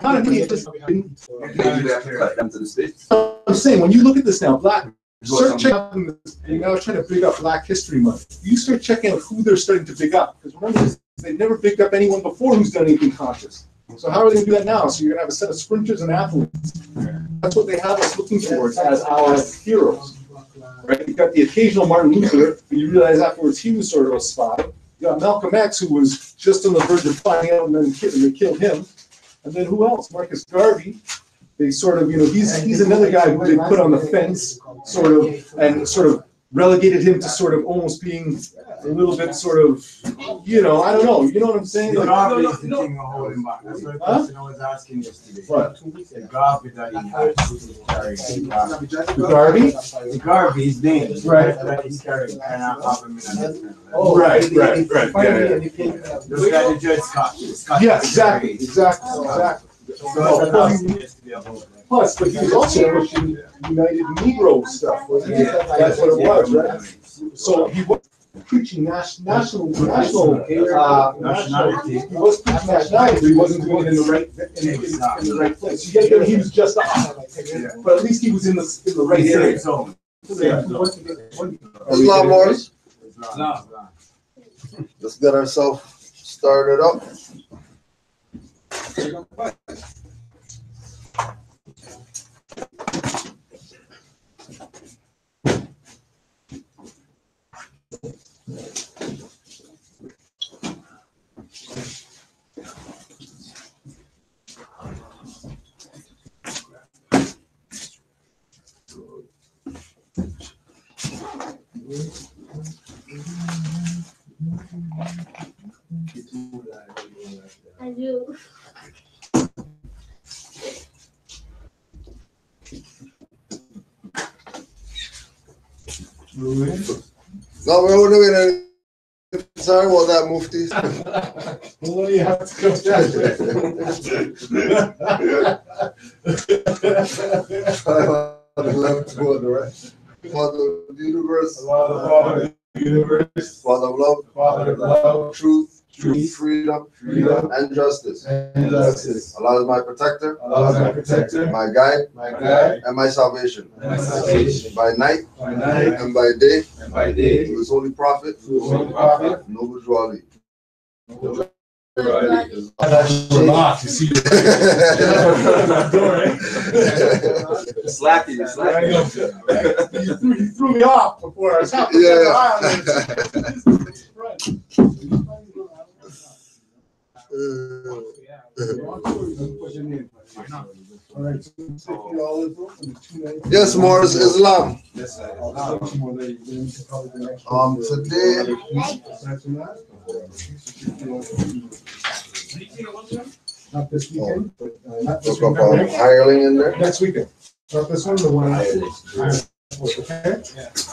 Not an idiot. I'm saying, when you look at this now, start checking. You're now trying to big up Black History Month. You start checking out who they're starting to big up, because remember, they've never bigged up anyone before who's done anything conscious. So how are they going to do that now? So you're going to have a set of sprinters and athletes. That's what they have us looking towards as our heroes. Right? You got the occasional Martin Luther, but you realize afterwards he was sort of a spy. You got Malcolm X, who was just on the verge of finding out, and then they killed him. And then who else? Marcus Garvey. They sort of, he's another guy who they put on the fence, sort of relegated him to sort of almost being a little bit sort of, I don't know. You know what I'm saying? The Garvey is the thing holding back. That's what the question I was asking yesterday. What? The Garvey that he had The Garvey? The Garvey is name. Right. That he's carrying. And I'm having an Oh, right. Yeah. Look at the Judge Scott. Yeah, exactly. Plus, but he was also pushing United Negro stuff. That's what it was, right? So he was preaching nationality. He was preaching nationality, but he wasn't doing it in the right place. You get there, he was just off, but at least he was in the right area. Islam wars. Let's get ourselves started up. I do. No, we're doing sorry about that, Mufti. Well, you have to go Father of the universe, Father of love, truth, freedom, and justice. Allah is my protector, my guide, and my salvation. By night and by day, to his holy prophet, Noble Jwali. You see, Slacky. You threw me off before I was happy. Yes, Morris Islam. Today. Not this weekend, but not this Look weekend. up hireling in there. Next weekend. Not this one, the one.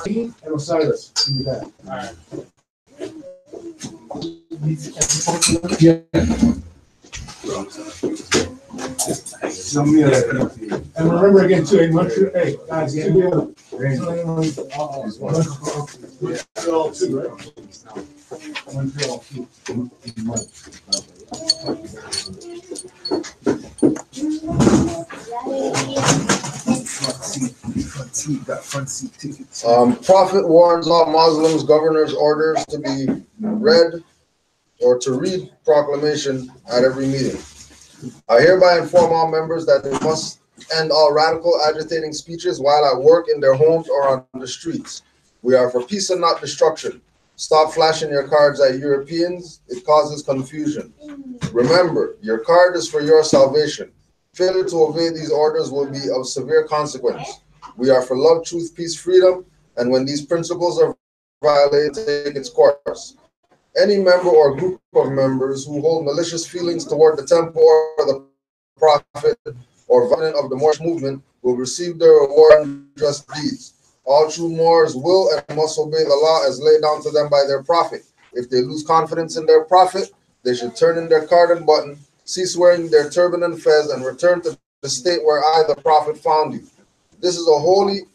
Okay? And Osiris. Do that. And remember again too, in Montreal, hey guys, Montreal too, right? Montreal too. Prophet warns all Muslims, governors orders to be read or to read proclamation at every meeting. I hereby inform all members that they must end all radical agitating speeches while at work, in their homes, or on the streets. We are for peace and not destruction. Stop flashing your cards at Europeans. It causes confusion. Remember, your card is for your salvation. Failure to obey these orders will be of severe consequence. We are for love, truth, peace, freedom, and when these principles are violated, take its course. Any member or group of members who hold malicious feelings toward the temple or the prophet or violent of the Moorish movement will receive their reward in just deeds. All true Moors will and must obey the law as laid down to them by their prophet. If they lose confidence in their prophet, they should turn in their card and button, cease wearing their turban and fez, and return to the state where I, the prophet, found you. This is a holy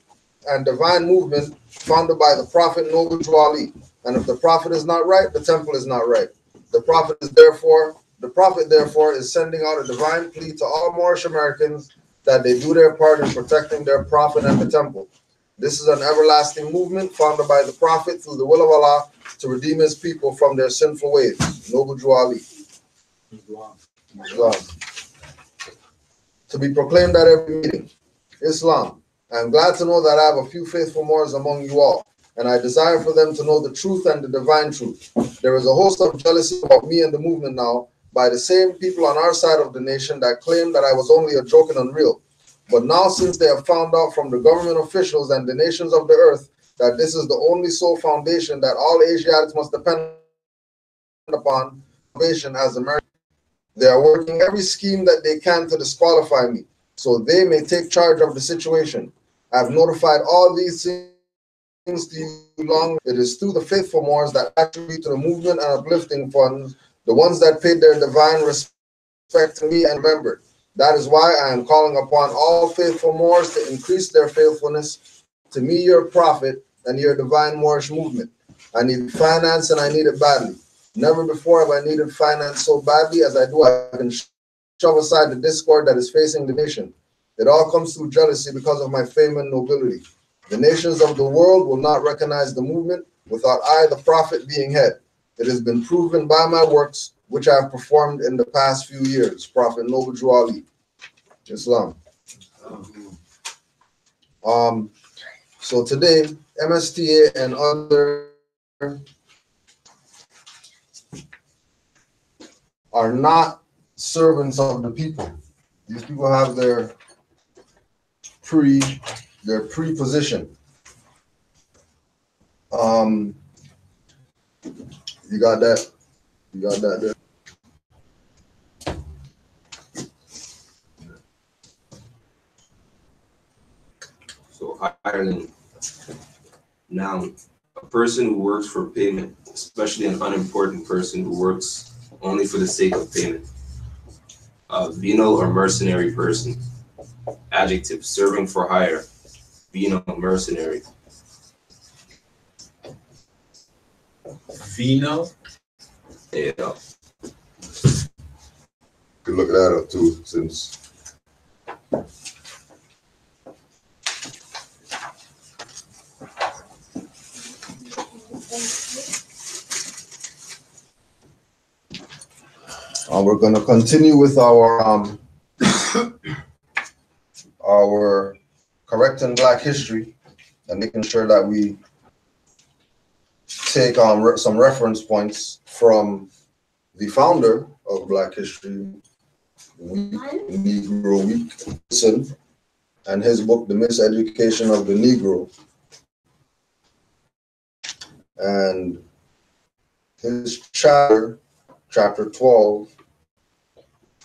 and divine movement founded by the prophet Noble Jwali. And if the prophet is not right, the temple is not right. The prophet is therefore The prophet, therefore, is sending out a divine plea to all Moorish Americans that they do their part in protecting their prophet and the temple. This is an everlasting movement founded by the prophet through the will of Allah to redeem his people from their sinful ways. Noble Jew Ali. Islam. To be proclaimed at every meeting. Islam. I am glad to know that I have a few faithful Moors among you all, and I desire for them to know the truth and the divine truth. There is a host of jealousy about me and the movement now by the same people on our side of the nation that claim that I was only a joke and unreal. But now, since they have found out from the government officials and the nations of the earth that this is the only sole foundation that all Asiatics must depend upon, as Americans, they are working every scheme that they can to disqualify me, so they may take charge of the situation. I have notified all these things to you long. It is through the faithful Moors that attribute to the movement and uplifting funds, the ones that paid their divine respect to me and remembered. That is why I am calling upon all faithful Moors to increase their faithfulness to me, your prophet, and your divine Moorish movement. I need finance and I need it badly. Never before have I needed finance so badly as I do. I can shove aside the discord that is facing the nation. It all comes through jealousy because of my fame and nobility. The nations of the world will not recognize the movement without I, the prophet, being head. It has been proven by my works, which I have performed in the past few years. Prophet Noble Jew Ali. Islam. So today, MSTA and other are not servants of the people. These people have their pre-position. You got that? You got that there? So hireling. Noun, a person who works for payment, especially an unimportant person who works only for the sake of payment. A venal or mercenary person. Adjective, serving for hire. Venal, mercenary. Venal? Yeah. Could look that up too, since we're going to continue with our correcting Black history and making sure that we take some reference points from the founder of Black History Week, Negro Week, and his book, The Miseducation of the Negro, and his chapter 12,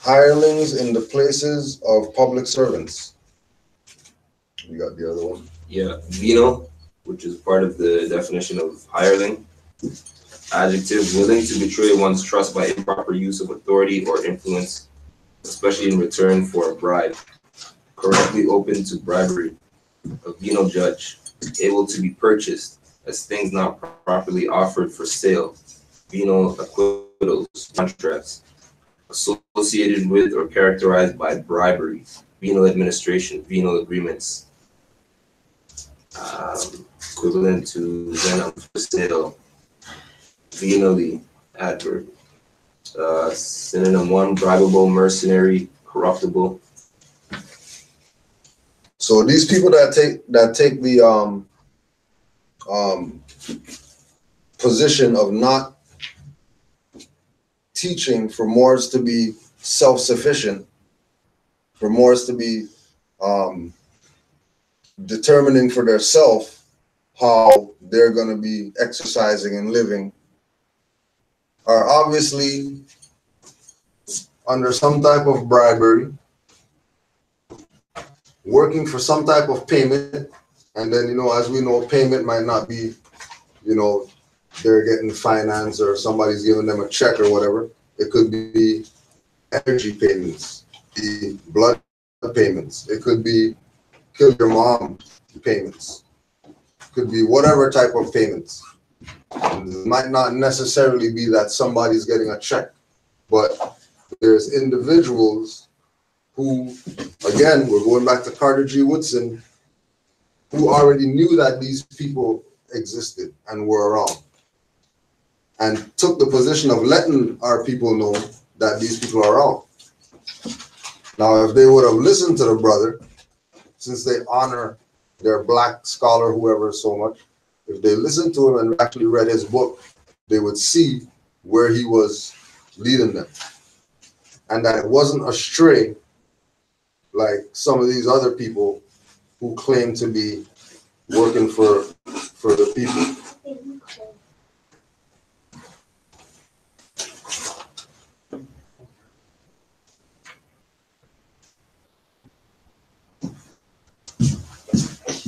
Hirelings in the Places of Public Servants. You got the other one? Yeah, venal, which is part of the definition of hireling. Adjective, willing to betray one's trust by improper use of authority or influence, especially in return for a bribe. Correctly open to bribery. A venal judge, able to be purchased as things not properly offered for sale. Venal acquittals, contracts. Associated with or characterized by bribery. Venal administration, venal agreements. Equivalent to venom for sale. Venally, adverb. Synonym 1, bribable, mercenary, corruptible. So these people that take the position of not teaching for Moors to be self-sufficient, for Moors to be determining for themselves how they're going to be exercising and living, are obviously under some type of bribery, working for some type of payment, and then, as we know, payment might not be, they're getting finance or somebody's giving them a check or whatever. It could be energy payments, the blood payments. It could be kill your mom payments. It could be whatever type of payments. It might not necessarily be that somebody's getting a check, but there's individuals who, again, we're going back to Carter G. Woodson, who already knew that these people existed and were around, and took the position of letting our people know that these people are around. Now, if they would have listened to the brother, since they honor their black scholar, whoever, so much, if they listened to him and actually read his book, they would see where he was leading them, and that it wasn't astray like some of these other people who claim to be working for the people.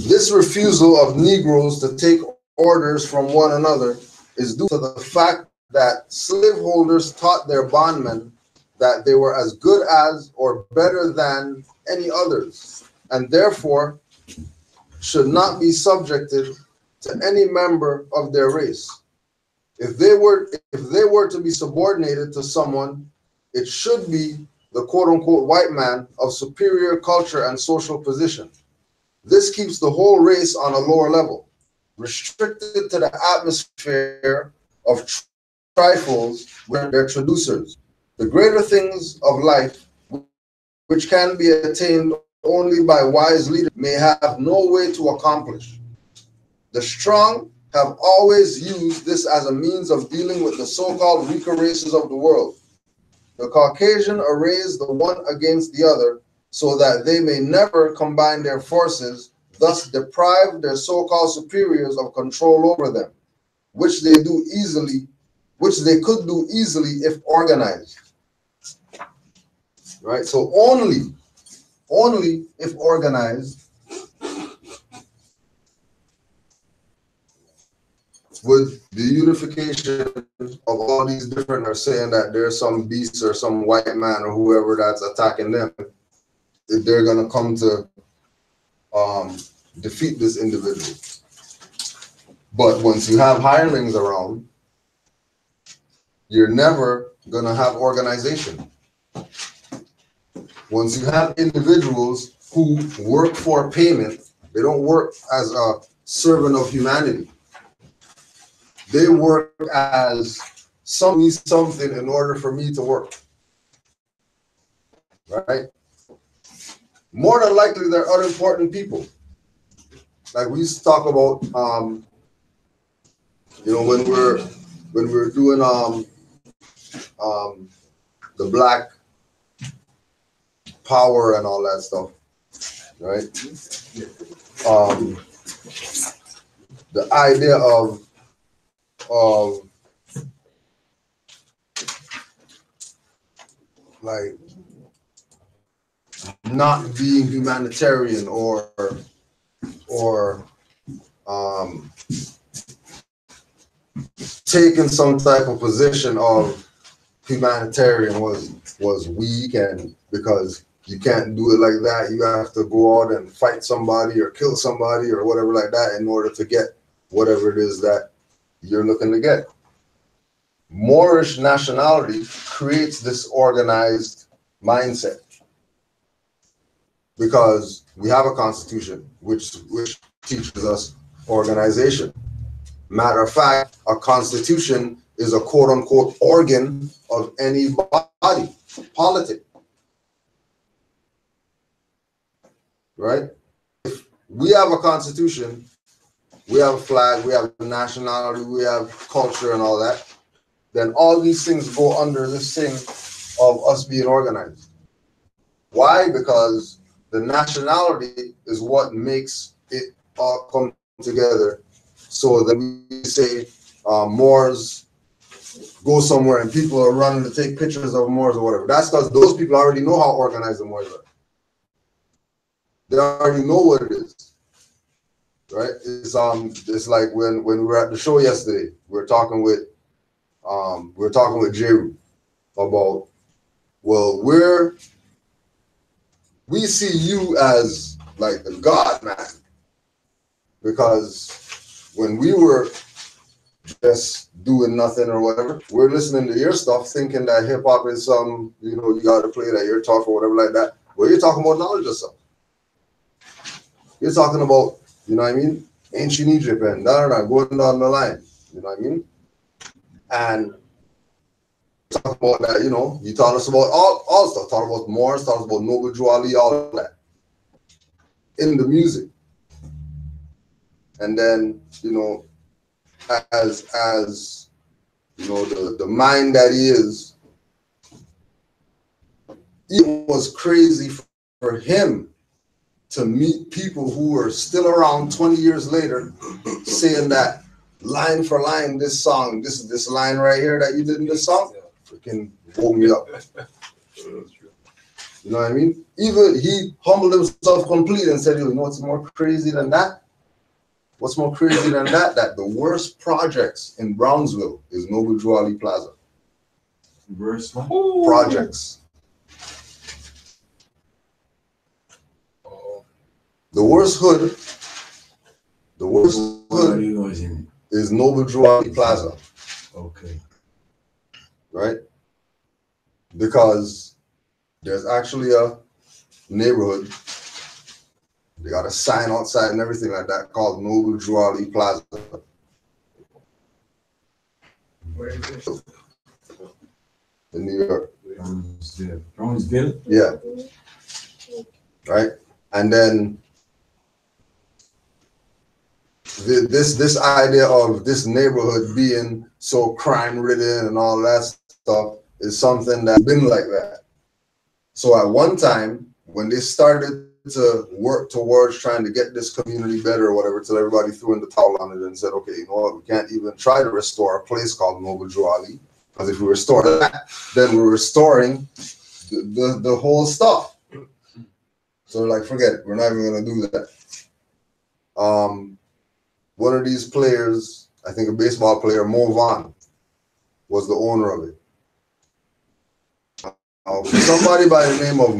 This refusal of Negroes to take orders from one another is due to the fact that slaveholders taught their bondmen that they were as good as or better than any others, and therefore should not be subjected to any member of their race. If they were to be subordinated to someone, it should be the quote-unquote white man of superior culture and social position. This keeps the whole race on a lower level, restricted to the atmosphere of trifles with their traducers. The greater things of life, which can be attained only by wise leaders, may have no way to accomplish. The strong have always used this as a means of dealing with the so-called weaker races of the world. The Caucasian arrays the one against the other so that they may never combine their forces, thus deprive their so-called superiors of control over them, which they could do easily if organized. Right? So only if organized would the unification of all these different, are saying that there's some beast or some white man or whoever that's attacking them, if they're going to come to defeat this individual. But once you have hirelings around, you're never going to have organization. Once you have individuals who work for payment, they don't work as a servant of humanity. They work as something in order for me to work. Right? More than likely, they're unimportant people. Like we used to talk about, when we're doing the black power and all that stuff, right? The idea of like not being humanitarian or taking some type of position of humanitarian was weak, and because you can't do it like that, you have to go out and fight somebody or kill somebody or whatever like that in order to get whatever it is that you're looking to get. Moorish nationality creates this organized mindset because we have a constitution which teaches us organization. Matter of fact, a constitution is a quote-unquote organ of any body, politic. Right? If we have a constitution, we have a flag, we have a nationality, we have culture and all that, then all these things go under this thing of us being organized. Why? Because the nationality is what makes it all come together. So that we say Moors go somewhere and people are running to take pictures of Moors or whatever. That's because those people already know how organized the Moors are. They already know what it is, right? It's like when we were at the show yesterday, we were talking with Jeru about, well, we see you as like the God man, because when we were just doing nothing or whatever. We're listening to your stuff, thinking that hip hop is some, you know, you got to play that you're tough or whatever like that. Well, you're talking about knowledge of stuff. You're talking about, you know what I mean, ancient Egypt and going down the line. You know what I mean? And talk about that, you know, you taught us about all stuff. Taught about Moors, taught us about Noble Drew Ali, all that in the music. And then, you know, as you know, the mind that he is, it was crazy for him to meet people who were still around 20 years later saying that line for line, this song, this line right here that you did in this song, freaking woke me up. You know what I mean? Even he humbled himself completely and said, you know what's more crazy than that? What's more crazy than that? That the worst projects in Brownsville is Noble Drew Ali Plaza. Worst one? Projects. The worst hood is Noble Drew Ali Plaza. Okay. Right? Because there's actually a neighborhood. They got a sign outside and everything like that called Noble Drew Ali Plaza. Where is it? In New York. Brownsville? Yeah. Right? And then this idea of this neighborhood being so crime ridden and all that stuff is something that's been like that. So at one time, when they started to work towards trying to get this community better or whatever, till everybody threw in the towel on it and said, okay, you know what, we can't even try to restore a place called Noble Drew Ali, because if we restore that, then we're restoring the whole stuff. So like, forget it, we're not even gonna do that. One of these players, I think a baseball player, Mo Vaughn, was the owner of it. Somebody by the name of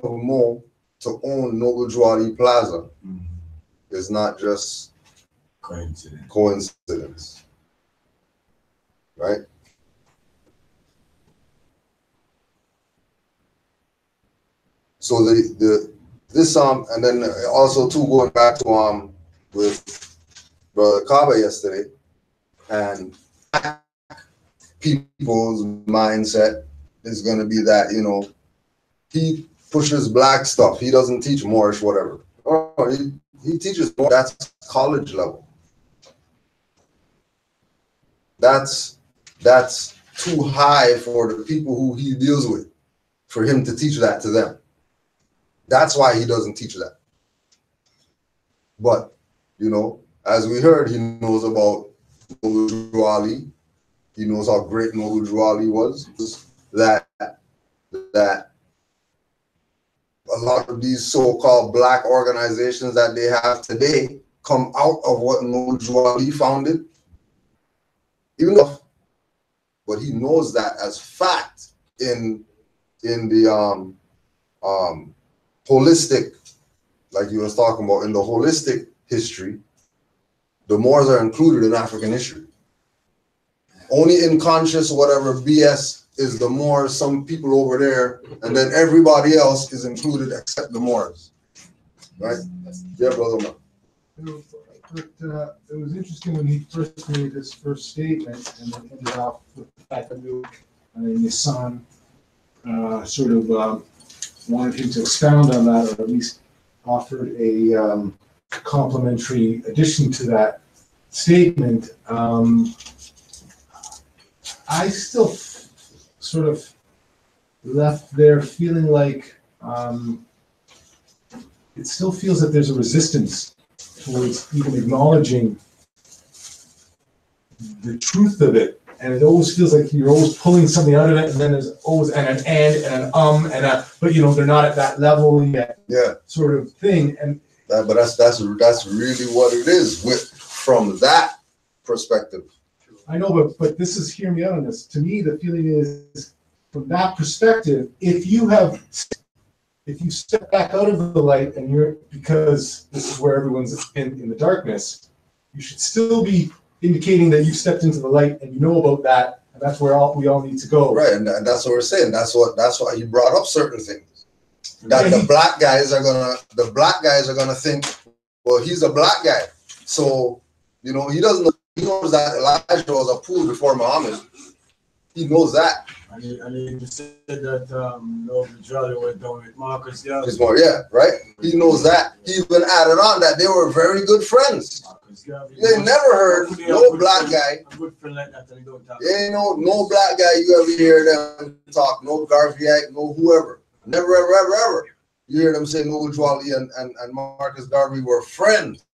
Mo, to own Noble Drew Ali Plaza is not just coincidence, right? So this and then also too, going back to with Brother Kaba yesterday, and people's mindset is going to be that, you know, he pushes black stuff, he doesn't teach Moorish, whatever. Oh, he teaches more. That's college level. That's too high for the people who he deals with, for him to teach that to them. That's why he doesn't teach that. But, you know, as we heard, he knows about Noble Drew Ali. He knows how great Noble Drew Ali was. That a lot of these so-called black organizations that they have today come out of what Noble Drew Ali founded. Even though, but he knows that as fact in the holistic, like you was talking about, in the holistic history, the Moors are included in African history. Only in conscious whatever BS is the Moors, some people over there, and then everybody else is included except the Moors. Right? Yeah, brother man. But it was interesting when he first made his first statement, and then ended off with the fact that Luke and his son sort of wanted him to expound on that, or at least offered a complimentary addition to that statement. I still sort of left there feeling like it still feels that there's a resistance towards even acknowledging the truth of it, and it always feels like you're always pulling something out of it, and then there's always an but you know, they're not at that level yet. Yeah, sort of thing. And but that's really what it is from that perspective. I know, but this is, hear me out on this. To me, the feeling is, from that perspective, if you step back out of the light, and because this is where everyone's in the darkness, you should still be indicating that you stepped into the light and you know about that, and that's where we all need to go. Right, and that's what we're saying. That's why he brought up certain things. That the black guys are gonna think, well, he's a black guy. So, you know, he knows that Elijah was a fool before Muhammad. He knows that. And he said that Lord Jolly went down with Marcus Garvey. Yeah, right? He knows that. He even added on that they were very good friends. You ain't never heard no black guy. A good friend like that, and he don't talk. Ain't no black guy you ever hear them talk, no Garveyite, no whoever. Never, ever. You hear them say Noble Jolly and Marcus Garvey were friends.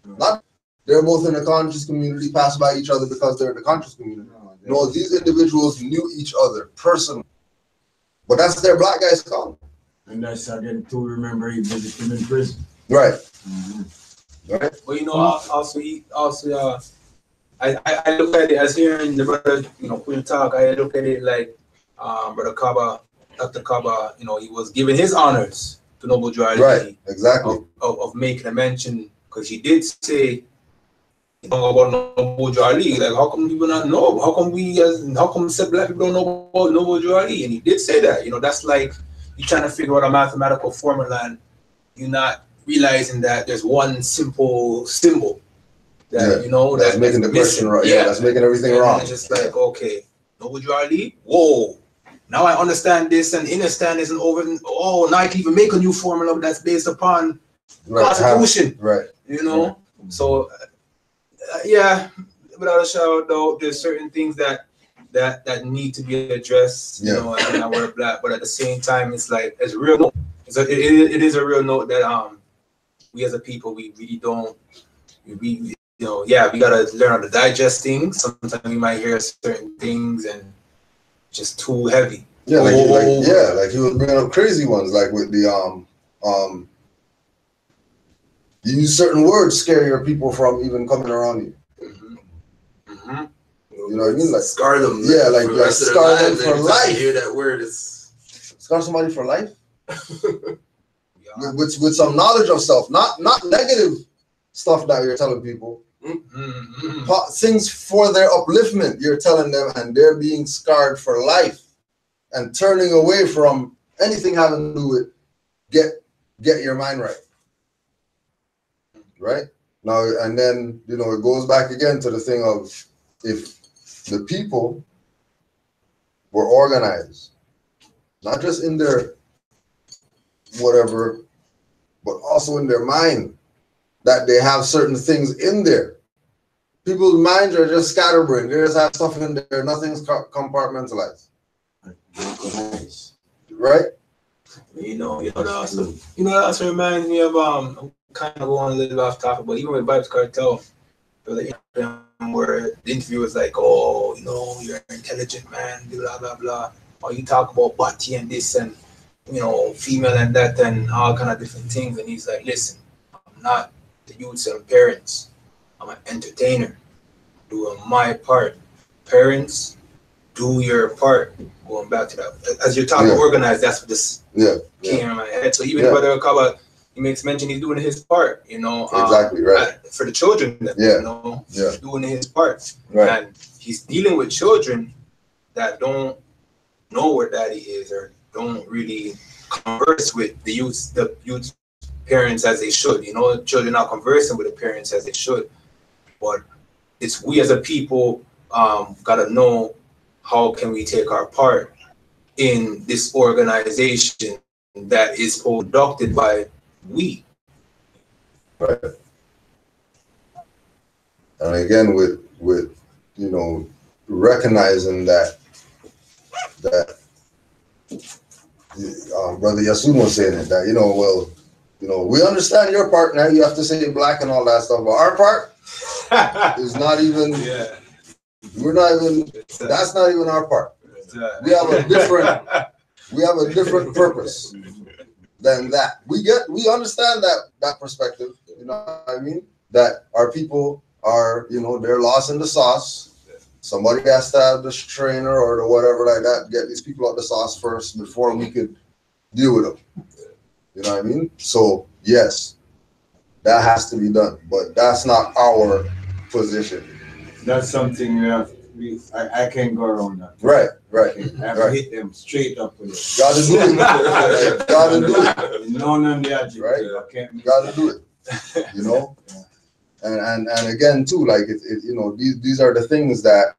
Not they're both in the conscious community, pass by each other because they're in the conscious community. No, these individuals knew each other personally. But that's their black guys called. And that's again to remember he visited him in prison. Right. Right. Well, you know, I look at it as hearing the brother, you know, Queen talk. I look at it like Brother Kaba, Dr. Kaba, you know, he was giving his honors to Noble Drew. Right. Exactly. Of making a mention, because he did say, you know, about Noble Drew. Like, how come people not know? How come said black people don't know about Noble Drew? And he did say that. You know, that's like you trying to figure out a mathematical formula and you're not realizing that there's one simple symbol that you know that's making the question right. Yeah, that's making everything wrong. It's just like, okay, Noble Drew Ali. Whoa. Now I understand this and understand this and over. Oh, now I can even make a new formula that's based upon Constitution. Right. You know. So yeah, without a shadow of doubt, there's certain things that need to be addressed. You know, and we're black, but at the same time, it's like it's a real note. It is a real note that we as a people we really don't we you know, yeah, we gotta learn how to digest things. Sometimes we might hear certain things and just too heavy. Yeah, like he was bringing up crazy ones, like with the you use certain words scare your people from even coming around you. You know what I mean? Like scar them. Yeah, like scar them for life. Hear that word is scar somebody for life. with some knowledge of self, not negative stuff that you're telling people. Things for their upliftment you're telling them, and they're being scarred for life and turning away from anything having to do with get your mind right now. And then, you know, it goes back again to the thing of if the people were organized, not just in their whatever, but also in their mind, that they have certain things in there. People's minds are just scatterbrained. They just have stuff in there. Nothing's compartmentalized. Right? You know, that also reminds me of I'm kind of going a little off topic, but even with Vibes Cartel, where the interview was like, oh, you know, you're an intelligent man, blah blah blah, or you talk about body and this and, you know, female and that and all kind of different things, and he's like, listen, I'm not the youths and parents. I'm an entertainer, doing my part. Parents, do your part. Going back to that, as you're talking organized, that's what this came in my head. So even Brother Kaba, he makes mention he's doing his part, you know. Exactly, right. For the children, you know, doing his part. Right. And he's dealing with children that don't know where daddy is or don't really converse with the youth parents as they should. You know, children are conversing with the parents as they should. But it's we as a people gotta know how can we take our part in this organization that is conducted by we. Right. And again, with you know, recognizing that Brother Yasun was saying it, that, you know, well, you know, we understand your part now. You have to say black and all that stuff, but our part is not even. We're not even. That's not even our part. We have a different. We have a different purpose than that. We understand that perspective. You know what I mean? That our people are, you know, they're lost in the sauce. Somebody has to have the strainer or the whatever like that. Get these people out the sauce first before we could deal with them. You know what I mean? So yes, that has to be done, but that's not our position. That's something I can't go around that. Right. I have to hit them straight up with it. Gotta do it. Gotta do it. None on the adjective. Right. I can't Gotta do it. You know? And again too, like you know, these are the things that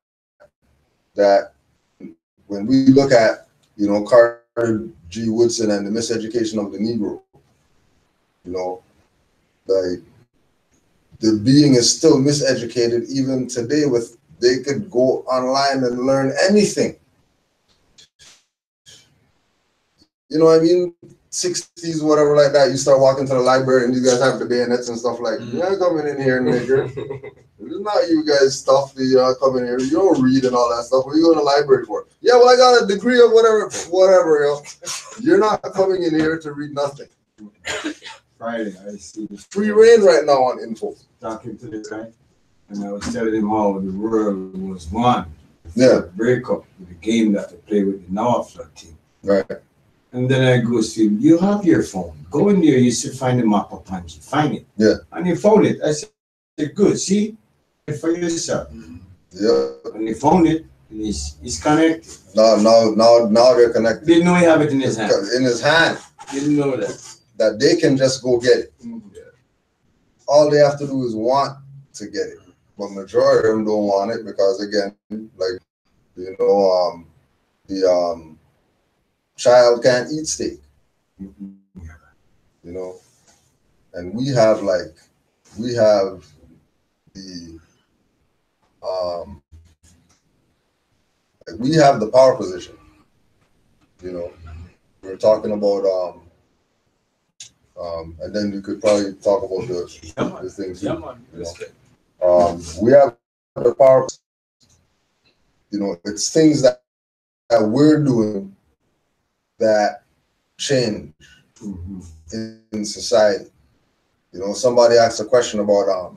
when we look at, you know, Carter G. Woodson and the miseducation of the Negro, you know, like the being is still miseducated even today. With they could go online and learn anything. You know what I mean? 60s, whatever like that. You start walking to the library and you guys have the bayonets and stuff like, you're not coming in here, nigga. It's not you guys stuff that you're not coming here. You don't read and all that stuff. What are you going to the library for? Yeah, well, I got a degree of whatever, yo. You're not coming in here to read nothing. Friday, I see this Free reign right now on info. talking to this guy, and I was telling him how the world was won. Yeah. Breakup with the game that they play with the Norfolk team. Right. And then I go see him, you have your phone. Go in there, you should find the map of Panji. Find it. Yeah. And he found it. I said, good, see? For yourself. Yeah. And he found it, and he's connected. Now they're connected. Didn't know he have it in his hand. In his hand. Didn't know that. That they can just go get it. All they have to do is want to get it. But majority of them don't want it because, again, like, you know, the child can't eat steak. You know, and we have the we have the power position. You know, we're talking about and then you could probably talk about the things. Yeah, man. You know? We have the power. You know, it's things that we're doing that change in society. You know, somebody asked a question about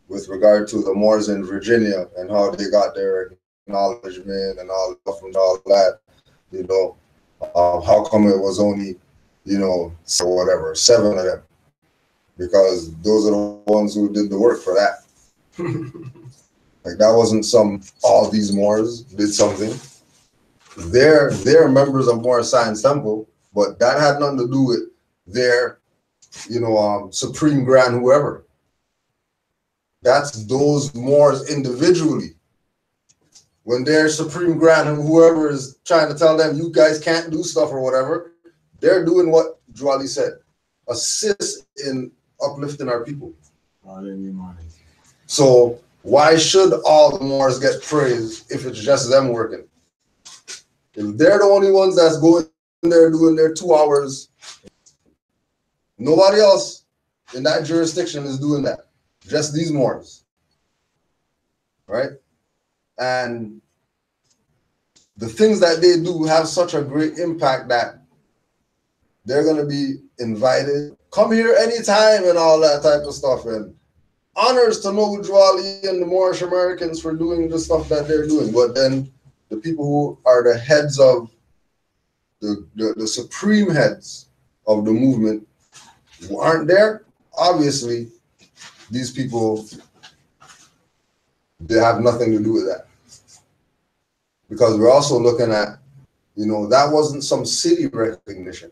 with regard to the Moors in Virginia and how they got their acknowledgement and all that. You know, how come it was only, you know, so whatever, 7 of them? Because those are the ones who did the work for that. Like that wasn't all these Moors did something. They're members of Moor Science Temple, but that had nothing to do with their, you know, Supreme Grand whoever. That's those Moors individually. When their Supreme Grand whoever is trying to tell them you guys can't do stuff or whatever, they're doing what Juali said, assist in uplifting our people. So why should all the Moors get praise if it's just them working? If they're the only ones that's going there doing their 2 hours, nobody else in that jurisdiction is doing that. Just these Moors. Right? And the things that they do have such a great impact that they're going to be invited. Come here anytime and all that type of stuff. And honors to Noble Juali and the Moorish Americans for doing the stuff that they're doing. But then the people who are the heads of the supreme heads of the movement who aren't there, obviously these people, they have nothing to do with that. Because we're also looking at, you know, that wasn't some city recognition.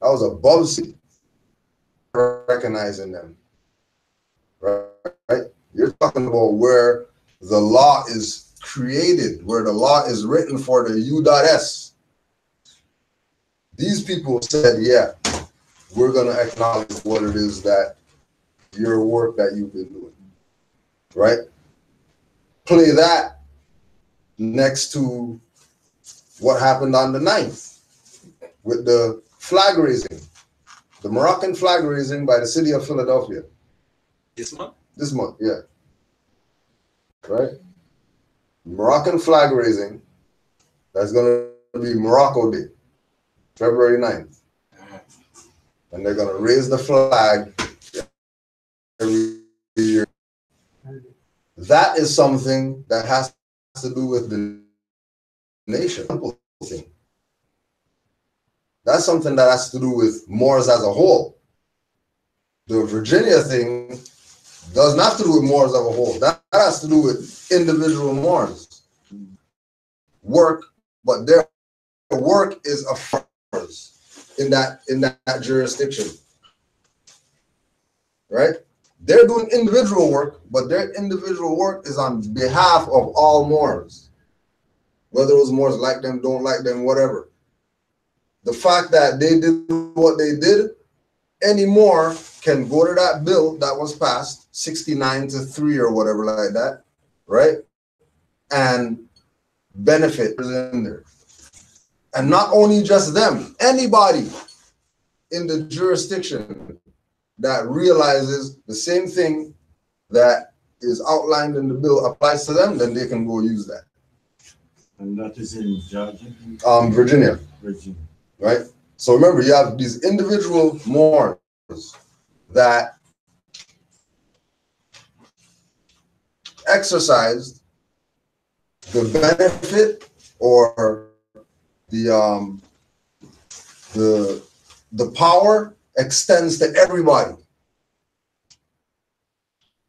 That was above city recognizing them. Right? You're talking about where the law is created, where the law is written for the U.S. These people said, yeah, we're going to acknowledge what it is that your work that you've been doing. Right? Play that next to what happened on the 9th with the flag raising, the Moroccan flag raising by the city of Philadelphia. This month? This month, yeah. Right? Moroccan flag raising, that's going to be Morocco Day, February 9th. And they're going to raise the flag every year. That is something that has to do with the nation. That's something that has to do with Moors as a whole. The Virginia thing doesn't have to do with Moors as a whole. That has to do with individual Moors work, but their work is a Moors in that jurisdiction, right? They're doing individual work, but their individual work is on behalf of all Moors. Whether those Moors like them, don't like them, whatever. The fact that they did what they did, any Moor can go to that bill that was passed, 69-3 or whatever like that, right? And benefit in there. And not only just them, anybody in the jurisdiction that realizes the same thing that is outlined in the bill applies to them, then they can go use that. And that is in Georgia? Virginia. Virginia. Right? So remember, you have these individual Moors that exercised the benefit or the power extends to everybody,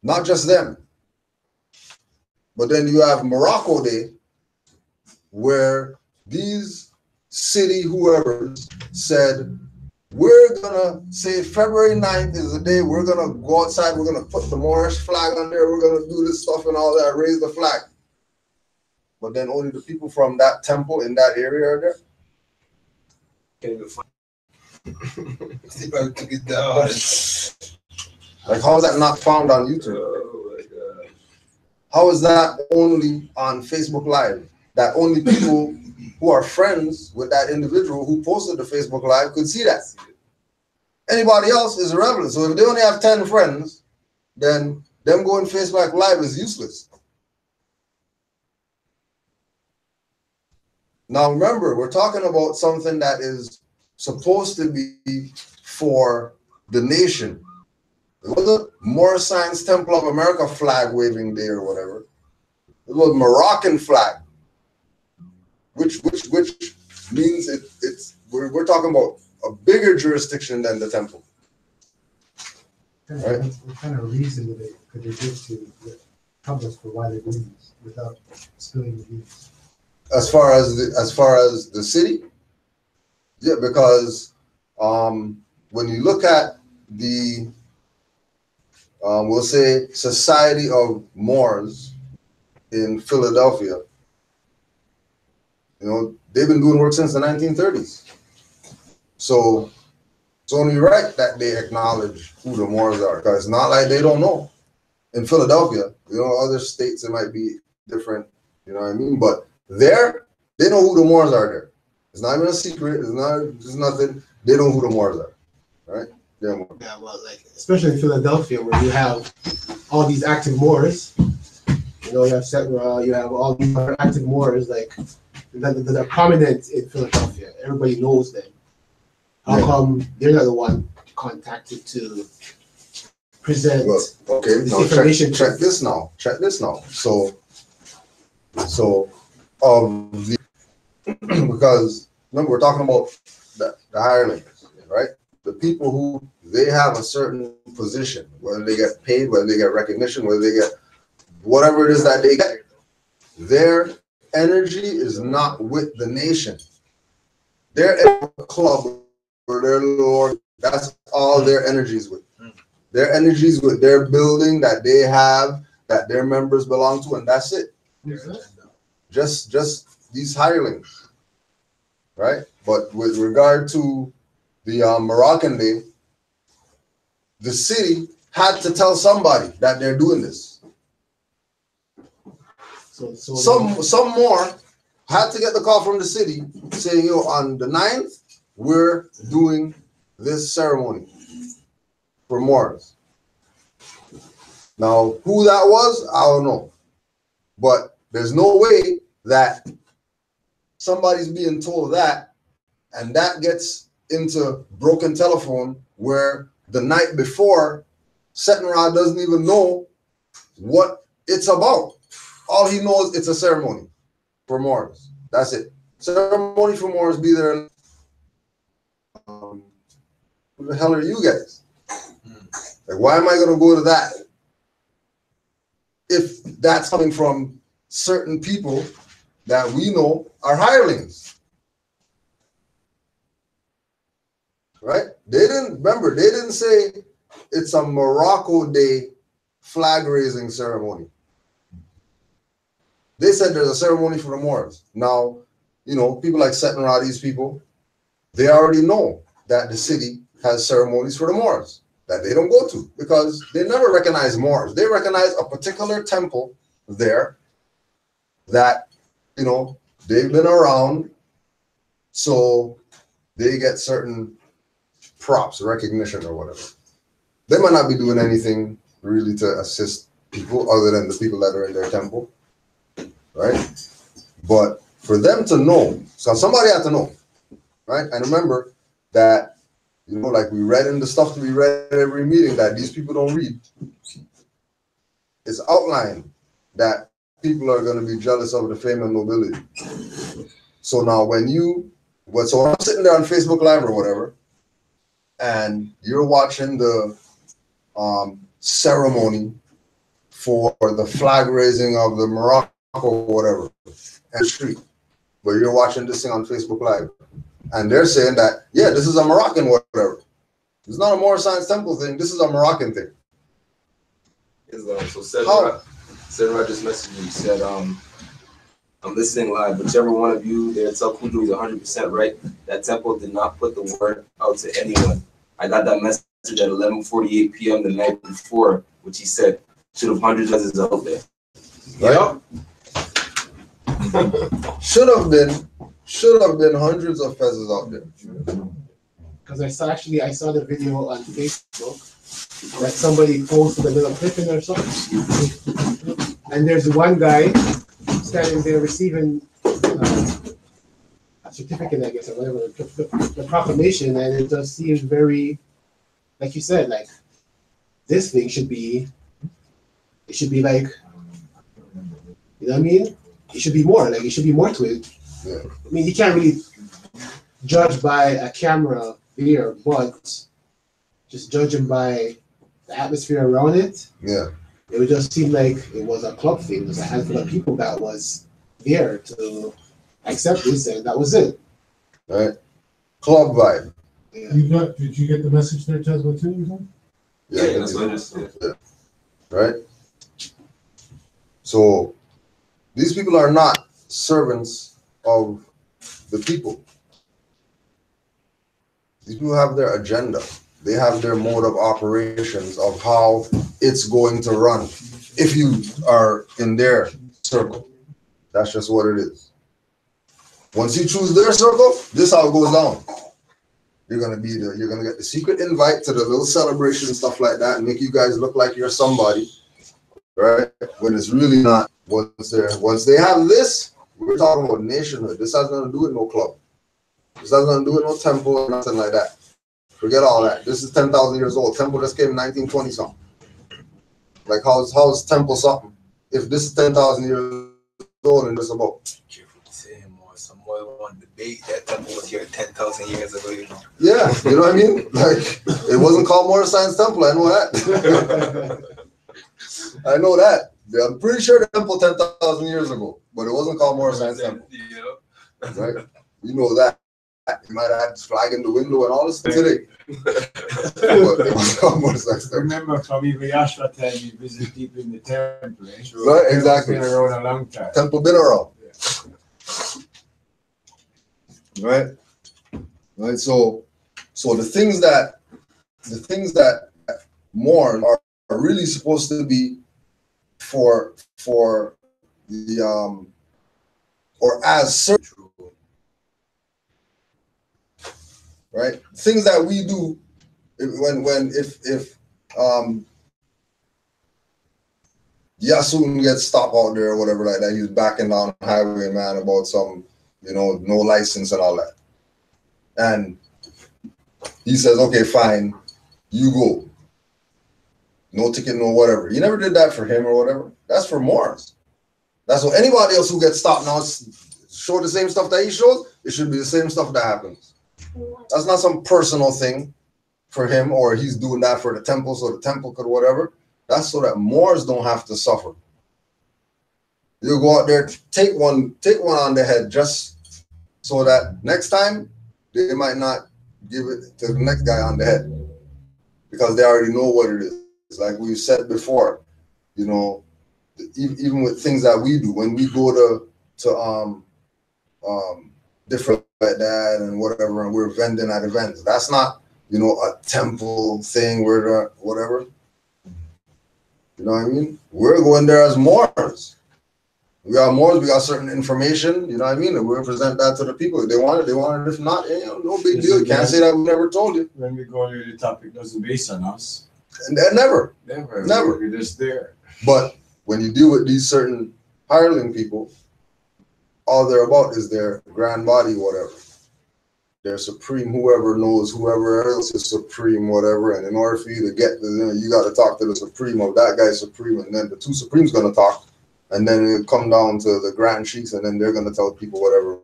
not just them. But then you have Morocco Day, where these city whoever said, we're gonna say February 9th is the day we're gonna go outside, we're gonna put the Moorish flag on there, we're gonna do this stuff and all that, raise the flag. But then only the people from that temple in that area are there. Can't even find. See if I can get that. Like, how is that not found on YouTube? Oh my God. How is that only on Facebook Live? That only people who are friends with that individual who posted the Facebook Live could see that. Anybody else is irrelevant. So if they only have 10 friends, then them going Facebook Live is useless. Now remember, we're talking about something that is supposed to be for the nation. It wasn't Moorish Science Temple of America flag waving day or whatever. It was Moroccan flag, which means we're talking about a bigger jurisdiction than the temple. Right? What kind of reason could they give to tell us for why they're doing this without spilling the beans? As far as the city, yeah, because when you look at the we'll say Society of Moors in Philadelphia, you know, they've been doing work since the 1930s. So it's only right that they acknowledge who the Moors are, because it's not like they don't know. In Philadelphia, you know, other states it might be different, you know what I mean? But there, they know who the Moors are there. It's not even a secret. It's nothing. They know who the Moors are, right? Yeah, well, like especially in Philadelphia, where you have all these active Moors. You know, you have all these active Moors, like that are prominent in Philadelphia. Everybody knows them. How come they're not the one contacted to present? Well, okay, now information? Check this now. So because remember we're talking about the hirelings, right? The people who they have a certain position, whether they get paid, whether they get recognition, whether they get whatever it is that they get, their energy is not with the nation. They're in a club or their little, that's all their energies with. Their energies with their building that they have, that their members belong to, and that's it. Just these hirelings, right? But with regard to the Moroccan Day, the city had to tell somebody that they're doing this. So some more had to get the call from the city saying, yo, on the 9th, we're doing this ceremony for Moors. Now, who that was, I don't know. But there's no way that somebody's being told that, and that gets into broken telephone where the night before, Setenrod doesn't even know what it's about. All he knows, it's a ceremony for Moors. That's it. Ceremony for Moors, be there. Who the hell are you guys? Like, why am I going to go to that if that's coming from certain people that we know are hirelings? Right? They didn't say it's a Morocco Day flag raising ceremony. They said there's a ceremony for the Moors. Now, you know, people like Set and Ra, these people, they already know that the city has ceremonies for the Moors that they don't go to because they never recognize Moors. They recognize a particular temple there that, you know, they've been around, so they get certain props, recognition or whatever. They might not be doing anything really to assist people other than the people that are in their temple, right? But for them to know, so somebody had to know, right? And remember that, you know, like we read in the stuff that we read at every meeting that these people don't read. It's outlined that people are going to be jealous of the fame and nobility. So now when I'm sitting there on Facebook Live or whatever, and you're watching the ceremony for the flag raising of the Morocco or whatever, and street, but you're watching this thing on Facebook Live, and they're saying that, yeah, this is a Moroccan whatever. It's not a Moorish Science Temple thing. This is a Moroccan thing. So Sedra just messaged me. He said, I'm listening live. Whichever one of you there, tell Kudu is 100% right. That temple did not put the word out to anyone. I got that message at 11:48 p.m. the night before, which he said should have hundreds of us out there. Right? Should have been hundreds of fezzes out there. Because I saw the video on Facebook that somebody posted a little clip in or something, and there's one guy standing there receiving a certificate, I guess, or whatever, the proclamation, and it just seems very, like you said, like this thing should be like, you know what I mean? It should be more, like it should be more to it. Yeah. I mean, you can't really judge by a camera here, but just judging by the atmosphere around it, yeah, it would just seem like it was a club thing. There's a handful of people that was there to accept this, and that was it. Right? Club vibe. Yeah. Did you get the message there, Tesla, too? Yeah, that's what I just said. Yeah. Right? So these people are not servants of the people. These people have their agenda. They have their mode of operations of how it's going to run. If you are in their circle, that's just what it is. Once you choose their circle, this is how it goes down. You're gonna get the secret invite to the little celebration and stuff like that, and make you guys look like you're somebody, right? When it's really not. Once they have this, we're talking about nationhood. This has nothing to do with no club. This has nothing to do with no temple or nothing like that. Forget all that. This is 10,000 years old. Temple just came in 1920 something. Like how's temple something? If this is 10,000 years old and this about. Some more want to debate that temple was here 10,000 years ago, you know. Yeah, you know what I mean? Like it wasn't called Moorish Science Temple. I know that. I know that. I'm pretty sure the temple 10,000 years ago, but it wasn't called Moorish Science Temple. Yeah. Right? You know that. You might have had this flag in the window and all this today. But it was called Moorish Science Temple. Remember from Yashua time we visit people in the temple, eh? Right, exactly. It's been around a long time. Temple been around. Yeah. Right? So the things that mourn are really supposed to be for the or as certain, right? Things that we do if Yasun gets stopped out there or whatever like that, he's backing down the highway, man, about some, you know, no license and all that. And he says, okay, fine, you go. No ticket, no whatever. You never did that for him or whatever. That's for Moors. That's what anybody else who gets stopped now show the same stuff that he shows. It should be the same stuff that happens. That's not some personal thing. for him, or he's doing that for the temple so the temple could whatever. That's so that Moors don't have to suffer. You go out there, take one on the head, just so that next time they might not give it to the next guy on the head, because they already know what it is. Like we've said before, you know, even with things that we do, when we go to different like that and whatever, and we're vending at events, that's not, you know, a temple thing where whatever. You know what I mean? We're going there as Moors. We are Moors, we got certain information, you know what I mean? And we present that to the people. If they want it, they want it. If not, you know, no big deal. You can't say that we never told you. When we go here, the topic doesn't base on us. And never. We're just there. But when you deal with these certain hireling people, all they're about is their grand body, whatever. They're supreme, whoever knows, whoever else is supreme, whatever. And in order for you to get, you got to talk to the supreme of that guy's supreme, and then the two supremes going to talk. And then it'll come down to the grand sheiks, and then they're going to tell people whatever.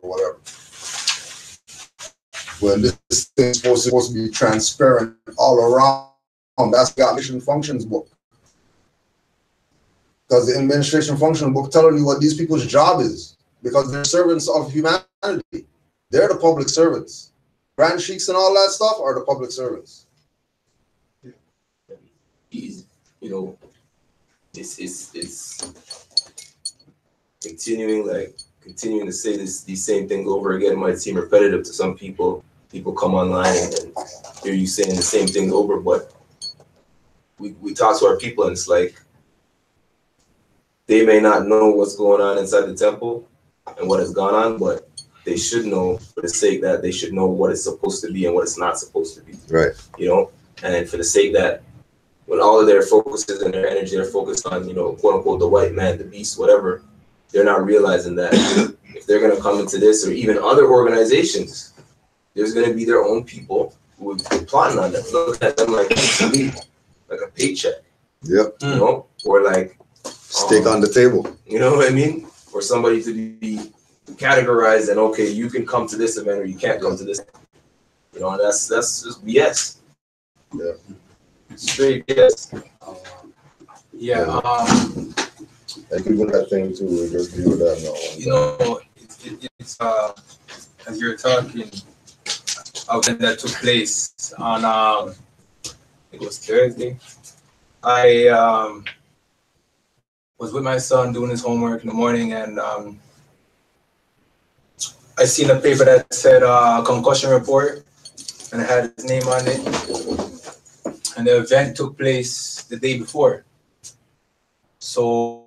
When this thing's supposed to be transparent all around, that's the administration functions book. Because the administration function book telling you what these people's job is, because they're servants of humanity. They're the public servants. Grand sheiks and all that stuff are the public servants. You know, it's continuing to say these same things over again. It might seem repetitive to some people. People come online and hear you saying the same thing over, but we talk to our people, and it's like they may not know what's going on inside the temple and what has gone on, but they should know, for the sake that they should know what it's supposed to be and what it's not supposed to be. Right. You know, and for the sake that when all of their focuses and their energy are focused on, you know, quote unquote, the white man, the beast, whatever, they're not realizing that if they're going to come into this, or even other organizations, there's going to be their own people who would be plotting on them, look at them like a paycheck. Yep. You know, or like steak on the table. You know what I mean? Or somebody to be categorized and, okay, you can come to this event or you can't come to this. You know, and that's just BS. Yeah. Straight BS. And people that thing too, we just deal with that now. You know, it's as you're talking, event that took place on it was Thursday. I was with my son doing his homework in the morning, and I seen a paper that said concussion report, and it had his name on it. And the event took place the day before. So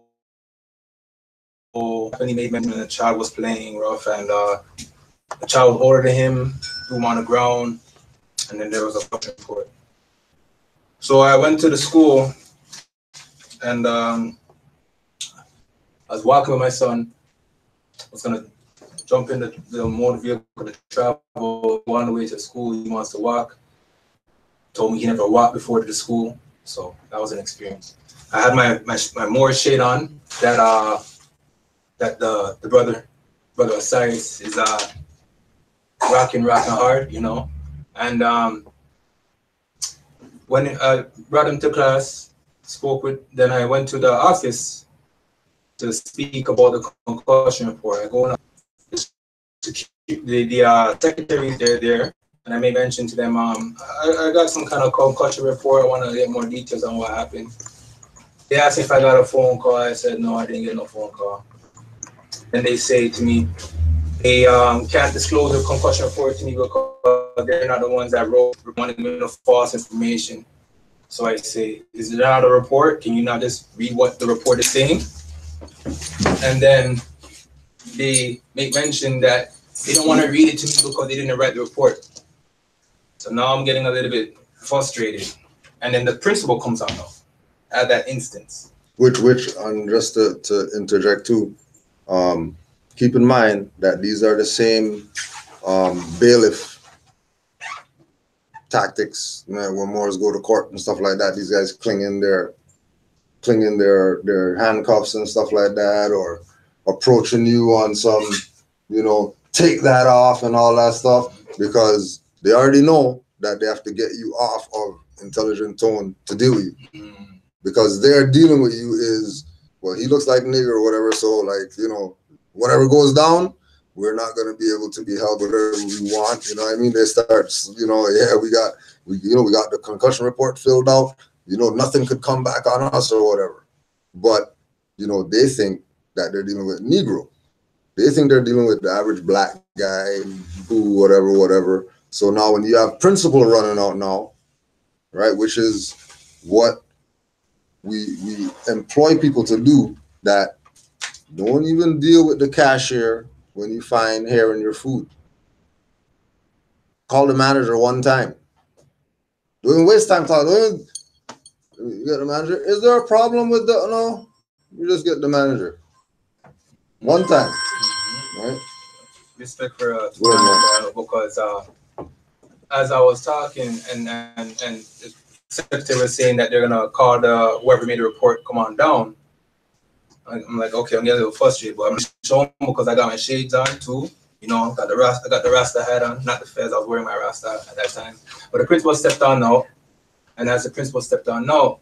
when he made mention, the child was playing rough, and the child was older than him, threw him on the ground, and then there was a concussion report. So I went to the school, and I was walking with my son. I was gonna jump in the motor vehicle to travel on the way to school. He wants to walk. Told me he never walked before to the school, so that was an experience. I had my Moorish shade on that the brother Osiris is rocking hard, you know. And when I brought him to class, then I went to the office to speak about the concussion report. I go on the secretaries, they're there, and I made mention to them, I got some kind of concussion report. I want to get more details on what happened. They asked if I got a phone call. I said, no, I didn't get no phone call. And they say to me, they can't disclose the concussion report to me because they're not the ones that wrote the false information. So I say, is it not a report? Can you not just read what the report is saying? And then they make mention that they don't want to read it to me because they didn't write the report. So now I'm getting a little bit frustrated. And then the principal comes out now at that instance. Which, and just to interject too, keep in mind that these are the same bailiff tactics, you know, when Moors go to court and stuff like that. These guys clinging their handcuffs and stuff like that, or approaching you on some, you know, take that off and all that stuff, because they already know that they have to get you off of intelligent tone to deal with you. Because they're dealing with you is, well, he looks like nigger or whatever, so like, you know, whatever goes down, we're not going to be able to be held whatever we want. You know what I mean? They start, you know, yeah, we got the concussion report filled out. You know, nothing could come back on us or whatever. But, you know, they think that they're dealing with Negro. They think they're dealing with the average black guy, who, whatever. So now when you have principal running out now, right, which is what we employ people to do, that don't even deal with the cashier when you find hair in your food. Call the manager one time. Don't even waste time calling. You get the manager. Is there a problem with the, no? You just get the manager. One time. Right? Respect for because as I was talking and the secretary was saying that they're gonna call the whoever made the report come on down. I'm like, okay, I'm getting a little frustrated, but I'm just showing because I got my shades on too. You know, I got the Rasta hat on, not the fez. I was wearing my Rasta at that time. But the principal stepped on now, and as the principal stepped on now,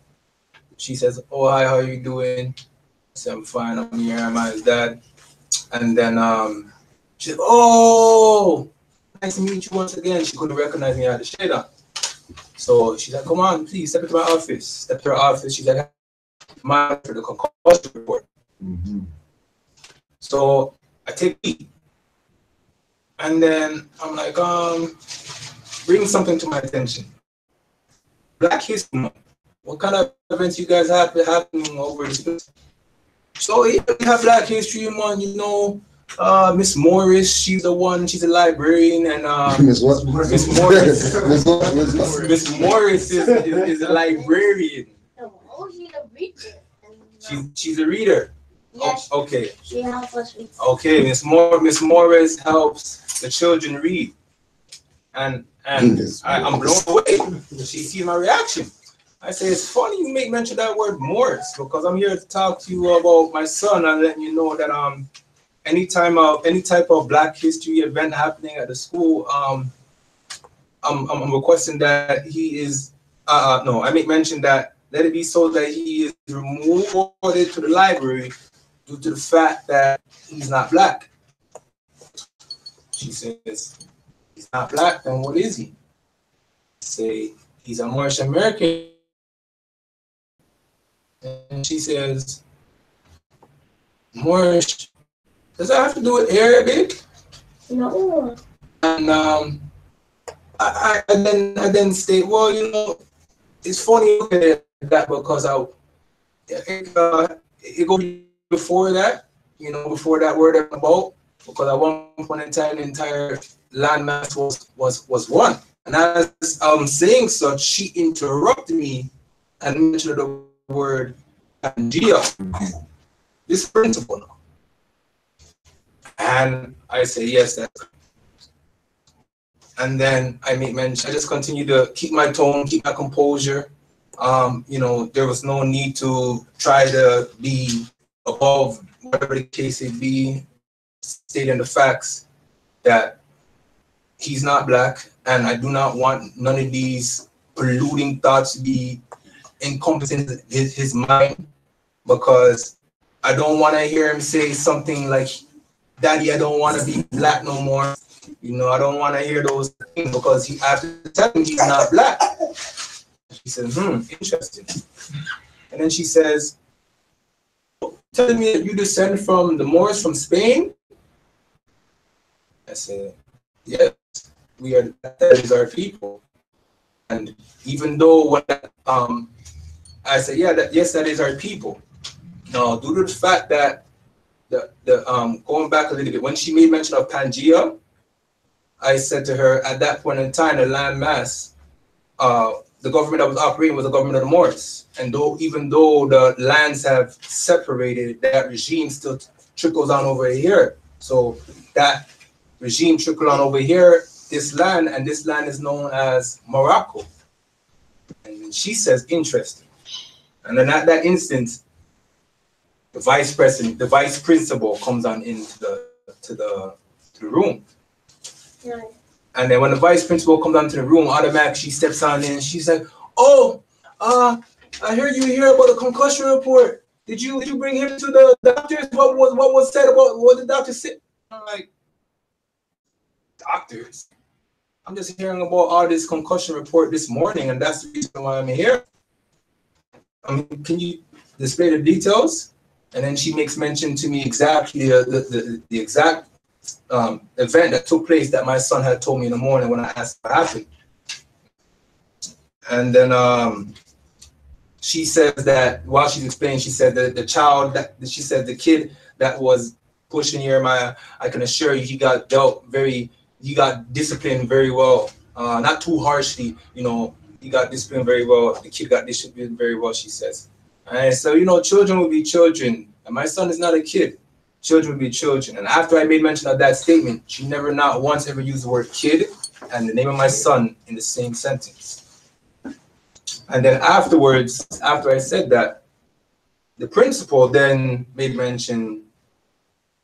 she says, "Oh, hi, how are you doing?" I said, "I'm fine. I'm here. I'm his dad." And then she said, "Oh, nice to meet you once again." She couldn't recognize me. I had the shade on. So she's like, "Come on, please step into my office." Step to her office. She's like, "My for the concussion report." So I take it, and then I'm like, bring something to my attention. Black History Month. What kind of events you guys have happening over here? So we have Black History Month, you know. Miss Morris, she's the one. She's a librarian, and Miss what? Miss Morris. Miss Morris is a librarian. Oh, she's a reader. She's a reader. Yes. Oh, okay. She helps us read. Okay, Miss Morris helps the children read, and I'm blown away. She sees my reaction. I say, it's funny you make mention of that word Morris, because I'm here to talk to you about my son and letting you know that any type of Black History event happening at the school, I'm requesting that he is no, I make mention that let it be so that he is removed to the library due to the fact that he's not Black. She says, he's not Black, then what is he? I say, he's a Moorish American. And she says, Moorish, does that have to do with Arabic? No. And I then state, well, you know, it's funny that because it goes before that, you know, before that word about, because at one point in time the entire landmass was one. And as I'm saying such, she interrupted me and mentioned the word Pangea. This principle now. And I say, yes, that's. And then I make mention, I just continue to keep my tone, keep my composure. You know, there was no need to try to be above whatever the case may be, stating the facts that he's not Black, and I do not want none of these polluting thoughts to be encompassing his mind, because I don't want to hear him say something like, "Daddy, I don't want to be Black no more." You know, I don't want to hear those things, because he after telling me he's not Black. She says, interesting. And then she says, telling me that you descend from the Moors from Spain? I said, yes, that is our people. And even though when I said, yes, that is our people. Now, due to the fact that going back a little bit, when she made mention of Pangea, I said to her, at that point in time, the landmass, the government that was operating was the government of the Moors. And even though the lands have separated, that regime still trickles on over here. So that regime trickled on over here, this land is known as Morocco. And she says, interesting. And then at that instant, the vice principal comes on into the room. Yeah. And then when the vice principal comes down to the room, automatically she steps on in and she's like, oh, I heard you hear about the concussion report. Did you bring him to the doctors? What was said about what the doctor said? I'm like, doctors? I'm just hearing about all this concussion report this morning, and that's the reason why I'm here. Can you display the details? And then she makes mention to me exactly the exact event that took place that my son had told me in the morning when I asked what happened. And then she says that while she's explaining, she said that the kid that was pushing Jeremiah, I can assure you, he got disciplined very well, not too harshly, you know, he got disciplined very well. The kid got disciplined very well, she says. And so, you know, children will be children, and my son is not a kid. Children will be children. And after I made mention of that statement, she never not once ever used the word kid and the name of my son in the same sentence. And then afterwards, after I said that, the principal then made mention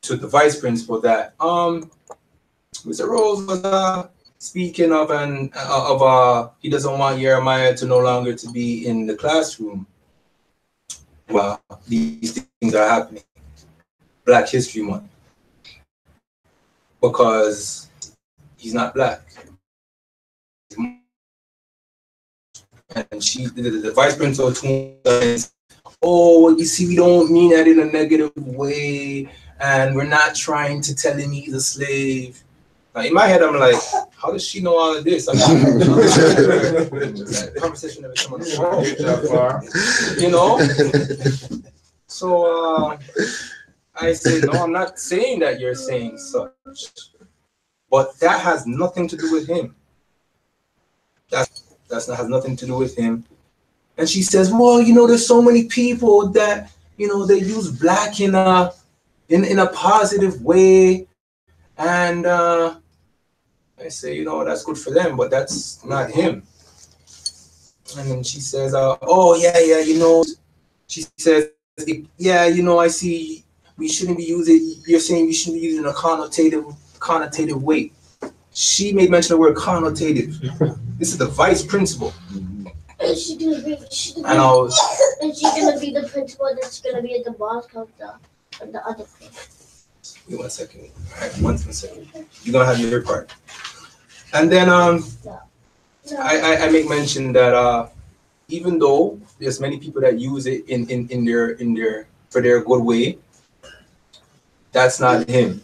to the vice principal that Mr. Rose was speaking of he doesn't want Jeremiah to no longer to be in the classroom. Well, these things are happening. Black History Month. Because he's not black. And the vice principal says, oh, you see, we don't mean that in a negative way, and we're not trying to tell him he's a slave. Now, in my head, I'm like, how does she know all of this? I'm that conversation never came on the phone. You know? So I said, no, I'm not saying that you're saying such. But that has nothing to do with him. Has nothing to do with him. And she says, well, you know, there's so many people that, you know, they use black in a positive way. And I say, you know, that's good for them, but that's not him. And then she says, oh, yeah, you know, she says, yeah, you know, I see we shouldn't be using, you're saying we shouldn't be using a connotative way. She made mention of the word connotative. This is the vice principal. And she's gonna be the principal that's gonna be at the bottom of the other thing. Wait 1 second. All right, one second. You're gonna have your part. And then I make mention that even though there's many people that use it in their for their good way, that's not him.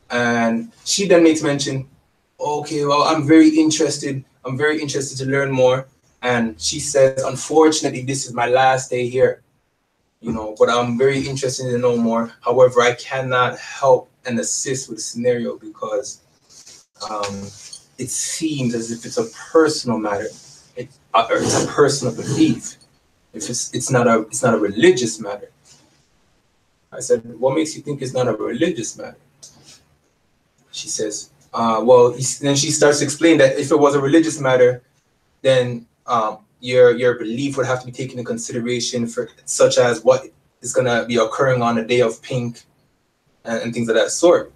And she then makes mention, okay, well, I'm very interested to learn more. And she says, unfortunately, this is my last day here, you know, but I'm very interested to know more. However, I cannot help and assist with the scenario because it seems as if it's a personal matter. It's a personal belief. It's not a religious matter. I said, what makes you think it's not a religious matter? She says, well, then she starts to explain that if it was a religious matter, then your belief would have to be taken into consideration for such as what is going to be occurring on the day of pink and things of that sort.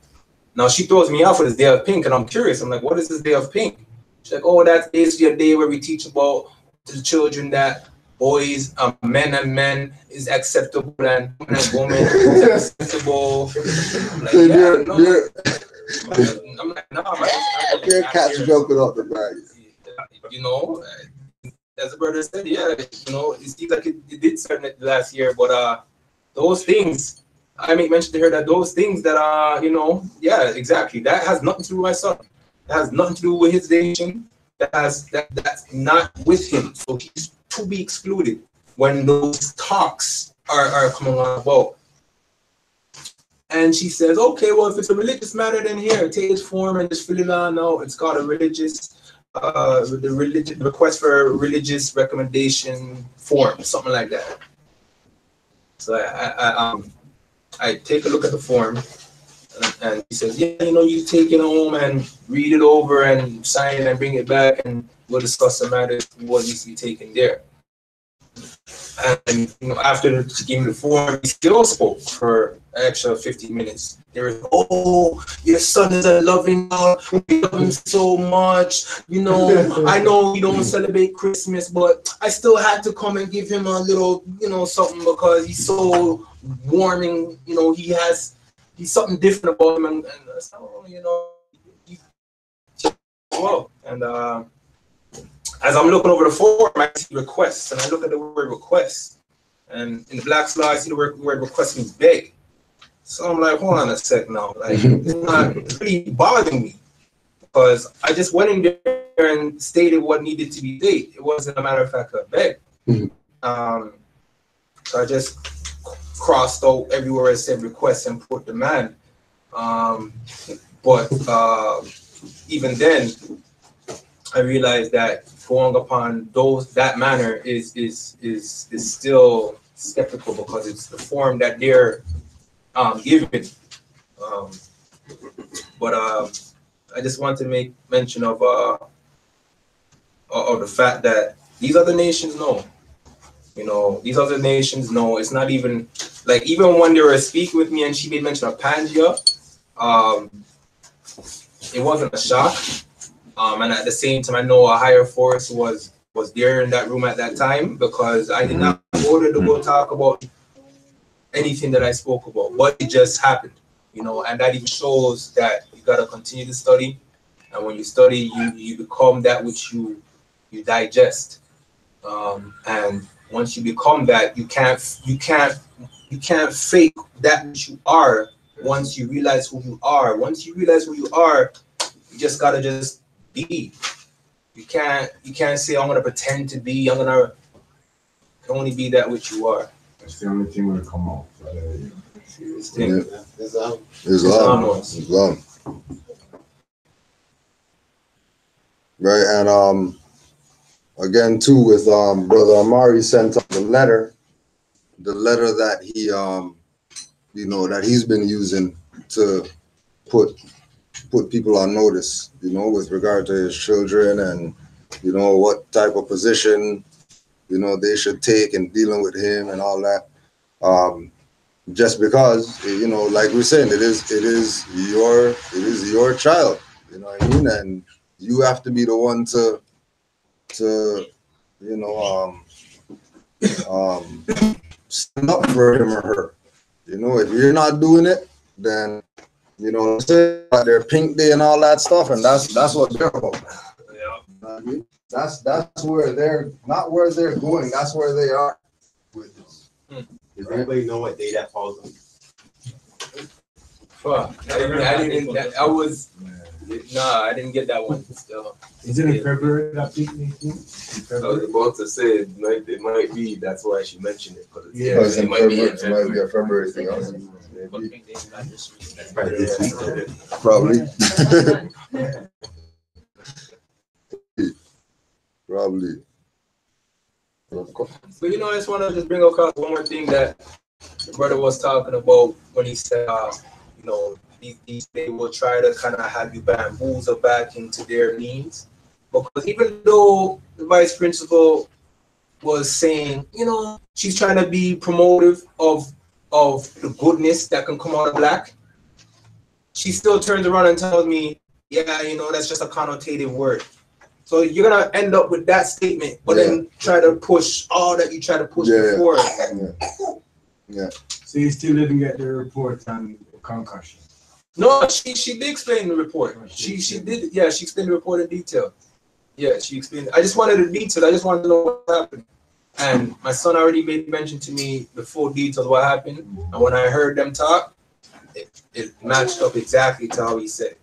Now she throws me off with this day of pink, and I'm curious. I'm like, what is this day of pink? She's like, oh, that's basically a day where we teach about to the children that boys, men and men is acceptable and women and women is acceptable. I'm like, yeah, no. I'm like, no, I can't catch joking off the bag. You know, as the brother said, yeah, you know, it seems like it did start last year, but those things, I make mention to her that those things that are, you know, yeah, exactly. That has nothing to do with my son. That has nothing to do with his nation. That's not with him. So he's to be excluded when those talks are coming on about. And she says, okay, well, if it's a religious matter, then here, take its form and just fill it on out. It's called a religious, the request for a religious recommendation form, something like that. So I take a look at the form, and he says, yeah, you know, you take it home and read it over and sign it and bring it back, and we'll discuss the matter, what needs to be taken there. And after she gave me the form, he still spoke for an extra 15 minutes. They were, oh, your son is a loving God. We love him so much. I know we don't celebrate Christmas, but I still had to come and give him a little, something because he's so warming. He's something different about him. And that's how, well. And as I'm looking over the form, I see requests, and I look at the word request. And in the Black's Law, I see the word request means beg. So I'm like, hold on a sec now. Like, it's really bothering me because I just went in there and stated what needed to be stated. It wasn't a matter of fact a beg. So I just crossed out everywhere I said request and put demand. But even then, I realized that going upon that manner is still skeptical because it's the form that they're given. But I just want to make mention of the fact that these other nations know. These other nations know. It's not even like, even when they were speaking with me and she made mention of Pangea, it wasn't a shock. And at the same time, I know a higher force was there in that room at that time because I did not order to go talk about anything that I spoke about, but it just happened, and that even shows that you gotta continue to study, and when you study, you become that which you digest, and once you become that, you can't fake that which you are. Once you realize who you are, you just gotta just be. You can't say I'm gonna pretend to be. I'm gonna only be that which you are. That's the only thing will come out. Islam. Right, and again too with Brother Amari sent up the letter that he that he's been using to put people on notice, with regard to his children and what type of position they should take in dealing with him and all that. Just because like we're saying, it is your child, what I mean, and you have to be the one to stand up for him or her. If you're not doing it, then their pink day and all that stuff, and that's what they're about. Yeah. That's where they're not where they're going. That's where they are with this. Does anybody know what day that falls on? Fuck. I didn't get that one still. Is it in February that peak meeting? I was about to say it might be. That's why she mentioned it. Because it might be a February thing. Probably. Probably. But I just want to just bring across one more thing that the brother was talking about when he said, they will try to kind of have you bamboozle back into their means. Because even though the vice principal was saying, she's trying to be promotive of the goodness that can come out of black, she still turns around and tells me, yeah, that's just a connotative word. So you're going to end up with that statement, but then try to push all that you try to push before. Yeah. So you still didn't get the report on concussion? No, she did explain the report. She did, she explained the report in detail. Yeah, she explained. I just wanted the details. I just wanted to know what happened. And my son already made mention to me the full details of what happened. And when I heard them talk, it matched up exactly to how he said.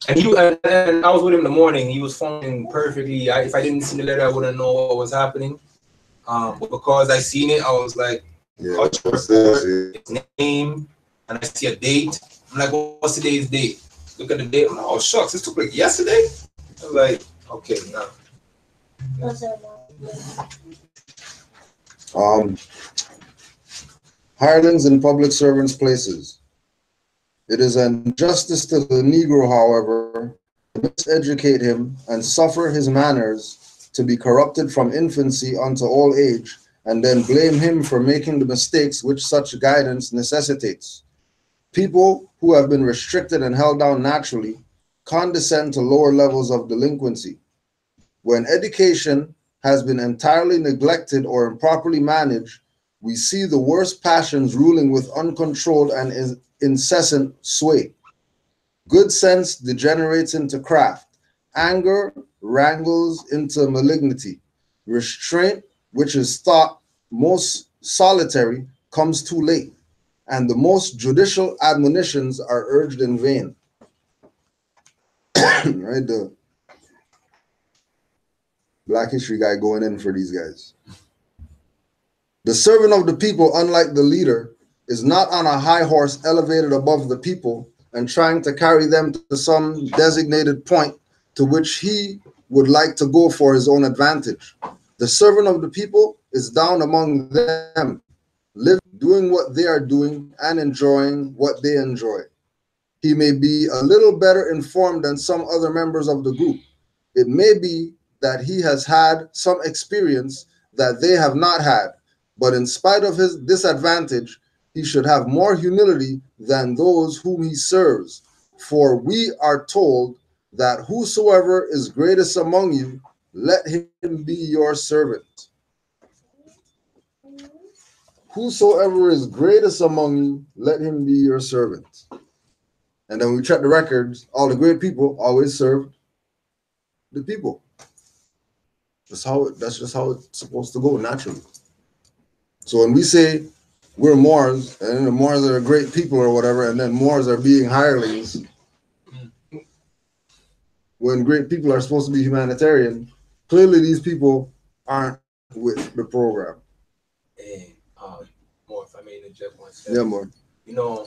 And I was with him in the morning. He was functioning perfectly. If I didn't see the letter, I wouldn't know what was happening. But because I seen it, I was like, his name, and I see a date. I'm like, what's today's date? Look at the date. I'm like, oh shucks, this took like yesterday. I was like, okay, now. Hirelings in public servants' places. It is an injustice to the Negro, however, to miseducate him and suffer his manners to be corrupted from infancy unto old age, and then blame him for making the mistakes which such guidance necessitates. People who have been restricted and held down naturally condescend to lower levels of delinquency. When education has been entirely neglected or improperly managed, we see the worst passions ruling with uncontrolled and incessant sway. Good sense degenerates into craft. Anger wrangles into malignity. Restraint, which is thought most solitary, comes too late, and the most judicial admonitions are urged in vain. Right, the Black History guy going in for these guys. The servant of the people, unlike the leader, is not on a high horse elevated above the people and trying to carry them to some designated point to which he would like to go for his own advantage. The servant of the people is down among them, doing what they are doing and enjoying what they enjoy. He may be a little better informed than some other members of the group. It may be that he has had some experience that they have not had, but in spite of his disadvantage, he should have more humility than those whom he serves. For we are told that whosoever is greatest among you, let him be your servant. Whosoever is greatest among you, let him be your servant. And then we check the records, all the great people always served the people. That's just how it's supposed to go naturally. So when we say we're Moors, and the Moors are great people or whatever, and then Moors are being hirelings, when great people are supposed to be humanitarian, clearly these people aren't with the program. Hey, more if I may interject one second. Yeah, more. You know,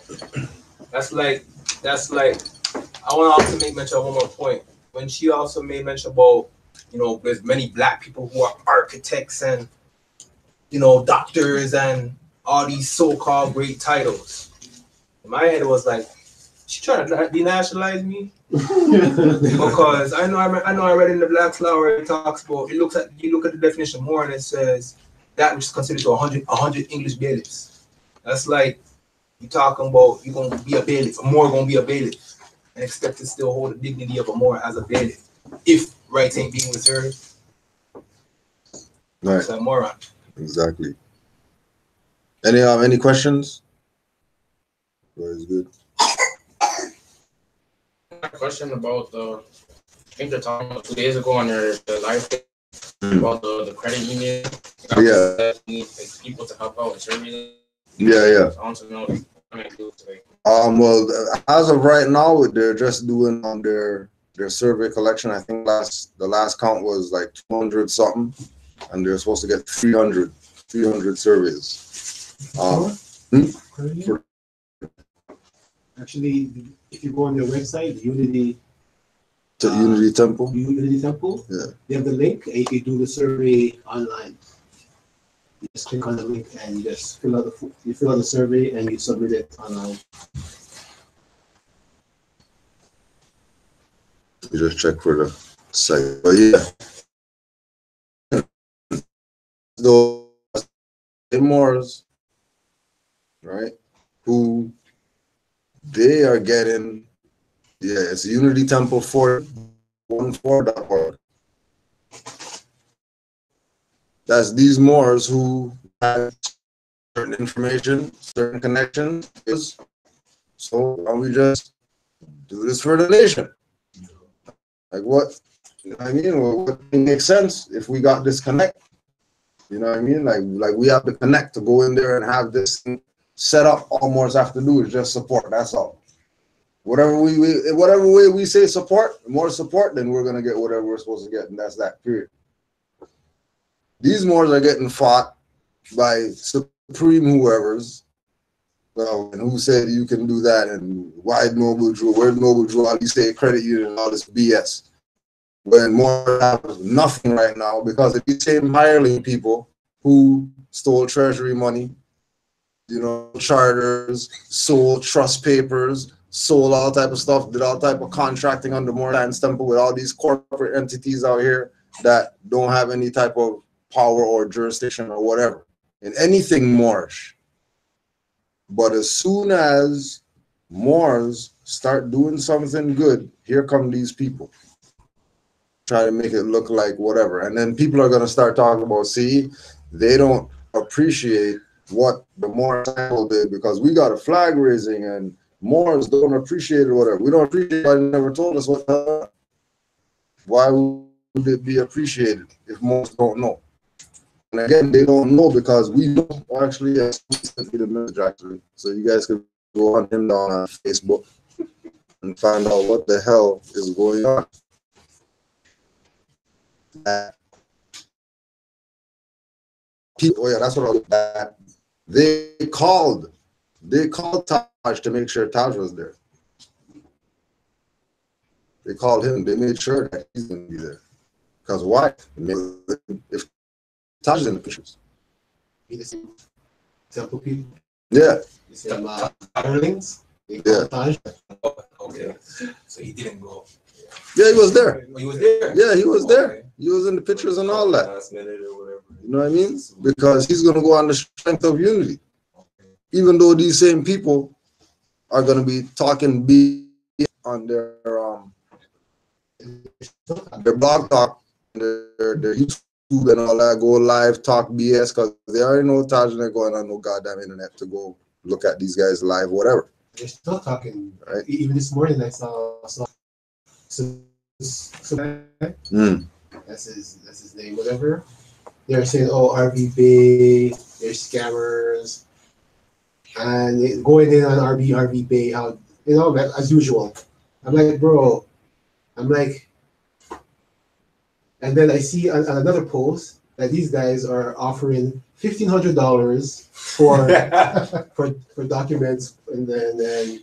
that's like I want to also make mention of one more point. When she also made mention about, you know, there's many Black people who are architects and, you know, doctors and all these so-called great titles. In my head, it was like, she trying to denationalize me? Because I know I read in the Black Flower, it talks about, you look at the definition more and it says that which is considered to 100 English bailiffs. That's like, you talking about you're going to be a bailiff, a Moor going to be a bailiff, and expect to still hold the dignity of a Moor as a bailiff, if rights ain't being reserved. Right. It's a moron. Exactly. Any questions? Very good. A question about I think they're talking about 2 days ago on the live about the credit union. Yeah. Need like, people to help out with surveys. Yeah. So I want to know what I'm gonna do today. Well, as of right now, they're just doing their survey collection. I think the last count was like 200 something, and they're supposed to get 300 surveys. Actually, if you go on their website, Unity Temple. Unity Temple. Yeah. They have the link, and you can do the survey online. You just click on the link and you just fill out the survey and you submit it online. You just check for the site. But yeah, those Moors, right? Who they are getting, it's Unity Temple 414.org. That's these Moors who have certain information, certain connections. So why don't we just do this for the nation? Like what? You know what I mean? What makes sense if we got this connect? You know what I mean? Like we have to connect to go in there and have this set up. All Moors have to do is just support. That's all. Whatever way we say support, more support, then we're gonna get whatever we're supposed to get, and that's that. Period. These Moors are getting fought by supreme whoever's. Well, and who said you can do that? And why Noble Drew? Where's Noble Drew? All you say credit union and all this BS. When more have nothing right now because of these same hireling people who stole treasury money, you know, charters, sold trust papers, sold all type of stuff, did all type of contracting under Moorlands Temple with all these corporate entities out here that don't have any type of power or jurisdiction or whatever in anything Moorish. But as soon as Moors start doing something good, here come these people. Try to make it look like whatever. And then people are going to start talking about, see, they don't appreciate what the Moors did because we got a flag raising and Moors don't appreciate it or whatever. We don't appreciate it. They never told us what the hell. Why would it be appreciated if Moors don't know? And again, they don't know because we don't actually sent me the message actually. So you guys could go on him down on Facebook and find out what the hell is going on. People, oh yeah, that's what I was at. They called Taj to make sure Taj was there. They called him. They made sure that he's going to be there. Because why? If Taj is in the pictures. Be the same temple people. Yeah. The same Hirelings. Yeah. Taj. Okay. So he didn't go. Yeah, he was there. He was there. Yeah, he was there. He was in the pictures and all that. Last minute or whatever. You know what I mean? Because he's going to go on the strength of unity. Even though these same people are going to be talking B on their blog talk, their YouTube and all that, go live, talk BS, because they already know Taj and they're going on no goddamn internet to go look at these guys live, whatever. They're still talking. Right? Even this morning, I saw that's his name, whatever. They're saying, oh, RV Bay, they're scammers. And going in on RV Bay, how, you know, as usual. I'm like, bro, and then I see on another post that these guys are offering $1,500 for documents, and then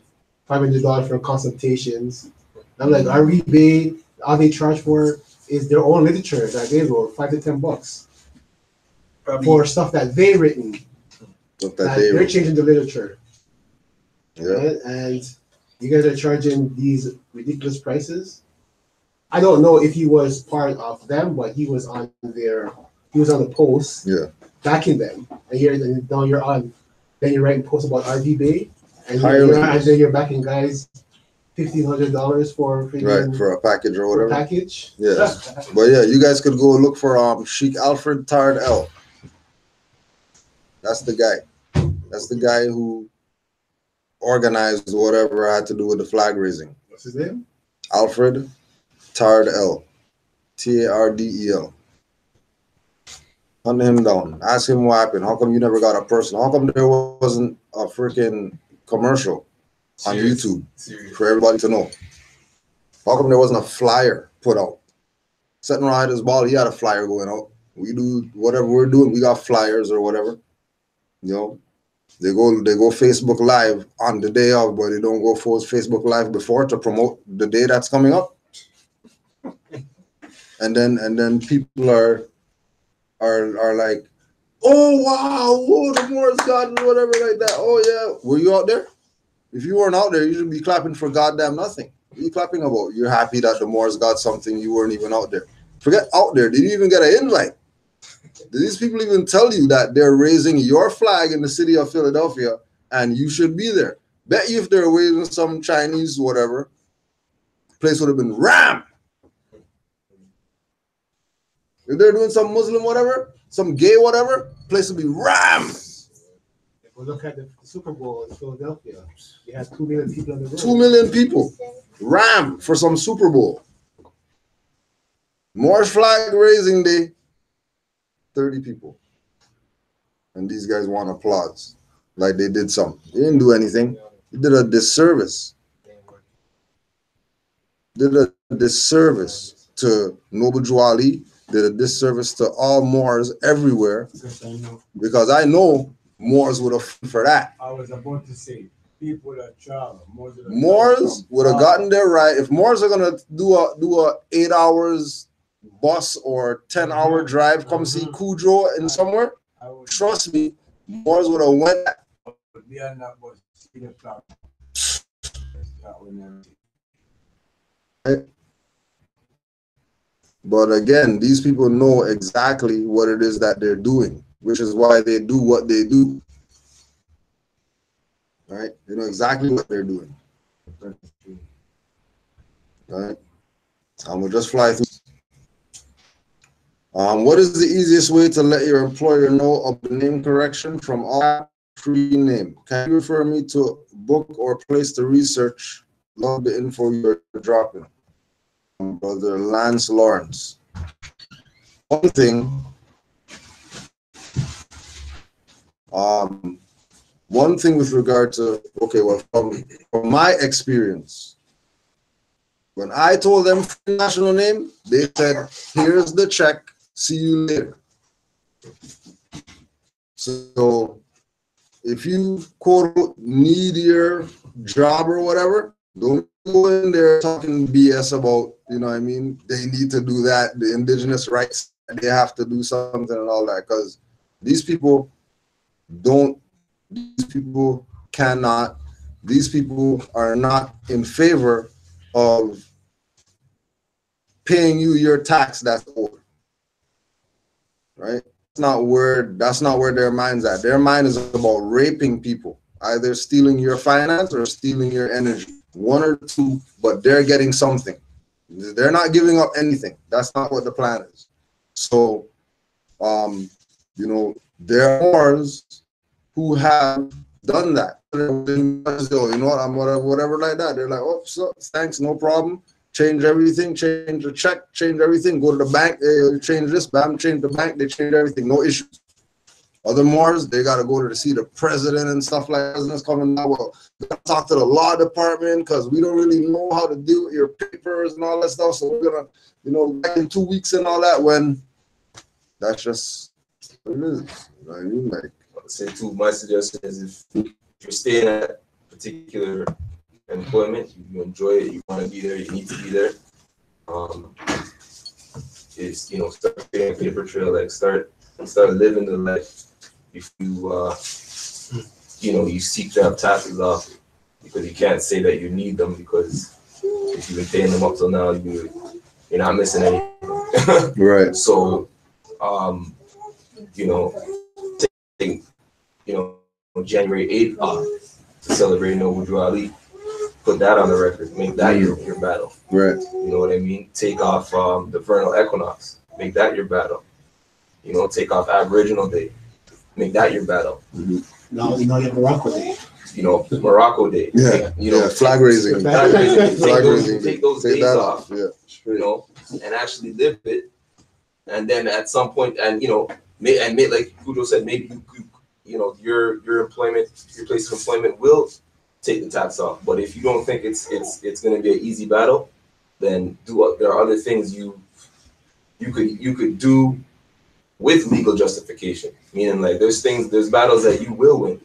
$500 for consultations. I'm like, RV Bay, all they charge for is their own literature that they wrote, $5 to $10 for stuff that they written. They're changing the literature. Yeah. Right? And you guys are charging these ridiculous prices. I don't know if he was part of them, but he was on the post, backing them. And now you're on, then you're writing posts about RV Bay, and then you're backing guys $1,500 for a package or whatever. Package. Yeah. But yeah, you guys could go look for Sheikh Alfred Tard L. That's the guy. That's the guy who organized whatever had to do with the flag raising. What's his name? Alfred Tard L. Tardel. Hunt him down. Ask him what happened. How come you never got a person? How come there wasn't a freaking commercial on YouTube for everybody to know? How come there wasn't a flyer put out? Sitting around his ball, he had a flyer going out. We do whatever we're doing. We got flyers or whatever. You know, they go Facebook Live on the day of, but they don't go Facebook Live before to promote the day that's coming up. And then people are like, oh wow, whoa, the Moors got it, whatever like that. Oh yeah, were you out there? If you weren't out there, you shouldn't be clapping for goddamn nothing. What are you clapping about? You're happy that the Moors got something, you weren't even out there. Forget out there. Did you even get an invite? Did these people even tell you that they're raising your flag in the city of Philadelphia and you should be there? Bet you if they're raising some Chinese whatever, place would have been ram. If they're doing some Muslim whatever, some gay whatever, place would be ram. If we look at the Super Bowl in Philadelphia, you have 2 million people on the road. 2 million people. Ram for some Super Bowl. Moorish flag raising day. 30 people. And these guys want applause. Like they did something. They didn't do anything. They did a disservice. Did a disservice to Noble Juali. Did a disservice to all Moors everywhere. Because I know Moors would have for that. I was about to say, people that travel. Moors would have gotten there right. If Moors are gonna do a 8 hours bus or 10-hour drive, come see Cujo in somewhere, trust me, Moors would have went. But again, these people know exactly what it is that they're doing, which is why they do what they do. Right? They know exactly what they're doing. Right? And we'll just fly through. What is the easiest way to let your employer know of the name correction from all free name? Can you refer me to a book or place to research? Love the info you're dropping. Brother Lance Lawrence. One thing with regard to, okay, well, from my experience, when I told them free national name, they said, here's the check, see you later. So if you quote need your job or whatever, don't go in there talking BS about, you know what I mean, they need to do that, the indigenous rights, they have to do something and all that, because these people are not in favor of paying you your tax that's owed. Right? That's not where their mind's at. Their mind is about raping people, either stealing your finance or stealing your energy. One or two, but they're getting something. They're not giving up anything. That's not what the plan is. So, you know, there are Moors who have done that. You know what, whatever like that. They're like, oh, so, thanks, no problem. Change everything, change the check, change everything, go to the bank, change this, bam, change the bank, they change everything, no issues. Other Moors, they got to go to see the president and stuff like that. President's coming now, well, talk to the law department because we don't really know how to deal with your papers and all that stuff. So we're going to, you know, back in 2 weeks and all that, when that's just what it is. You know what I mean? Like, I would say too, my suggestion is if you're staying at a particular employment, you enjoy it, you want to be there, you need to be there. Is, you know, start creating a paper trail, like start living the life before you know, you seek to have taxes off, because you can't say that you need them, because if you've been paying them up till now, you're not missing anything. Right. So, you know, take, you know, January 8th off to celebrate Noble Drew Ali. Put that on the record. Make that your battle. Right. You know what I mean? Take off the vernal equinox. Make that your battle. You know, take off Aboriginal Day. Make that your battle. Mm-hmm. Now you have Morocco Day. You know, Morocco Day. Yeah. You know, flag raising. Take those days off. Yeah. You know, and actually live it. And then at some point, and you know, like Kujo said, maybe you know, your employment, your place of employment will take the tax off. But if you don't think it's going to be an easy battle, then there are other things you could do with legal justification. Meaning, like, there's battles that you will win.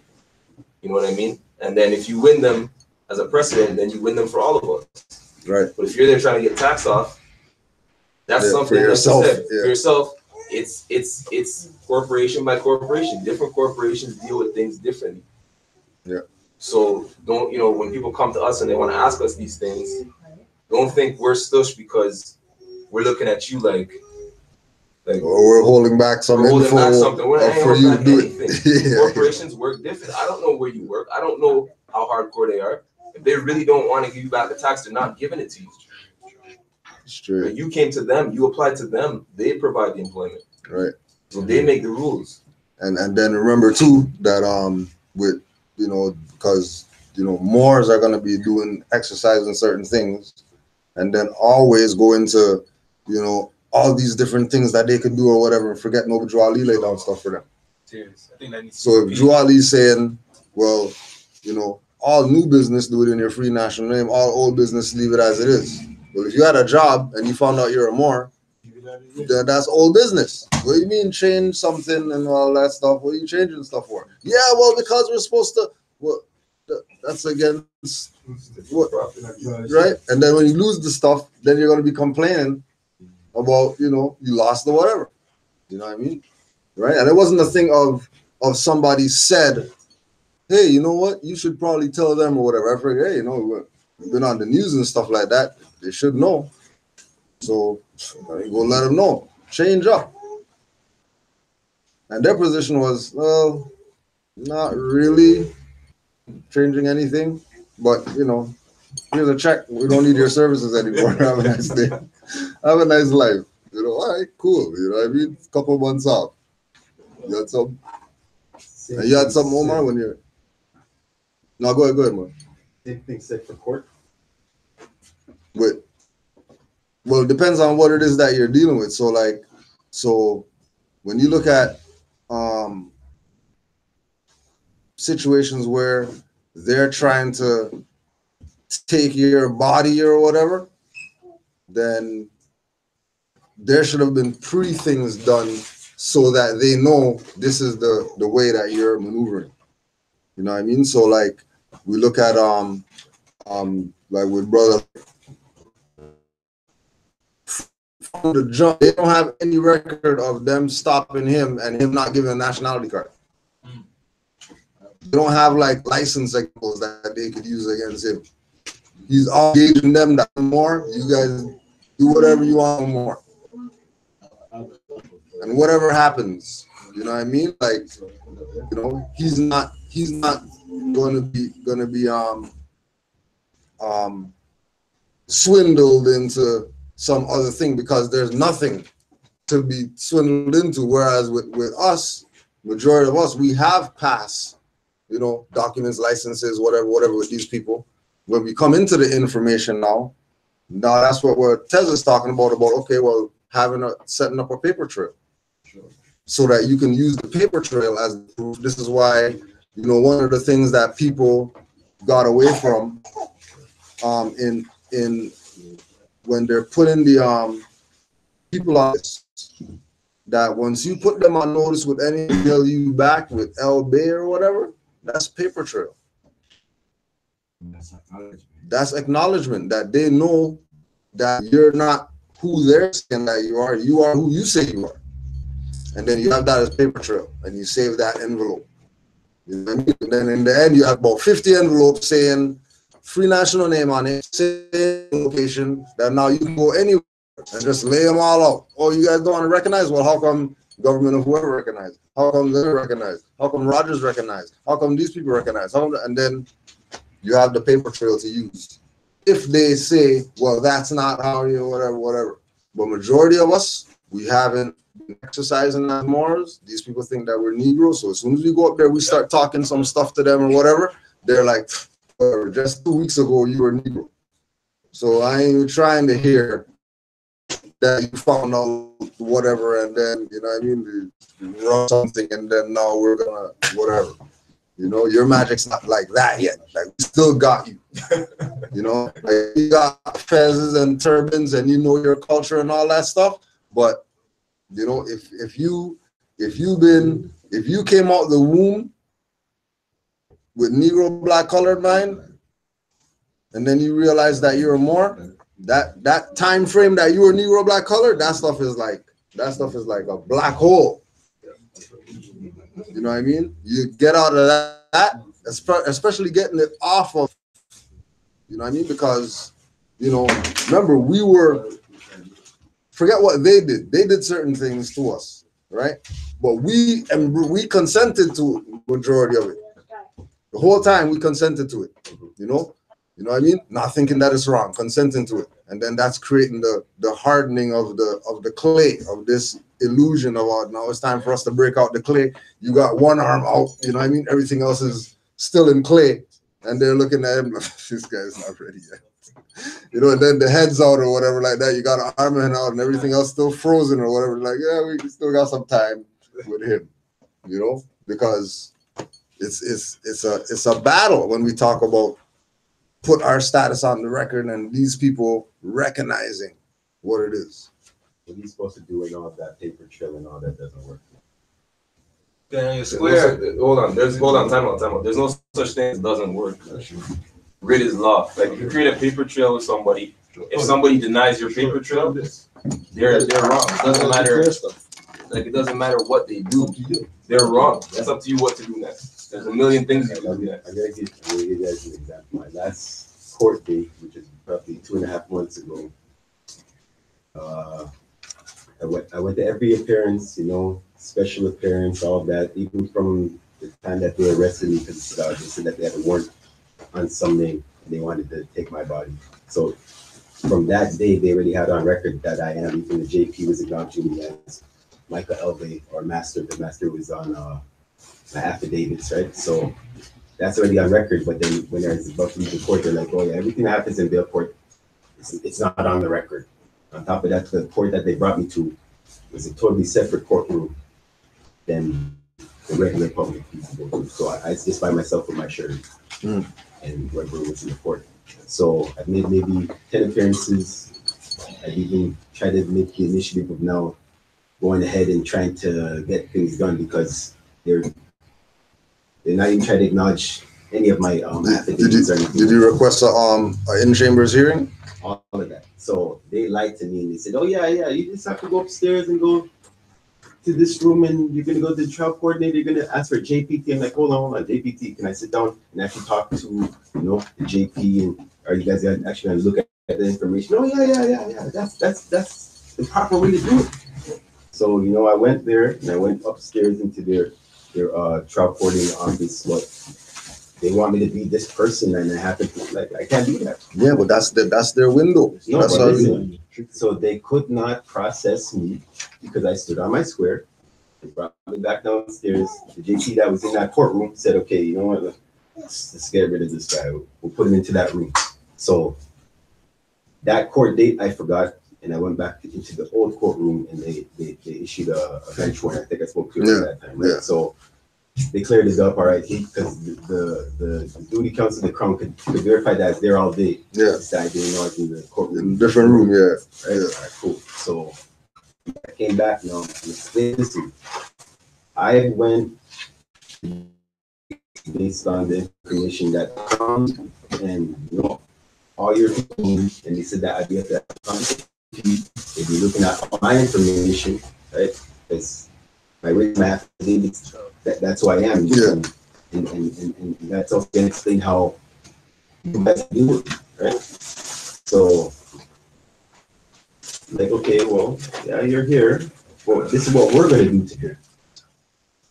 You know what I mean? And then if you win them as a precedent, then you win them for all of us. Right. But if you're there trying to get tax off, that's something, like you said, for yourself. It's corporation by corporation. Different corporations deal with things differently. Yeah. So don't, you know, when people come to us and they want to ask us these things, don't think we're stush because we're looking at you like or we're holding back some info for you to do it. Yeah. Corporations work different. I don't know where you work. I don't know how hardcore they are. If they really don't want to give you back the tax, they're not giving it to you. Straight. You came to them, you applied to them, they provide the employment. Right. So they make the rules. And then remember too that with, you know, because, you know, Moors are gonna be doing exercise and certain things, and then always go into, you know, all these different things that they can do or whatever, and forget Noble Drew Ali lay down stuff for them. Serious. I think that needs so if Drew Ali's saying, well, you know, all new business do it in your free national name, all old business leave it as it is. Well, if you had a job and you found out you're a Moor, then that's old business. What do you mean change something and all that stuff? What are you changing stuff for? Yeah, well, because we're supposed to. Well, that's against what, right? And then when you lose the stuff, then you're going to be complaining about, you know, you lost or whatever. You know what I mean? Right? And it wasn't a thing of somebody said, hey, you know what? You should probably tell them or whatever. I figured, hey, you know, we've been on the news and stuff like that. They should know. So you go let them know, change up. And their position was, well, not really changing anything, but you know, here's a check. We don't need your services anymore. Have a nice day. Have a nice life. You know, all right, cool. You know what I mean? Couple months off. You had some. And you had some Omar when you're. No, go ahead, man. Same thing said for court. But well, it depends on what it is that you're dealing with. So like, so when you look at situations where they're trying to take your body or whatever, then there should have been pre-things done so that they know this is the way that you're maneuvering. You know what I mean? So like we look at like with brother from the jump, they don't have any record of them stopping him and him not giving a nationality card. They don't have like license examples that they could use against him. He's engaging them that more. You guys do whatever you want more. And whatever happens, you know what I mean? Like, you know, he's not gonna be swindled into some other thing because there's nothing to be swindled into. Whereas with us, majority of us, we have passed, you know, documents, licenses, whatever with these people. When we come into the information now that's what Tez is talking about, okay, well, setting up a paper trail. So that you can use the paper trail as proof. This is why, you know, one of the things that people got away from in when they're putting the people on this, that once you put them on notice with any bill you back with L Bay or whatever, that's paper trail. That's acknowledgement that they know that you're not who they're saying that you are who you say you are. And then you have that as paper trail, and you save that envelope. You know what I mean? And then in the end, you have about 50 envelopes saying free national name on it, same location, that now you can go anywhere and just lay them all out. Oh, you guys don't want to recognize? Well, how come government of whoever recognized? How come they recognized? How come Rogers recognized? How come these people recognize? And then you have the paper trail to use. If they say, well, that's not how you, whatever. But majority of us, we haven't been exercising as Moors. These people think that we're Negroes. So as soon as we go up there, we start talking some stuff to them or whatever. They're like, whatever, just 2 weeks ago, you were Negro. So I ain't even trying to hear that you found out whatever, and then, you know what I mean, you wrote something, and then now we're gonna, whatever. You know, your magic's not like that yet. Like, we still got you. You know, like, you got fezzes and turbans, and you know your culture and all that stuff. But you know, if you came out the womb with Negro, black, colored mind, and then you realize that you're more, that time frame that you were Negro, black, colored, that stuff is like a black hole. You know what I mean? You get out of that, especially getting it off of, you know what I mean? Because, you know, remember, forget what they did. They did certain things to us, right? But we consented to majority of it. The whole time we consented to it, you know what I mean? Not thinking that it's wrong, consenting to it. And then that's creating the hardening of the clay, of this illusion of, now it's time for us to break out the clay. You got one arm out, you know what I mean? Everything else is still in clay. And they're looking at him like, this guy's not ready yet. You know, and then the head's out or whatever like that. You got an arm out and everything else still frozen or whatever. Like, yeah, we still got some time with him, you know, because it's a battle when we talk about put our status on the record and these people recognizing what it is. What are you supposed to do when all that paper trail and all that doesn't work? Then you square. Hold on, time out. There's no such thing as doesn't work. Grid is law. Like, if you create a paper trail with somebody, if somebody denies your paper trail, they're wrong. It doesn't matter. Like, it doesn't matter what they do. They're wrong. It's up to you what to do next. There's a million things you can do next. I'm gonna give you guys an example. My last court date, which is roughly 2.5 months ago, I went to every appearance, you know, special appearance, all that, even from the time that they arrested me, because they said that they had a warrant on something and they wanted to take my body. So from that day, they already had on record that I am, even the JP was acknowledging me as Michael Elvey or Master. The Master was on my affidavits, right? So that's already on record. But then when I was about to leave the court, they're like, oh yeah, everything that happens in bail court, it's not on the record. On top of that, the court that they brought me to was a totally separate courtroom than the regular public people go to. So I just by myself with my shirt and whoever was in the court. So I've made maybe 10 appearances. I've even tried to make the initiative of now going ahead and trying to get things done because they're not even trying to acknowledge any of my affidavits or anything. Did you request a in-chambers hearing? All of that. So they lied to me and they said, oh yeah, you just have to go upstairs and go to this room and you're gonna go to the trial coordinator, you're gonna ask for a JPT. I'm like, hold on, JPT, can I sit down and actually talk to, you know, the JP, and are you guys actually gonna look at the information? Oh yeah. That's the proper way to do it. So, you know, I went there and I went upstairs into their trial coordinator office. What they want me to be this person, and I have to, like, I can't do that. Yeah, but that's their window. No, that's but listen, so they could not process me because I stood on my square. They brought me back downstairs. The JP that was in that courtroom said, okay, you know what, let's get rid of this guy. We'll put him into that room. So that court date I forgot, and I went back into the old courtroom and they issued a bench warrant. I think I spoke to you at that time, right? Yeah. So they cleared it up, all right, because the duty counsel of the Crown could verify that they're all day. Yeah. Decided they know I was in the courtroom. Different room, yeah. Right? Yeah. All right, cool. So I came back now and explained this to me. I went based on the information that comes and, you know, all your people, and they said that I'd be at that conversation. They'd be looking at all my information, right? Because my race, my affidavits, that's who I am. Yeah. And that's also going to explain how you guys do it, right? So, like, okay, well, yeah, you're here. Well, this is what we're going to do to here.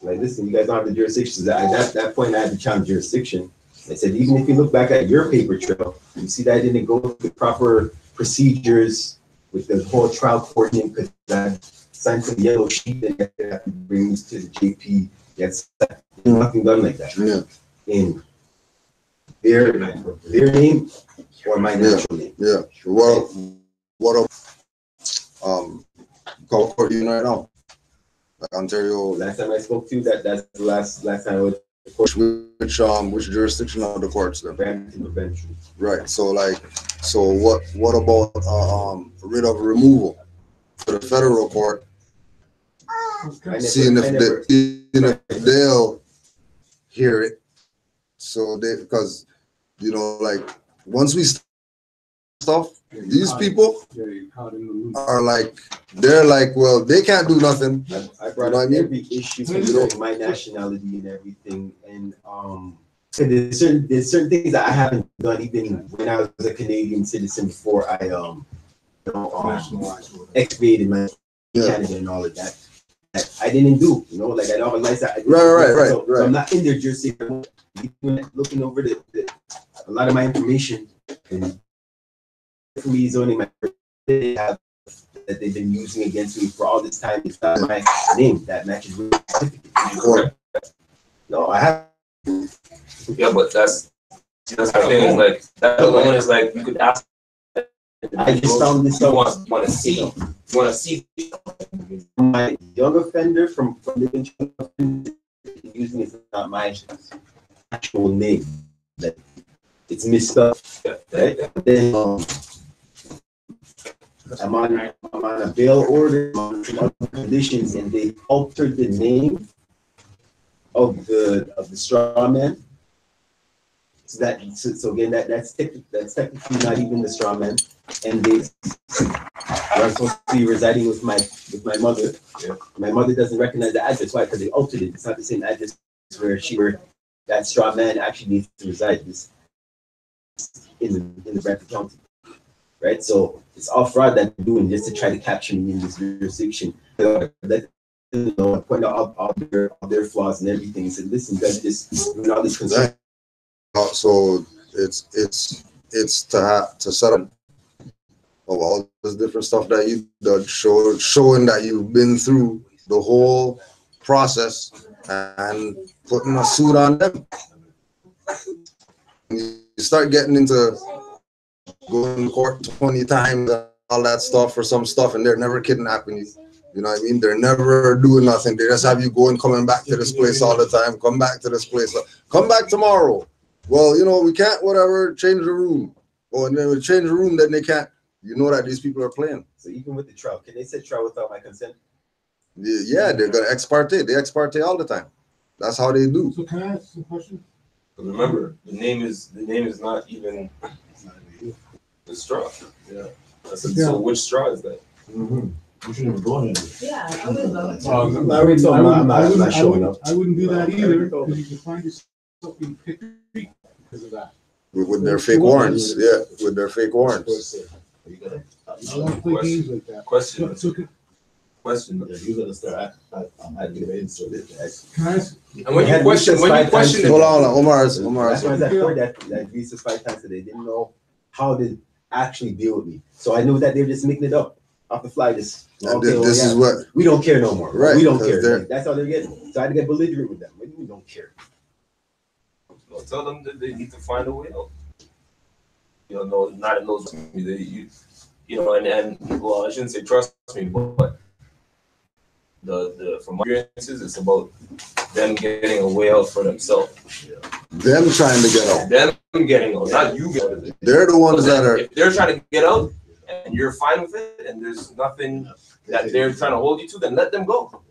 Like, listen, you guys don't have the jurisdiction. At that point, I had to challenge jurisdiction. I said, even if you look back at your paper trail, you see that I didn't go through the proper procedures with the whole trial coordinating because I signed some yellow sheet that I have to bring this to the JP. That's nothing done like that. Yeah. In their name or my natural name. Yeah. What call court you right now? Like Ontario. Last time I spoke to you, that's the last time I was. Which jurisdiction of the courts then? Brampton. Right. So what about writ of removal to the federal court? Seeing if they'll hear it. So because you know, like once we stuff, these people are like, they're like, well, they can't do nothing. I brought up every issue with my nationality and everything, and there's certain things that I haven't done even when I was a Canadian citizen before I expiated my Canada and all of that. I didn't do, you know, like I don't like that. Right. So I'm not in their jurisdiction. Looking over a lot of my information and for me zoning my that they've been using against me for all this time. It's not my name that matches with the certificate. No, I have. Yeah, but that's the thing is like that alone is like you could ask. I just found this out. Want to see my young offender from living using it's not my actual name. That it's messed up. Right? Then I'm on a bail order on other conditions, and they altered the name of the straw man. So again, that's technically not even the straw man, and they are supposed to be residing with my mother. Yeah. My mother doesn't recognize the address. Why? Because they altered it. It's not the same address where that straw man actually needs to reside. This in the Brampton County. right? So it's all fraud that they're doing just to try to capture me in this jurisdiction. Let them know, point out all their flaws and everything. And said, listen, guys, just doing all this concern. So it's to set up of all this different stuff that you done, showing that you've been through the whole process and putting a suit on them. You start getting into going to court 20 times and all that stuff for some stuff, and they're never kidnapping you. You know what I mean? They're never doing nothing. They just have you going, coming back to this place all the time. Come back to this place. Come back tomorrow. Well, you know, we can't, whatever, change the room. Oh, and then we change the room, then they can't. You know that these people are playing. So even with the trial, can they set trial without my consent? Yeah, they're gonna ex parte. They ex parte all the time. That's how they do. So can I ask a question? But remember, the name is not even the straw. Yeah. So which straw is that? Mm-hmm. We shouldn't even go ahead. Yeah, I would love it. I'm not showing up. I wouldn't do that either, because you can find yourself being picked because of that. With their fake warrants, yeah, with their fake warrants. I don't play games like that. Question. Question. Yeah, you're gonna start. I'm give an answer. Can I ask? And when you question it, hold on, Omar. That's why I heard that visas 5 times today. They didn't know how to actually deal with me, so I knew that they were just making it up off the fly. Just this is what we don't care no more. Right? We don't care. Like, that's how they're getting. So I had to get belligerent with them. We don't care. well, tell them that they need to find a way out. You know, no, not in those. You know, and well, I shouldn't say trust me, but the from my experiences, it's about them getting a way out for themselves. them trying to get out. Them getting out, not you getting out. They're the ones that are. If they're trying to get out and you're fine with it, and there's nothing that they're trying to hold you to, then let them go.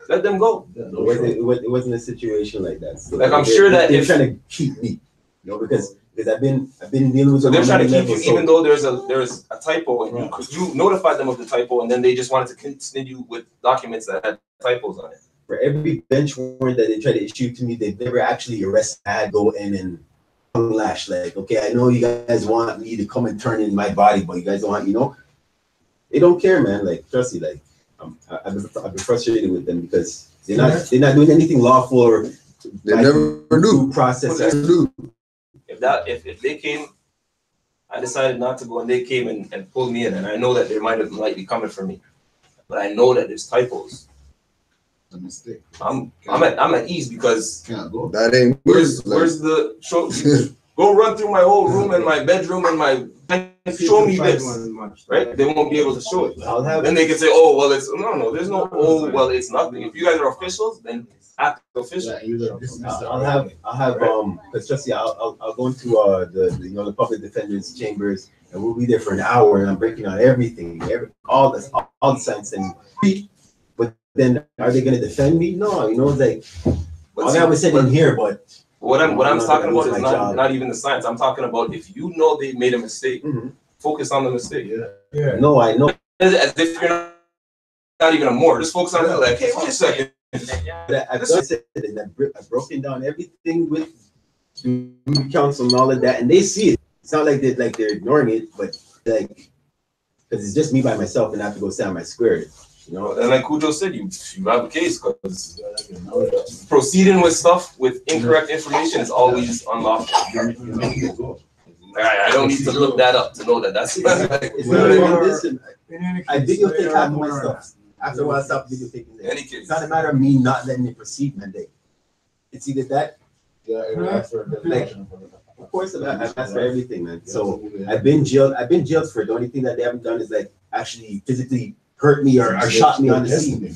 Let them go. It wasn't a situation like that. So like I'm sure that they're trying to keep me, you know, because I've been dealing with. So they're trying to keep you, even though there's a typo, and you notified them of the typo, and then they just wanted to continue with documents that had typos on it. For every bench warrant that they try to issue to me, they've never actually arrested. I had go in and lash like, okay, I know you guys want me to come and turn in my body, but you guys don't want, you know, they don't care, man. Like, trust me, like, I've been frustrated with them because they're not doing anything lawful or they never do process. If they came, I decided not to go, and they came and pulled me in, and I know that they might be coming for me, but I know that there's typos. A mistake. I'm at ease because that ain't where's the show? Go run through my whole room and my bedroom and my show me this, right? They won't be able to show it. Then they can say, oh well, it's no. There's no oh well, it's nothing. If you guys are officials, then act official. I'll have because trust me, I'll go into the public defender's chambers, and we'll be there for an hour, and I'm breaking down everything, all the science and. But then, are they going to defend me? No, you know, it's like I was sitting here, but what I'm talking about is not even the science. I'm talking about if you know they made a mistake, focus on the mistake. Yeah. No, I know. As if you're not even a more. Just focus on it. Like, hey, wait a second. I've broken down everything with the council and all of that, and they see it. It's not like they're ignoring it, but like because it's just me by myself, and I have to go stand my square. You know, and like Cujo said, you have a case because proceeding with stuff with incorrect information is always unlawful. I don't need to look that up to know that that's. I videotape half of my stuff. After a while, I stopped videotaping it. It's not a matter of me not letting it proceed, man. It's either that. Of course, I've asked for everything, man. So I've been jailed. I've been jailed for it. The only thing that they haven't done is like actually physically hurt me or shot me on the scene.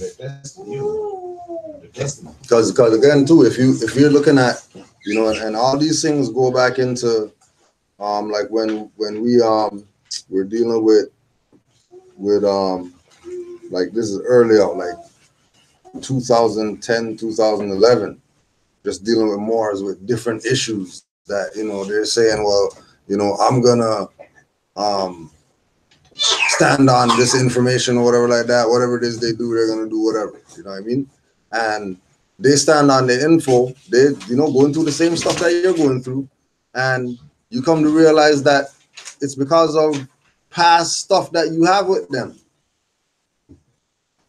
Because again too, if you're looking at, you know, and all these things go back into like when we we're dealing with like this is early out, like 2010 2011, just dealing with Moors with different issues that, you know, they're saying, well, you know, I'm gonna stand on this information or whatever like that. Whatever it is they do, they're gonna do whatever. You know what I mean? And they stand on the info. They, you know, going through the same stuff that you're going through, and you come to realize that it's because of past stuff that you have with them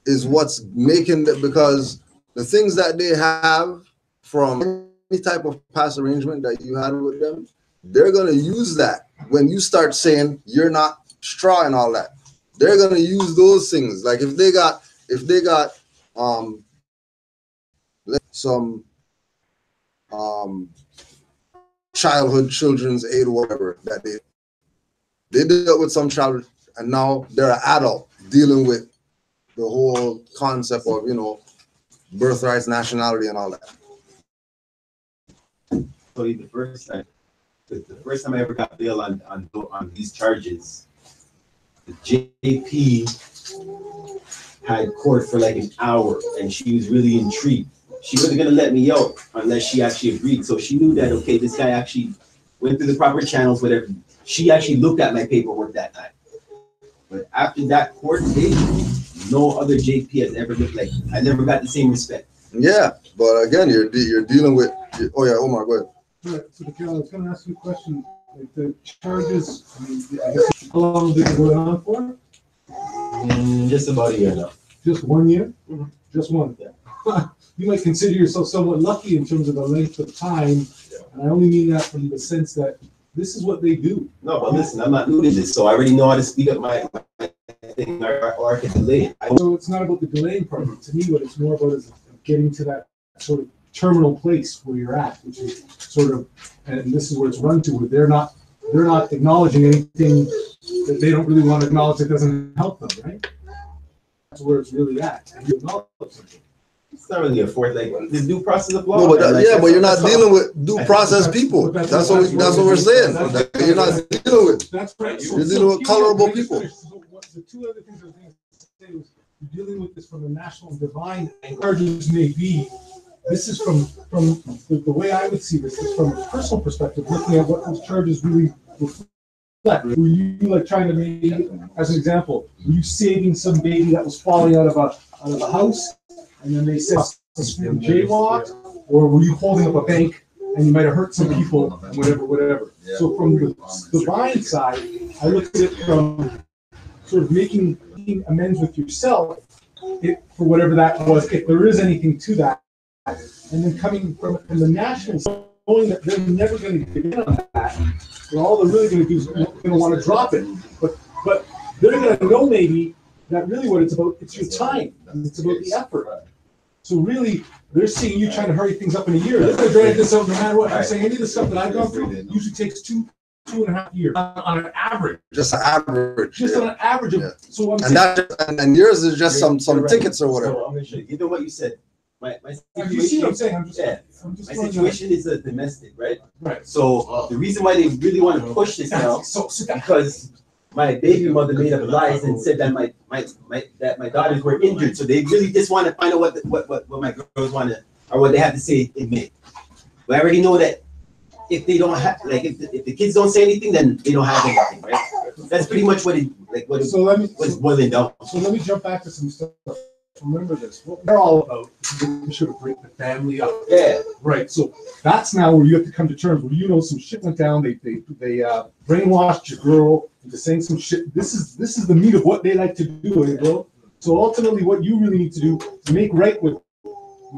is what's making that, because the things that they have from any type of past arrangement that you had with them, they're going to use that when you start saying you're not straw and all that. They're going to use those things. Like if they got some children's aid or whatever that they dealt with some child, and now they're an adult dealing with the whole concept of, you know, birthrights, nationality, and all that. So the first time I ever got bail on these charges, the JP had court for like an hour, and she was really intrigued. She wasn't gonna let me out unless she actually agreed. So she knew that, okay, this guy actually went through the proper channels, whatever. She actually looked at my paperwork that night. But after that court date, no other JP has ever looked like me. I never got the same respect. Yeah, but again, you're dealing with. Oh yeah, Omar, go ahead. Right, so Mikhail, I was going to ask you a question. Like the charges, I mean, I guess, how long did it go on for? Just about a year now. Just 1 year? Mm-hmm. Just one? Yeah. You might consider yourself somewhat lucky in terms of the length of time, and I only mean that from the sense that this is what they do. No, but listen, I'm not new to this, so I already know how to speed up my thing, or I can delay it. So it's not about the delaying part. To me, what it's more about is getting to that sort of terminal place where you're at, which is sort of, and this is where it's run to, where they're not acknowledging anything that they don't really want to acknowledge that doesn't help them, right? That's where it's really at. And you acknowledge something. It's not really a fourth, like this due process of law. No, but but you're not dealing with due process people. That's what we're saying. You're not dealing with. That's right. You're dealing with colorable people. The two other things I was going to say was you're dealing with this from a national and divine charges may be. This is from the way I would see this is from a personal perspective, looking at what those charges really reflect. Were you like trying to maybe, as an example, were you saving some baby that was falling out of a house, and then they said jaywalked, or were you holding up a bank and you might have hurt some people, whatever. Yeah. So from the divine side, I look at it from sort of making amends with yourself for whatever that was, if there is anything to that. And then coming from the national side, knowing that they're never going to get in on that, and all they're really going to do is going to want to drop it. But they're going to know maybe that really what it's about, it's your time. It's about the effort. So really, they're seeing you trying to hurry things up in a year. They're going to drag this out no matter what. I'm saying any of the stuff that I've gone through usually takes 2.5 years on an average. Just an average. Just on an average of. So I'm saying, and yours is just some tickets or whatever. So I'm going to show you. You know what you said. My situation, you see what I'm saying? I'm just my situation is a domestic, right? Right. So the reason why they really want to push this now because my baby mother made up lies and said that my daughters were injured. So they really just want to find out what my girls want to, or what they have to say in May. But I already know that if they don't have, like, if the kids don't say anything, then they don't have anything, right? That's pretty much what it's boiling down. So let me jump back to some stuff. Remember this, what we're all about is we should break the family up. Yeah. Right, so that's now where you have to come to terms, where you know some shit went down, they brainwashed your girl into saying some shit. This is the meat of what they like to do, eh, bro? So ultimately what you really need to do is make right with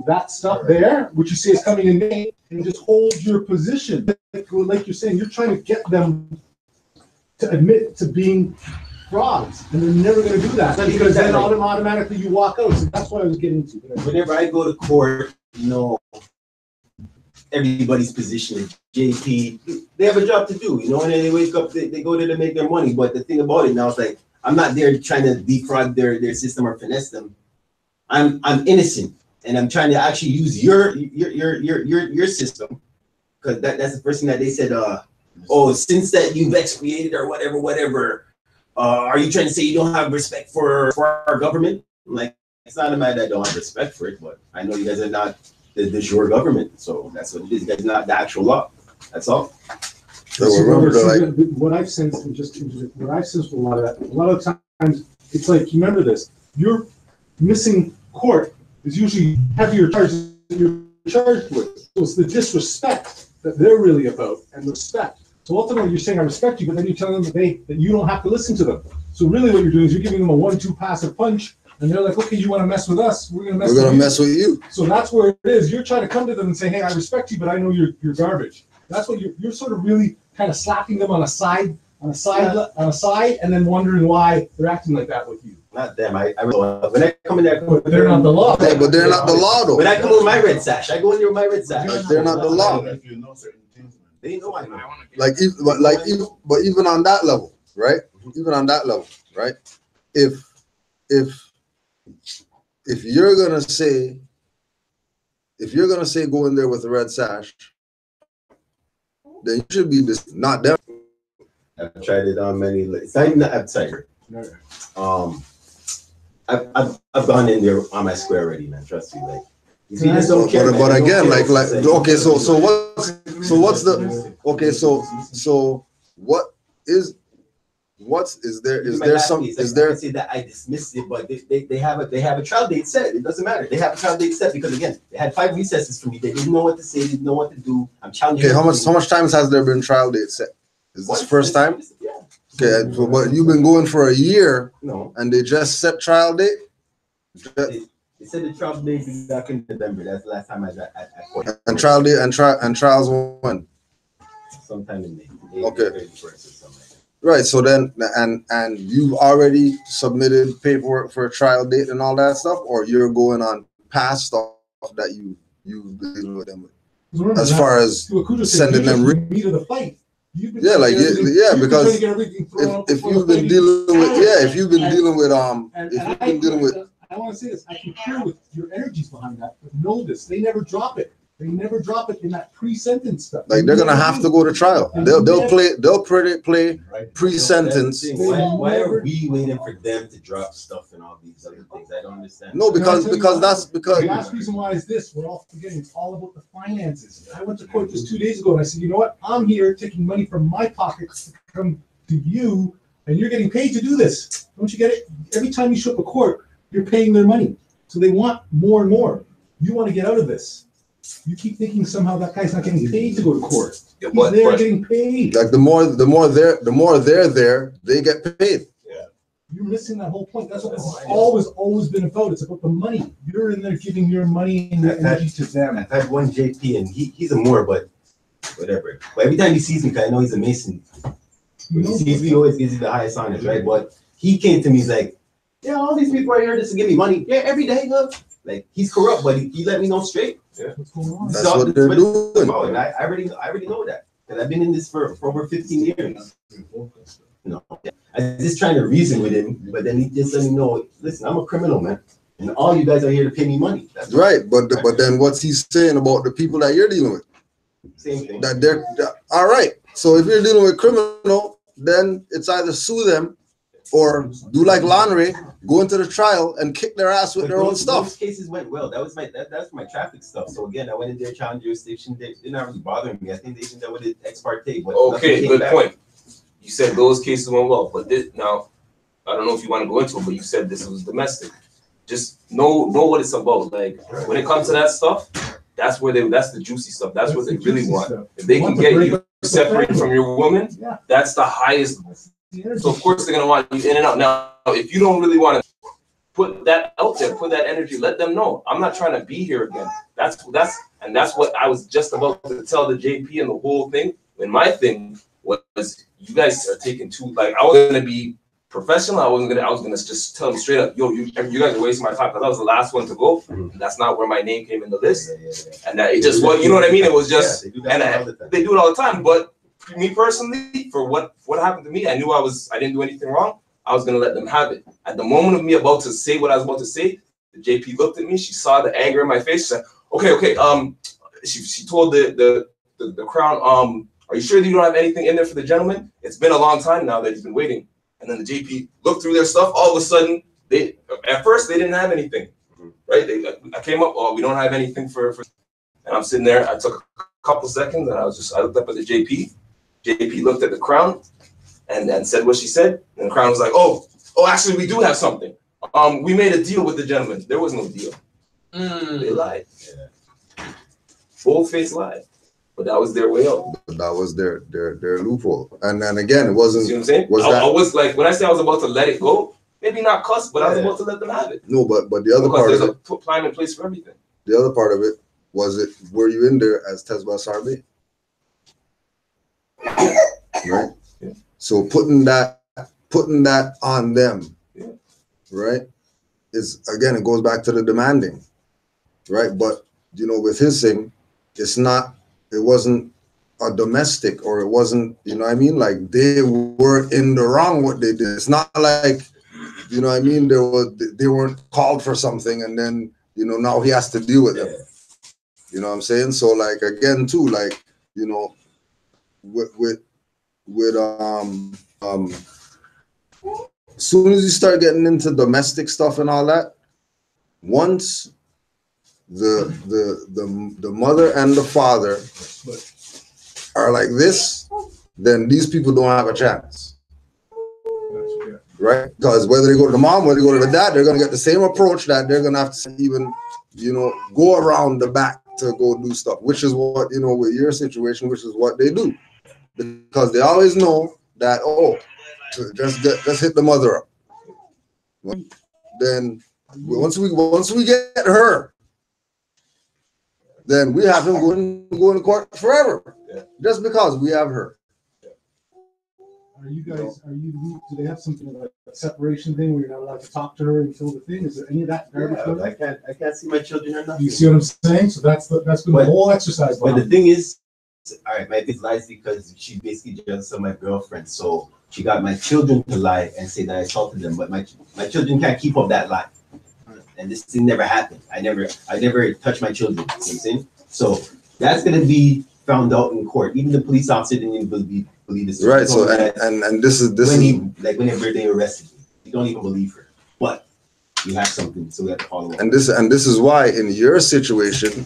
that stuff there, which you say is coming in May, and just hold your position. Like you're saying, you're trying to get them to admit to being frauds, and they're never going to do that because then automatically you walk out. So that's what I was getting to. Whenever I go to court, everybody's position. JP, they have a job to do, and then they wake up, they go there to make their money. But the thing about it now is like I'm not there trying to defraud their system or finesse them. I'm innocent, and I'm trying to actually use your system because that's the first thing that they said. Since that you've expiated or whatever. Are you trying to say you don't have respect for our government? Like, it's not a matter that I don't have respect for it, but I know you guys are not the de jure government, so that's what it is. You guys are not the actual law. That's all. So what I've sensed, what I've sensed with a lot of times, it's like, you remember this, you're missing court is usually heavier charges that you're charged with. So it's the disrespect that they're really about, and respect. So ultimately, you're saying I respect you, but then you're telling them that you don't have to listen to them. So really, what you're doing is you're giving them a 1-2 passive punch, and they're like, okay, you want to mess with us? We're gonna mess with you. So that's where it is. You're trying to come to them and say, hey, I respect you, but I know you're garbage. That's what you're sort of really kind of slapping them on a side, and then wondering why they're acting like that with you. Not them. I when I come in there, they're not the law. Yeah, but they're not the law though. When I come with my red sash, I go in there with my red sash. Like, they're not the law. If you know certain things, man. They know I know. But even on that level, right? Even on that level, right? If you're gonna say go in there with a red sash, then you should be not them. I've tried it on many. It's not even the outsider. I've gone in there on my square already, man. Trust me, like. You just don't care, but again, okay, so what's the okay? So what is there some is there? Say that I dismissed it, but they have a trial date set. It doesn't matter. They have a trial date set because again, they had 5 recesses for me. They didn't know what to say. They didn't know what to do. I'm challenging. Okay, how much times has there been trial date set? Is this first time? Yeah. Okay, so but you've been going for a year. No. And they just set trial date. They said the trial date is back in November. That's the last time I was at court. And trial date and trials when? Sometime in May. Okay. Right. So then, and you've already submitted paperwork for a trial date and all that stuff, or you're going on past stuff that you've been dealing with them with, as far as sending them. Meat of the fight. Yeah, like because if you've been dealing with I want to say this. I concur with your energies behind that, but know this: they never drop it. They never drop it in that pre-sentence stuff. Like they're gonna have to go to trial. They'll play pre-sentence. Why are we waiting for them to drop stuff and all these other things? I don't understand. No, because the last reason why is this: we're all forgetting it's all about the finances. I went to court just 2 days ago and I said, you know what? I'm here taking money from my pockets to come to you, and you're getting paid to do this. Don't you get it? Every time you show up at court, you're paying their money. So they want more and more. You want to get out of this. You keep thinking somehow that guy's not getting paid to go to court. Yeah, He's there getting paid. Like the more they're there, they get paid. Yeah. You're missing that whole point. That's what this has always been about. It's about the money. You're in there giving your money and your energy to them. I've had one JP and he's a Moor, but whatever. But every time he sees me, because I know he's a Mason, he sees me, always gives me the highest honors, right? But he came to me, he's like, yeah, all these people are here just to give me money. Yeah, every day, look. Like he's corrupt, but he let me know straight. Yeah. What's going on? That's what they're doing. And I already know that. Because I've been in this for over 15 years. No. I'm just trying to reason with him, but then he just let me know, listen, I'm a criminal, man. And all you guys are here to pay me money. That's right. But then what's he saying about the people that you're dealing with? Same thing. That they're all right. So if you're dealing with criminal, then it's either sue them or do like Lanre, go into the trial and kick their ass with their own stuff. Those cases went well. That was that's my traffic stuff. So again, I went in there, challenge jurisdiction. They're not really bothering me. I think they did that with the ex parte. Okay, good point. You said those cases went well, but this now, I don't know if you want to go into it, but you said this was domestic. Just know what it's about. Like when it comes to that stuff, that's the juicy stuff. That's what they really want. If they can get you separated from your woman, that's the highest. So of course they're gonna want you in and out. Now, if you don't really want to put that out there, put that energy, let them know. I'm not trying to be here again. That's what I was just about to tell the JP and the whole thing. And my thing was, you guys are taking too. Like I was gonna be professional. I was gonna just tell them straight up, yo, you guys are wasting my time because I was the last one to go. And that's not where my name came in the list. And that it just was, you know what I mean? It was just, they do it all the time. But me personally, for what happened to me, I knew I didn't do anything wrong. I was gonna let them have it. At the moment of me about to say what I was about to say, the JP looked at me. She saw the anger in my face. She said, "Okay." She told the Crown, "Are you sure that you don't have anything in there for the gentleman? It's been a long time now that he's been waiting." And then the JP looked through their stuff. All of a sudden, at first they didn't have anything, right? I came up, "Oh, we don't have anything for." And I'm sitting there. I took a couple seconds, and I looked up at the JP. JP looked at the Crown and said what she said. And the Crown was like, oh, actually, we do have something. We made a deal with the gentleman. There was no deal. They lied. Yeah. Bold-faced lied. But that was their way out. That was their loophole. And then again, it wasn't. See what I'm saying? I was like, when I say I was about to let it go, maybe not cuss, but I was about to let them have it. No, but the other part of it. Because there's a plan in place for everything. The other part of it was were you in there as Tesba Sarbe? Right? Yeah. So putting that on them, right? Is again, it goes back to the demanding, right? But with his thing, it wasn't a domestic, or it wasn't, like they were in the wrong what they did. It's not like, they weren't called for something and then, now he has to deal with them. You know what I'm saying? So like, again, too, like, with as soon as you start getting into domestic stuff and all that, once the mother and the father are like this, then these people don't have a chance, right? Because whether they go to the mom, whether they go to the dad, they're gonna get the same approach that they're gonna have to even, go around the back to go do stuff, which is what, with your situation, which is what they do, because they always know that, just hit the mother up. Then once we get her, then we have him go in court forever, just because we have her. Do they have something like a separation thing where you're not allowed to talk to her until the thing? Is there any of that garbage? I can't see my children or nothing. You see what I'm saying? So that's been the whole exercise. But the thing is, all right, my kid lies because she basically just saw my girlfriend. So she got my children to lie and say that I assaulted them. But my children can't keep up that lie. And this thing never happened. I never touched my children. You know what I'm saying? So that's gonna be found out in court. Even the police officer didn't even believe this. Right. So and this is whenever they arrested me, you don't even believe her. But you have something, so we have to follow up. And this is why in your situation,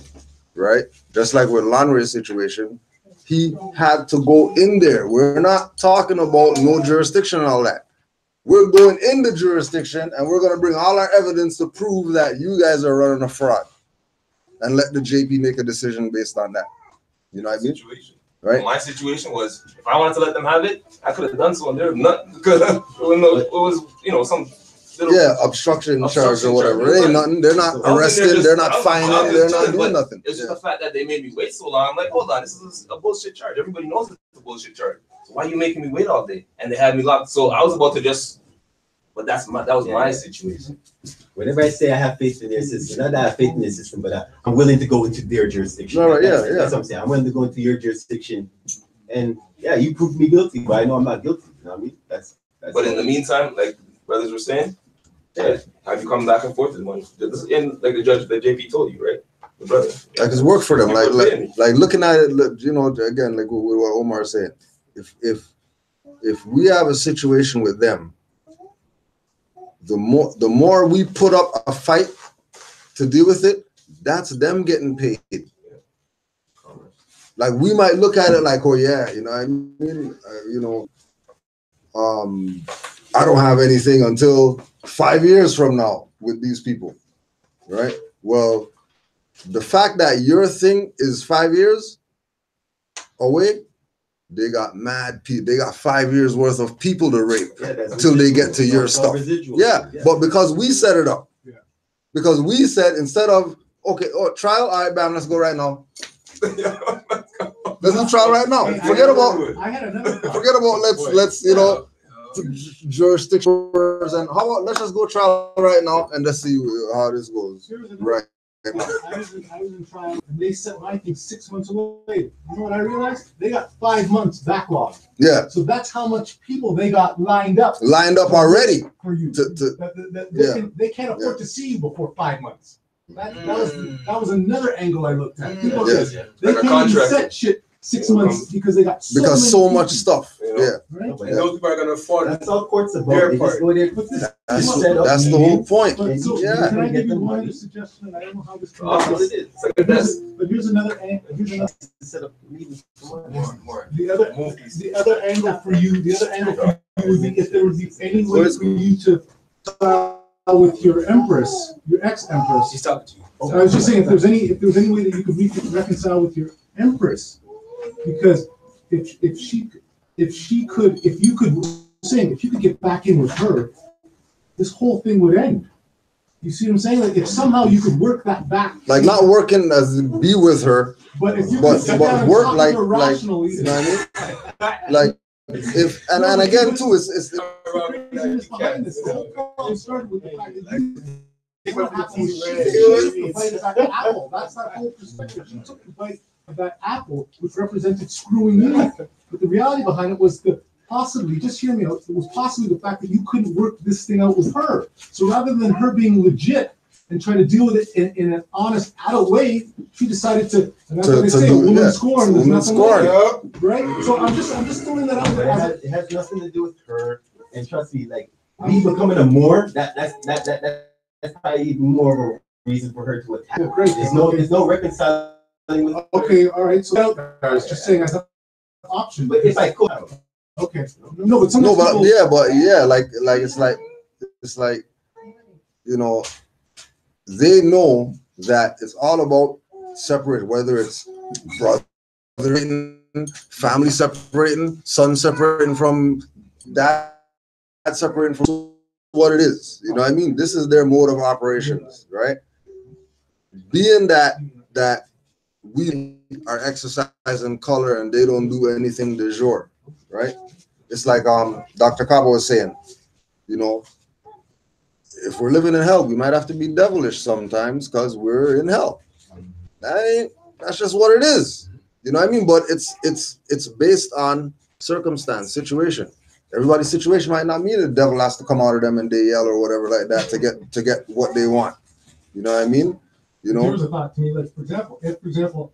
right? Just like with Lanre's situation, he had to go in there. We're not talking about no jurisdiction and all that. We're going in the jurisdiction and we're going to bring all our evidence to prove that you guys are running a fraud, and let the JP make a decision based on that. You know what I mean? Situation. Right. My situation was, if I wanted to let them have it, I could have done so, and they're not, because it was some little obstruction charge or whatever. It ain't nothing. They're not arresting. They're not fining. They're not doing nothing. It's just the fact that they made me wait so long. I'm like, hold on, this is a bullshit charge. Everybody knows it's a bullshit charge. So why are you making me wait all day? And they had me locked. So I was about to just, but that was my situation. Whenever I say I have faith in their system, not that I have faith in their system, but I'm willing to go into their jurisdiction. That's what I'm saying. I'm willing to go into your jurisdiction, and you proved me guilty, but I know I'm not guilty. You know what I mean? That's but in the meantime, like brothers were saying, have you come back and forth with money? And like the JP told you, right? The brother. Like it's work for them. Like looking at it, again, like what Omar is saying. If we have a situation with them, the more we put up a fight to deal with it, that's them getting paid. Like we might look at it like, oh yeah, you know what I mean? I don't have anything until 5 years from now with these people, right? Well, the fact that your thing is 5 years away, they got mad people. They got 5 years worth of people to rape until they get to your stuff. But because we set it up, because we said instead of trial, all right, bam, let's go right now. Let's do trial right now. Forget about let's jurisdictions and how about let's just go trial right now and let's see how this goes. Right. I was in trial and they set my thing 6 months away. You know what I realized? They got 5 months backlog. Yeah. So that's how much people they got lined up already for you. They can't afford to see you before 5 months. That was another angle I looked at. People they can't even set shit 6 months because they got so much stuff. Right? And those people are gonna afford. That's all courts about. They just go there. That's the whole point. Can I give you one other suggestion? I don't know how this goes. But here's another angle. The other angle for you would be if there would be any way for you to with your empress, your ex-empress. She's talking to you. I was just saying if there's any way that you could reconcile with your empress, Because if you could get back in with her, this whole thing would end. You see what I'm saying? Like if somehow you could work that back. Like not working as be with her, but if you but work like you know what I mean? Like if and again too, it's the craziness behind this. The whole started with the fact that what happened was she took the bite of that apple. That's that whole perspective. She took the bite of that apple, which represented screwing me. But the reality behind it was possibly, just hear me out, it was possibly the fact that you couldn't work this thing out with her. So rather than her being legit and trying to deal with it in an honest, adult way, she decided to, and that's what they say, a woman scorn, there's nothing like it, right? So I'm just throwing that out there. It has nothing to do with her, and trust me, like me becoming a Moor, that's probably even more of a reason for her to attack. Yeah, great. There's no reconciling with her. Okay, all right, so I was just saying as an option. But if I could. Okay. No, but some no, but people, like it's like you know, they know that it's all about separate, whether it's brother, family separating, son separating from dad separating from what it is. You know what I mean? This is their mode of operations, right? Being that we are exercising color and they don't do anything de jour, right? It's like Dr. Cabo was saying, you know, if we're living in hell, we might have to be devilish sometimes because we're in hell. That's just what it is. You know what I mean? But it's based on circumstance, situation. Everybody's situation might not mean the devil has to come out of them and they yell or whatever like that to get what they want. You know what I mean? You know. There was a thought to me, like for example,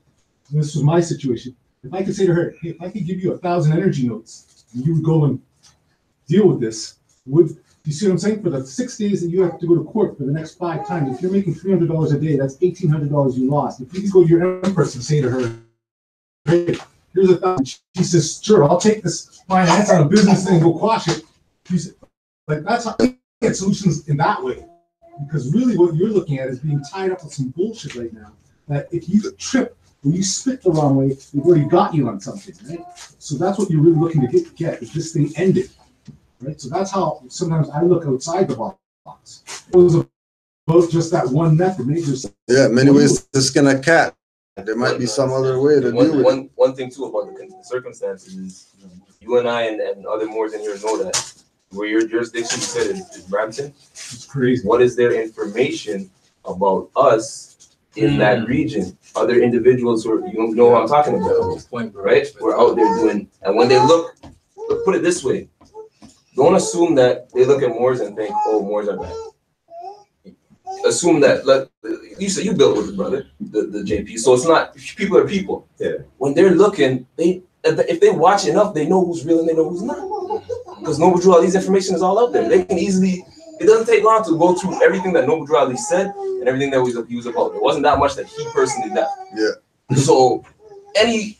this was my situation. If I could say to her, hey, if I could give you 1,000 energy notes, and you would go and deal with this, you see what I'm saying? For the 6 days that you have to go to court for the next 5 times, if you're making $300 a day, that's $1,800 you lost. If you could go to your empress and say to her, hey, here's 1,000, she says, sure, I'll take this finance on a business thing and go quash it. She's like, that's how you get solutions in that way. Because really what you're looking at is being tied up with some bullshit right now. That if you trip or you spit the wrong way, they've already got you on something, right? So that's what you're really looking to get is this thing ended. Right? So that's how sometimes I look outside the box. It was about just that one method. Many ways to skin a cat. There might be some other way to deal with it. One thing too about the circumstances is you and I and other Moors in here know that where your jurisdiction you said is Brampton. It's crazy. What is their information about us in that region? Other individuals who you know what I'm talking about, right? We're out there doing, and when they look, put it this way. Don't assume that they look at Moors and think, oh, Moors are bad. Assume that, you said you built with the brother, the JP, so it's not, people are people. Yeah. When they're looking, if they watch enough, they know who's real and they know who's not. Because Noble Drew Ali's information is all out there. They can easily, it doesn't take long to go through everything that Noble Drew Ali said and everything that he was about. It wasn't that much that he personally did. Yeah. So any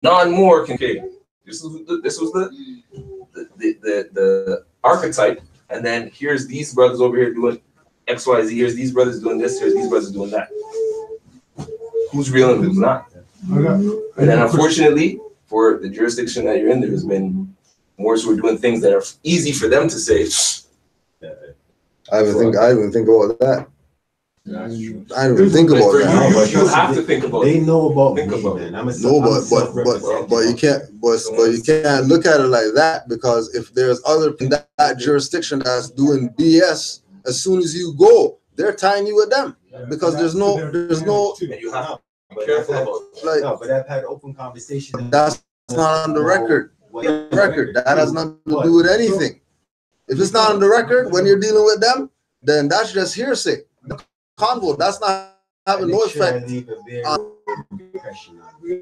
non-Moor can, okay, this was the archetype, and then here's these brothers over here doing XYZ, here's these brothers doing this, here's these brothers doing that. Who's real and who's not? And then unfortunately, for the jurisdiction that you're in, there's been Moors who are doing things that are easy for them to say. I even think about that. I don't even think about that. You have to think about it. They know about think me, about man. But you can't look at it like that, because if there's other in that jurisdiction that's doing BS, as soon as you go, they're tying you with them, because there's no. You have to be careful about but I've had open conversation. That's not on the record. That has nothing to do with anything. If it's not on the record when you're dealing with them, then that's just hearsay. Convo, that's not having no effect.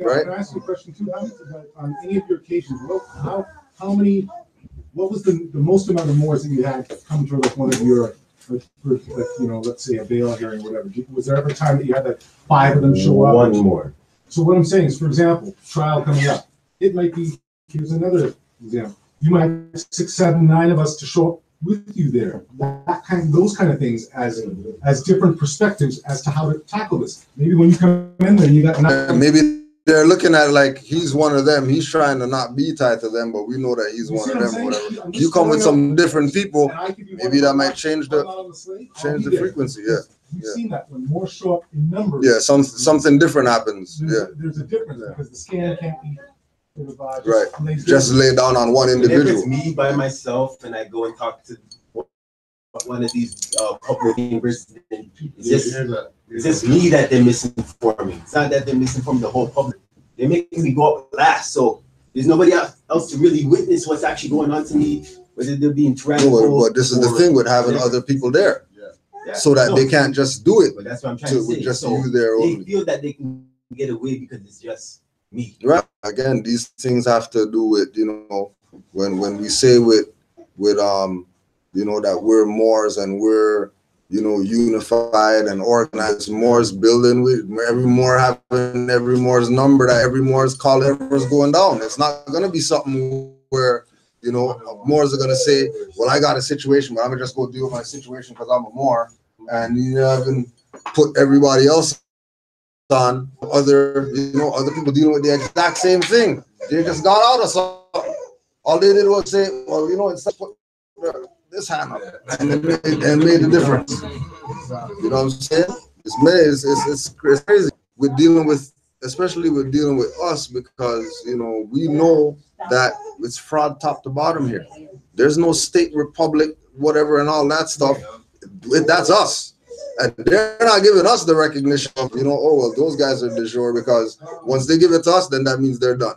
Right? Can I ask you a question too? On any of your occasions, how many? What was the most amount of Moors that you had come to like one of your, let's say a bail hearing or whatever? Was there ever a time that you had like 5 of them show up? One more. So what I'm saying is, for example, trial coming up, it might be. Here's another example. You might have 6, 7, 9 of us to show up with you there. Those kind of things as different perspectives as to how to tackle this. Maybe when you come in there, you got maybe they're looking at it like he's one of them. He's trying to not be tied to them, but we know that he's You see one of what I'm them. saying? Whatever. I'm You just come with throwing some different people, And I give you maybe one that of might my- change I'm the not on the slate, I'll be the there. frequency. Yeah, We've yeah. seen that when more show up in numbers. Yeah, something different happens. Yeah, There's a difference because the scan can't be sort of, right. laid Just lay down on one Whenever individual. it's me by myself and I go and talk to one of these public universities, it's just me that they're misinforming. It's not that they're misinforming the whole public. They're making me go up last, so there's nobody else to really witness what's actually going on to me, whether they're being tyrannical. No, but this is the thing with having other people there, so that they can't just do it. But that's what I'm trying to say. Just So use their they own. feel that they can get away because it's just me. Right. Again, these things have to do with, when we say with that we're Moors and we're, unified and organized. Moors building with every Moor having every Moor's number, that every Moor's call everyone's going down. It's not gonna be something where, Moors are gonna say, well, I got a situation, but I'm gonna just go deal with my situation because I'm a Moor, and you haven't put everybody else on other people dealing with the exact same thing. They just got out of something. All they did was say, well, instead put this hand up and made a difference. You know what I'm saying? It's crazy. We're dealing with, especially we're dealing with us, because we know that it's fraud top to bottom here. There's no state, republic, whatever, and all that stuff. That's us. And they're not giving us the recognition of, oh, well, those guys are de jure, because once they give it to us, then that means they're done.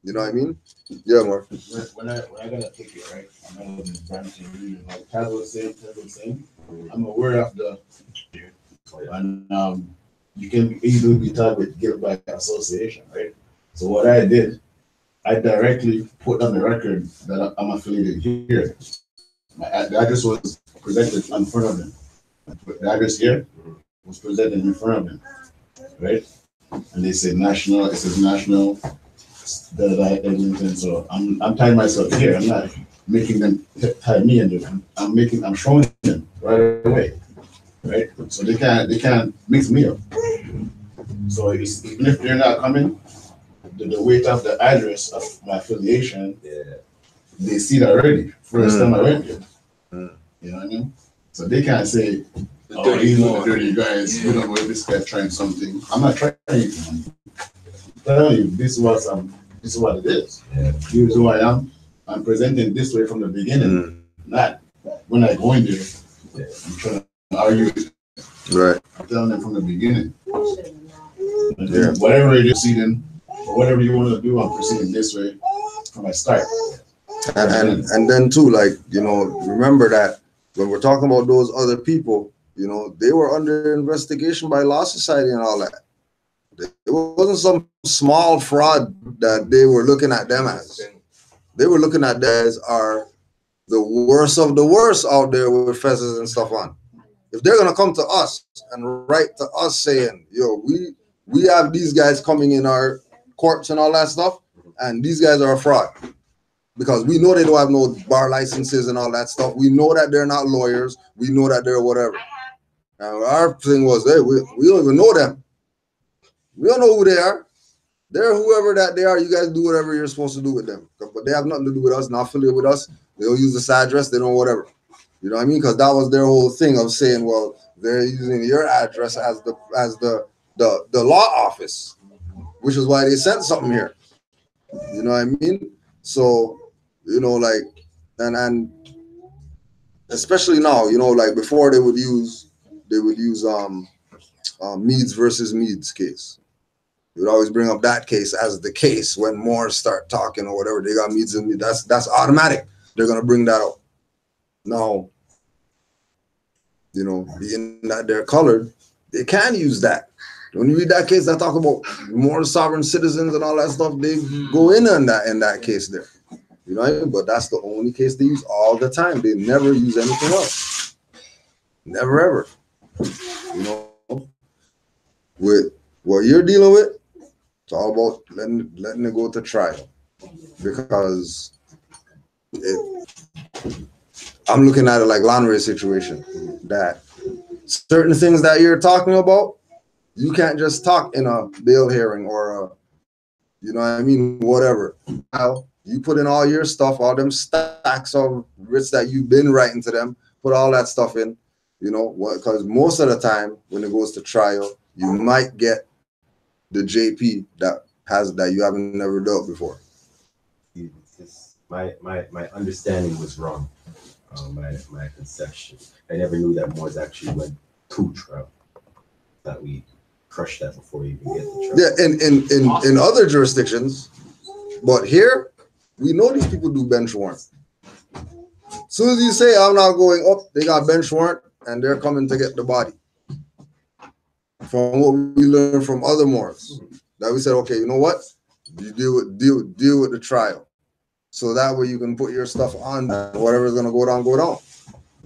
You know what I mean? Yeah, Mark. When I got a ticket, right? I'm not in branching region, like Taz was saying, I'm aware of the, and you can easily be tagged with guilt by association, right? So what I did, I directly put on the record that I'm affiliated here. The address was presented in front of them. The address here was presented in front of them, right? And they said national. It says national. Eglinton. So I'm tying myself here. I'm not making them tie me into them. I'm showing them right away, right? So they can't mix me up. So even if they're not coming, the weight of the address of my affiliation, they see it already. First time I went there. You know what I mean? So they can't say, oh, these are the dirty guys. We don't know if this guy's trying something. I'm not trying anything. I'm telling you, this is what it is. Here's who I am. I'm presenting this way from the beginning. Not when I go in there, I'm trying to argue. Right. I'm telling them from the beginning. Whatever it is, proceeding, or whatever you want to do, I'm proceeding this way from my start. And then too, remember that when we're talking about those other people, they were under investigation by Law Society and all that. It wasn't some small fraud that they were looking at them as. They were looking at them as are the worst of the worst out there with fezzes and stuff on. If they're gonna come to us and write to us saying, yo, we have these guys coming in our courts and all that stuff, and these guys are a fraud. Because we know they don't have no bar licenses and all that stuff. We know that they're not lawyers. We know that they're whatever. Now our thing was, hey, we don't even know them. We don't know who they are. They're whoever that they are. You guys do whatever you're supposed to do with them. But they have nothing to do with us, not affiliated with us. They don't use this address. They don't whatever. You know what I mean? Because that was their whole thing of saying, well, they're using your address as the law office, which is why they sent something here. You know what I mean? So, and especially now, before they would use Meads versus Meads case. You would always bring up that case as the case when more start talking or whatever. They got Meads and Meads. That's automatic. They're gonna bring that up. Now, being that they're colored, they can use that. When you read that case, that talk about more sovereign citizens and all that stuff. They go in on that case there. You know what I mean? But that's the only case they use all the time. They never use anything else. Never ever. With what you're dealing with, it's all about letting it go to trial. Because I'm looking at it like Lanre's situation. That certain things that you're talking about, You can't just talk in a bail hearing or a, you know what I mean, whatever. Now, you put in all your stuff, all them stacks of writs that you've been writing to them, put all that stuff in, you know, because most of the time when it goes to trial, you might get the JP that you haven't never dealt before. My understanding was wrong. My conception. I never knew that Moors actually went to trial. That we crush that before we even get to trial. Yeah, in other jurisdictions, but here we know these people do bench warrant. As soon as you say I'm not going up, they got bench warrant and they're coming to get the body. From what we learned from other Moors, that we said, okay, you know what? You deal with the trial, so that way you can put your stuff on whatever's gonna go down,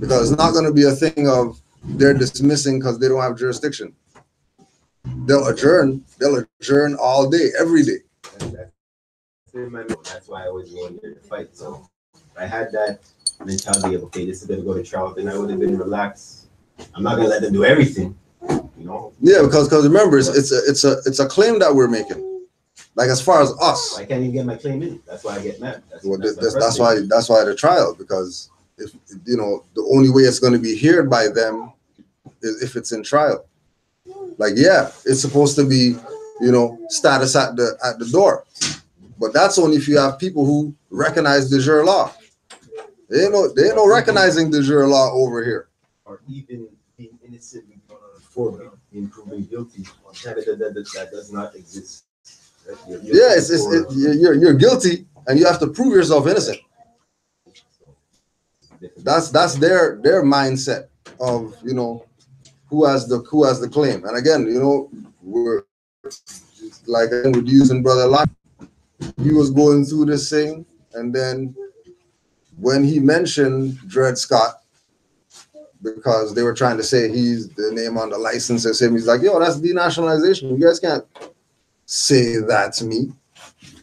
because it's not gonna be a thing of they're dismissing because they don't have jurisdiction. They'll adjourn all day, every day. That's why I always go in there to fight. So if I had that mentality of, okay, this is gonna go to trial, then I would have been relaxed. I'm not gonna let them do everything, you know. Yeah, because remember, it's a claim that we're making. Like as far as us, I can't even get my claim in. That's why I get mad. That's why the trial, because if you know the only way it's going to be heard by them is if it's in trial. Like, yeah, it's supposed to be, you know, status at the door, but that's only if you have people who recognize de jure law. They ain't no recognizing de jure law over here. Or even being innocent before being proven guilty. That does not exist. You're guilty and you have to prove yourself innocent. That's their mindset of, you know, who has the claim. And again, you know, we're like with using Brother Locke, he was going through this thing, and then when he mentioned Dred Scott, because they were trying to say he's the name on the license as him, he's like, yo, that's denationalization. You guys can't say that to me.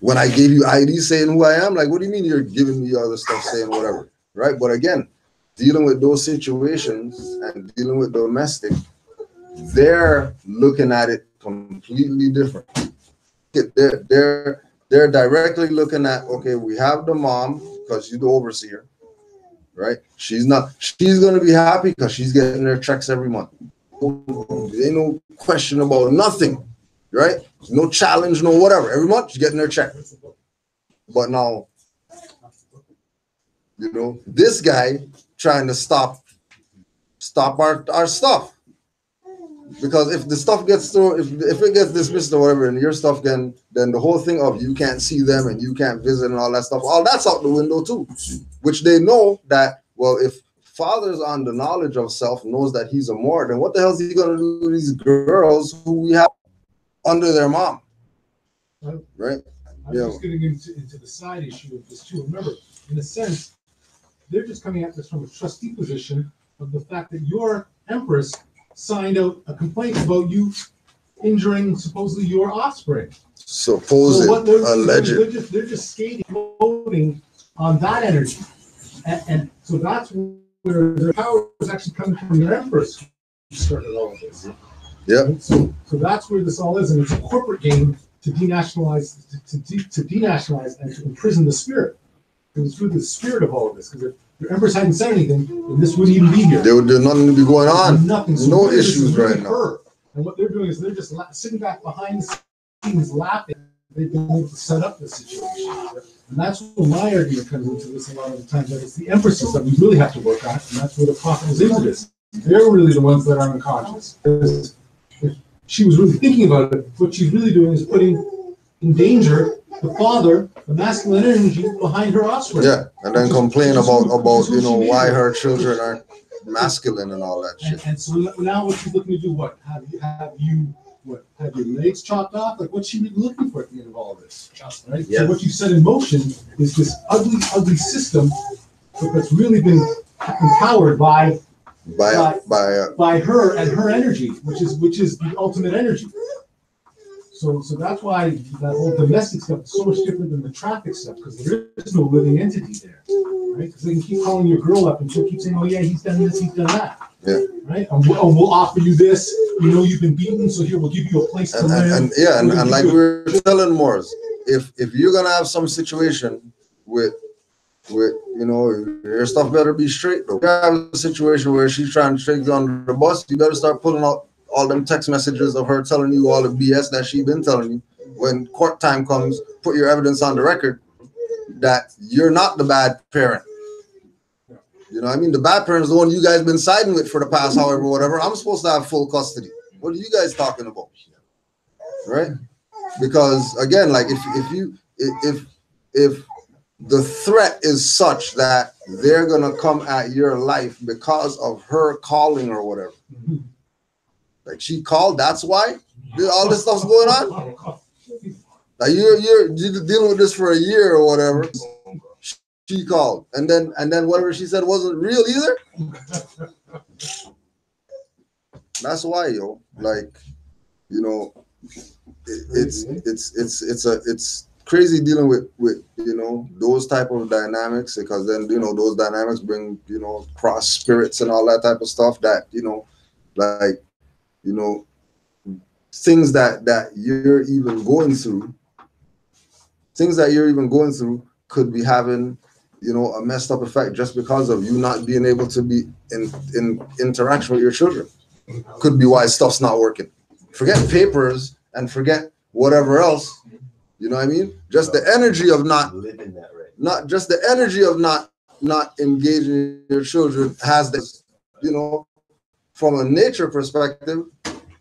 When I gave you ID saying who I am, like, what do you mean you're giving me other stuff saying whatever, right? But again, dealing with those situations and dealing with domestic, they're looking at it completely different. They're directly looking at, okay, we have the mom because she's the overseer, right? She's gonna be happy because she's getting her checks every month. There ain't no question about nothing, right? No challenge, no whatever. Every month she's getting her check. But now, you know, this guy trying to stop our stuff, because if the stuff gets through, if it gets dismissed or whatever, and your stuff then the whole thing of you can't see them and you can't visit and all that stuff, all that's out the window too. Which they know that, well, if father's on the knowledge of self, knows that he's a Moor, then what the hell is he gonna do with these girls who we have under their mom, right? I'm just getting into the side issue of this too. Remember, in a sense, they're just coming at this from a trustee position of the fact that your empress signed out a complaint about you injuring supposedly your offspring. Supposed, alleged. They're just skating, floating on that energy, and so that's where their power is actually coming from your empress who started all of this. Yeah. So that's where this all is, and it's a corporate game to denationalize, to denationalize and to imprison the spirit. It was through the spirit of all of this, because if your empress hadn't said anything, then this wouldn't even be here. There would nothing to be going on. Nothing. So no issues right now. And what they're doing is they're just sitting back behind the scenes laughing. They've been able to set up this situation. And that's where my argument comes into this a lot of the time, that it's the empresses that we really have to work on, and that's where the prophet was into this. They're really the ones that are unconscious. Because if she was really thinking about it, what she's really doing is putting in danger the father, the masculine energy behind her offspring. Yeah, and then complain about you know why her children aren't masculine and all that shit. And so now what she's looking to do, what? Have your legs chopped off? Like, what's she really looking for at the end of all of this? Right? Yes. So what you set in motion is this ugly system that's really been empowered by her and her energy, which is the ultimate energy. So that's why that whole domestic stuff is so much different than the traffic stuff, because there is no living entity there, right? Because they can keep calling your girl up and she'll keep saying, oh yeah, he's done this, he's done that. Yeah. Right? And we'll offer you this. We know you've been beaten, so here we'll give you a place to live. And like we were telling Morris, if you're gonna have some situation with your stuff better be straight though. If you have a situation where she's trying to take you on the bus, you better start pulling out all them text messages of her telling you all the BS that she been telling you. When court time comes, put your evidence on the record that you're not the bad parent. You know what I mean? The bad parent is the one you guys been siding with for the past however, whatever. I'm supposed to have full custody. What are you guys talking about? Right? Because again, like if the threat is such that they're gonna come at your life because of her calling or whatever. Like she called, that's why all this stuff's going on. Like you're dealing with this for a year or whatever. She called, and then whatever she said wasn't real either. That's why, yo. Like, it's crazy dealing with those type of dynamics, because then those dynamics bring cross spirits and all that type of stuff that things that you're even going through could be having a messed up effect just because of you not being able to be in interaction with your children. Could be why stuff's not working. Forget papers and forget whatever else. You know what I mean? Just the energy of not living that right. Not just the energy of not engaging your children has this, from a nature perspective,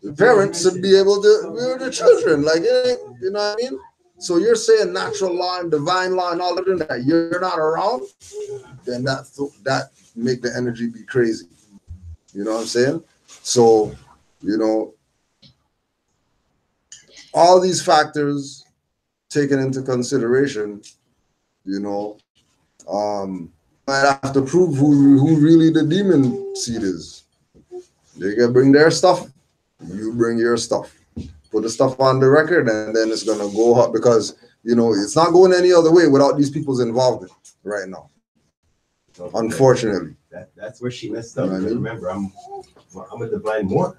the parents should be able to be with their children. Like, you know what I mean? So you're saying natural law and divine law and all of that you're not around, then that make the energy be crazy. You know what I'm saying? So, all these factors taken into consideration, might have to prove who really the demon seed is. They can bring their stuff, you bring your stuff. Put the stuff on the record, and then it's gonna go up, because it's not going any other way without these people's involvement right now. Unfortunately, that's where she messed up. Remember, I'm a divine mourner,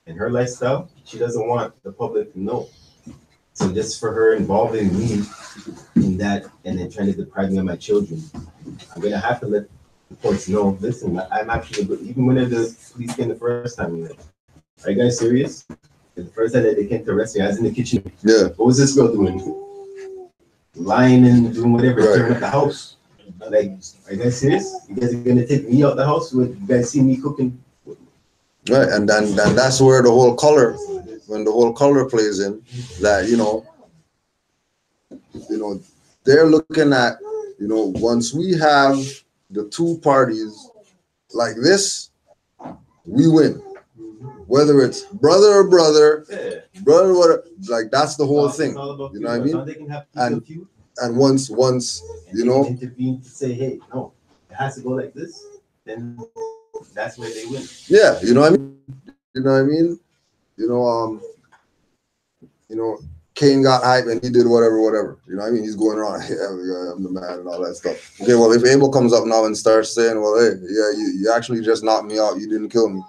in her lifestyle, she doesn't want the public to know. So just for her involving me in that and then trying to deprive me of my children, I'm gonna have to let the courts know. Listen, I'm actually, even when the police came the first time, like, are you guys serious? The first time that they came to arrest me, I was in the kitchen. Yeah. What was this girl doing? Lying and doing whatever, tearing up the house. Like, are you guys serious? You guys are gonna take me out the house when you guys see me cooking? Right, and then that's where the whole color, when the whole color plays in, that they're looking at, once we have the two parties like this, we win. Whether it's brother or brother, whatever, like that's the whole thing. You know what I mean? And once intervene to say, hey, no, it has to go like this, then that's where they win. Yeah, you know what I mean? Cain got hype and he did whatever. You know what I mean? He's going around, yeah, I'm the man and all that stuff. Okay, well, if Abel comes up now and starts saying, well, hey, yeah, you actually just knocked me out, you didn't kill me.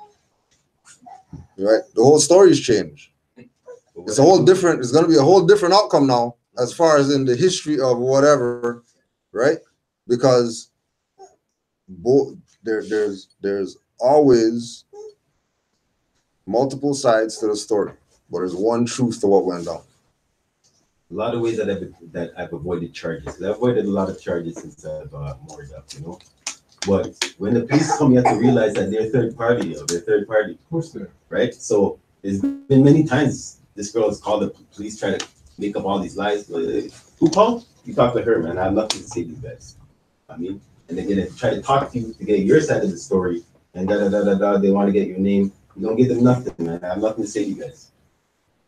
Right? The whole story's changed. It's going to be a whole different outcome now, as far as in the history of whatever, right? Because there's always multiple sides to the story, but there's one truth to what went down. A lot of ways that I've avoided charges. I've avoided a lot of charges since I've moored up, But when the police come, you have to realize that they're third party. Of course they're. Right? So there's been many times this girl has called the police, try to make up all these lies. Who called? You talk to her, man. I'd love to say these guys. And they're gonna try to talk to you to get your side of the story, and they want to get your name. You don't give them nothing, man. I have nothing to say to you guys.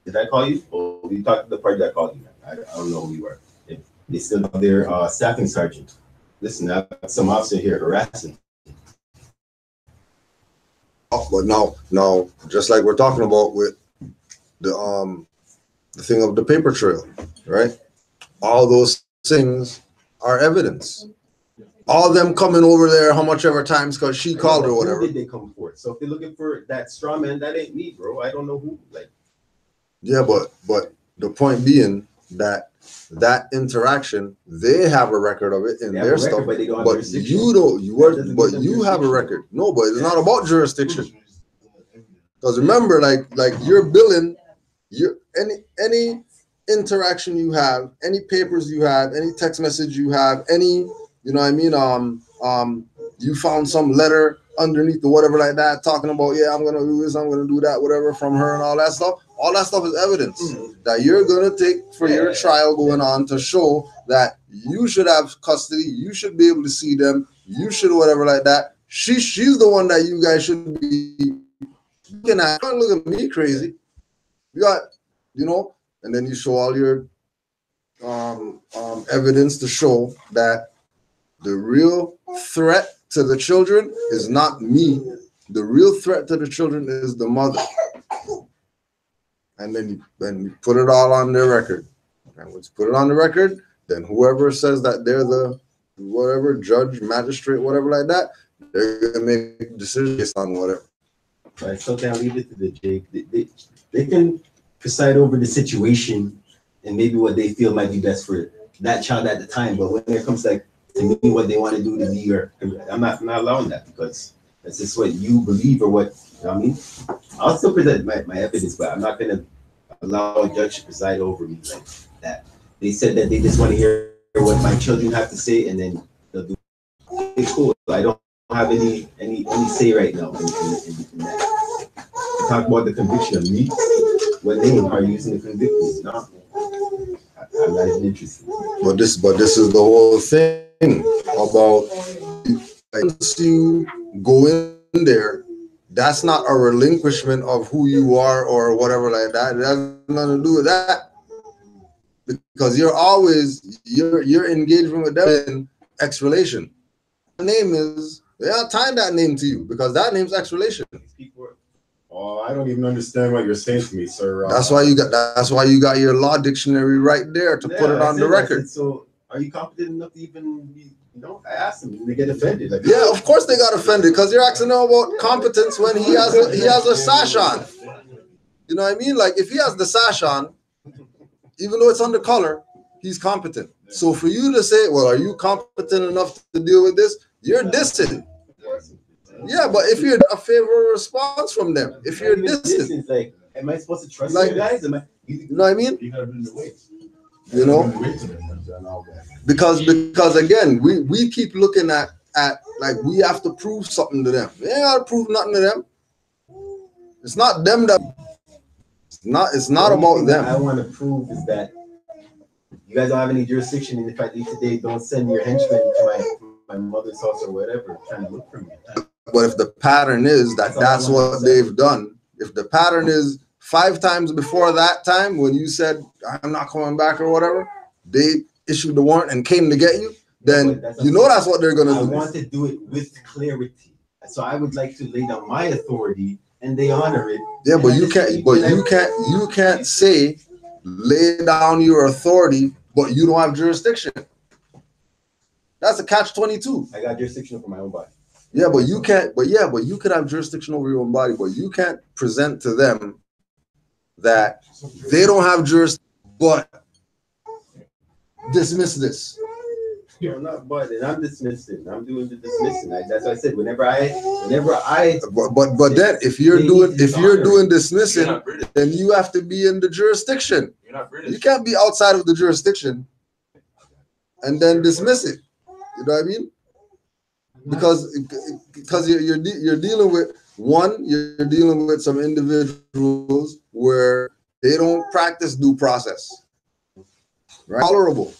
Did I call you? Oh, you talked to the party that called you, man. I don't know who you are. They still have their staffing sergeant. Listen, I have some officer here harassing. But now, just like we're talking about with the thing of the paper trail, right? All those things are evidence. all them coming over there, how much ever times because she called or whatever. Who did they come for? So if they're looking for that straw man, that ain't me, bro. I don't know who. Like, yeah, but the point being that interaction, they have a record of it in their stuff, but you don't. You have a record. No, but it's not about jurisdiction. Because remember, like you're billing, any interaction you have, any papers you have, any text message you have, any, you know what I mean, you found some letter underneath or whatever like that talking about, yeah, I'm gonna do this, I'm gonna do that, whatever from her and all that stuff is evidence that you're gonna take for your trial going on to show that you should have custody, you should be able to see them, you should whatever like that. She's the one that you guys should be looking at. Don't look at me crazy. You got, you know, and then you show all your evidence to show that the real threat to the children is not me. The real threat to the children is the mother. And then you put it all on their record. And once you put it on the record, then whoever says that they're the whatever judge, magistrate, whatever like that, they're gonna make decisions based on whatever. Right, so can I leave it to the Jake? They can preside over the situation and maybe what they feel might be best for that child at the time. But when it comes like to me, what they want to do to me, or I'm not allowing that because that's just what you believe or what, you know what I mean? I'll still present my evidence, but I'm not gonna allow a judge to preside over me like that. They said that they just want to hear what my children have to say, and then they'll do. It's cool. I don't have any say right now in that. Talk about the conviction of me. What name are you using to convict me? No, I'm not even interested. But this is the whole thing about once you go in there, that's not a relinquishment of who you are or whatever like that. It has nothing to do with that. Because you're engaging with them in X relation. The name is, they're not tying that name to you because that name's X relation. Oh, I don't even understand what you're saying to me, sir. That's why you got your law dictionary right there to put it on the record. So are you competent enough to even be, you know, I asked them, they get offended. Like, yeah, of course they got offended because you're asking them about competence when he has a sash on. You know what I mean? Like if he has the sash on, even though it's under color, he's competent. So for you to say, well, are you competent enough to deal with this? You're distant. Yeah, but if you're a favorable response from them, if you're distant, like, am I supposed to trust you guys? You know what I mean? You gotta bring the weight. You know, because again, we keep looking at like we have to prove something to them. They ain't gotta prove nothing to them. It's not them that. It's not about them. I want to prove is that you guys don't have any jurisdiction, and if I leave today, don't send your henchmen to my mother's house or whatever, trying to look for me. But if the pattern is that's what they've done, if the pattern is 5 times before that time when you said I'm not coming back or whatever, they issued the warrant and came to get you, then you know that's what they're gonna do. I want to do it with clarity, so I would like to lay down my authority, and they honor it. Yeah, but you can't. But you can't say lay down your authority, but you don't have jurisdiction. That's a catch-22. I got jurisdiction over my own body. Yeah, but you can't. But you could have jurisdiction over your own body, but you can't present to them that they don't have jurisdiction, but dismiss this. I'm not, but I'm dismissing. I'm doing the dismissing. That's what I said. Whenever I. But then if you're doing dismissing, then you have to be in the jurisdiction. You're not British. You can't be outside of the jurisdiction and then dismiss it. You know what I mean? Because you're dealing with some individuals where they don't practice due process. Right? Tolerable.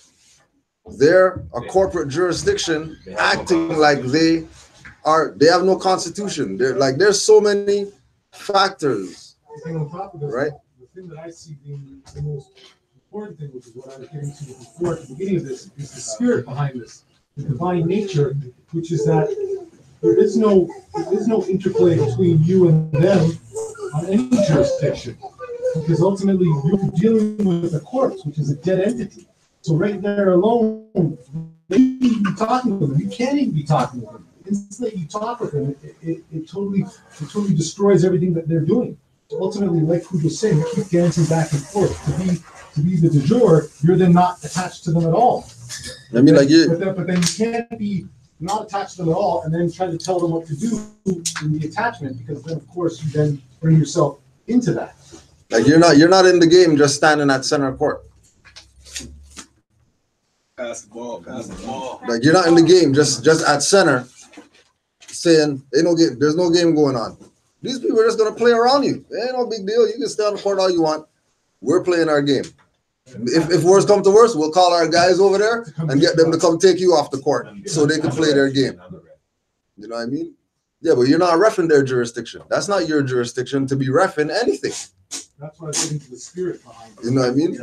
They're a corporate jurisdiction acting like they have no constitution. There's so many factors. Right? The thing that I see being the most important thing, which is what I was getting to before at the beginning of this, is the spirit behind this, the divine nature, which is that there is no interplay between you and them on any jurisdiction, because ultimately you're dealing with a corpse, which is a dead entity. So right there alone, maybe you be talking with them. You can't even be talking with them. Instantly you talk with them, it totally destroys everything that they're doing. Ultimately, like who was saying, you keep dancing back and forth. To be the du jour, you're then not attached to them at all. I mean, like you. But then you can't be not attached to them at all, and then try to tell them what to do in the attachment, because then of course you then bring yourself into that. Like you're not in the game just standing at center court. Pass the ball. Like you're not in the game just at center saying there's no game going on. These people are just gonna play around you. It ain't no big deal. You can stay on the court all you want. We're playing our game. If worse come to worse, we'll call our guys over there and get them to come take you off the court so they can play their game. You know what I mean? Yeah, but you're not reffing their jurisdiction. That's not your jurisdiction to be reffing anything. That's why I get into the spirit behind it. You know what I mean?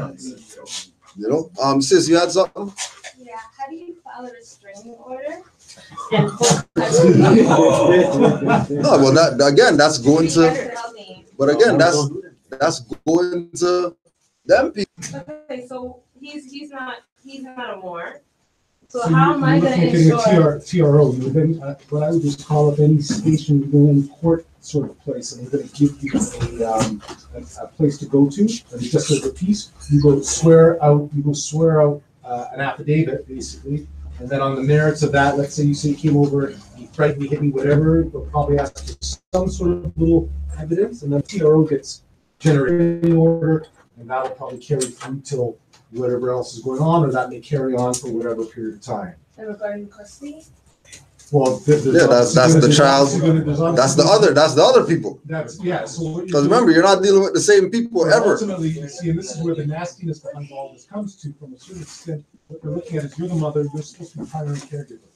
You know, sis, you had something? Yeah. How do you file a restraining order? No, well, that's going to. But again, that's going to them people. Okay, so he's not a Moor. So So how am I going to ensure? TRO, you would then, what I would just call up any station, any court sort of place, and they're going to give you a place to go to, and it's just as a piece. You go swear out an affidavit, basically, and then on the merits of that, let's say you came over, you threatened me, hit me, whatever, they'll probably ask for some sort of little evidence, and then TRO gets generated in order, and that'll probably carry through till whatever else is going on, or that may carry on for whatever period of time. And regarding custody? Well, that's the child. That's the other people. So because remember, you're not dealing with the same people ever. Ultimately, you see, and this is where the nastiness behind all this comes to. From a certain extent, what they're looking at is you're the mother. You're supposed to be primary caregiver.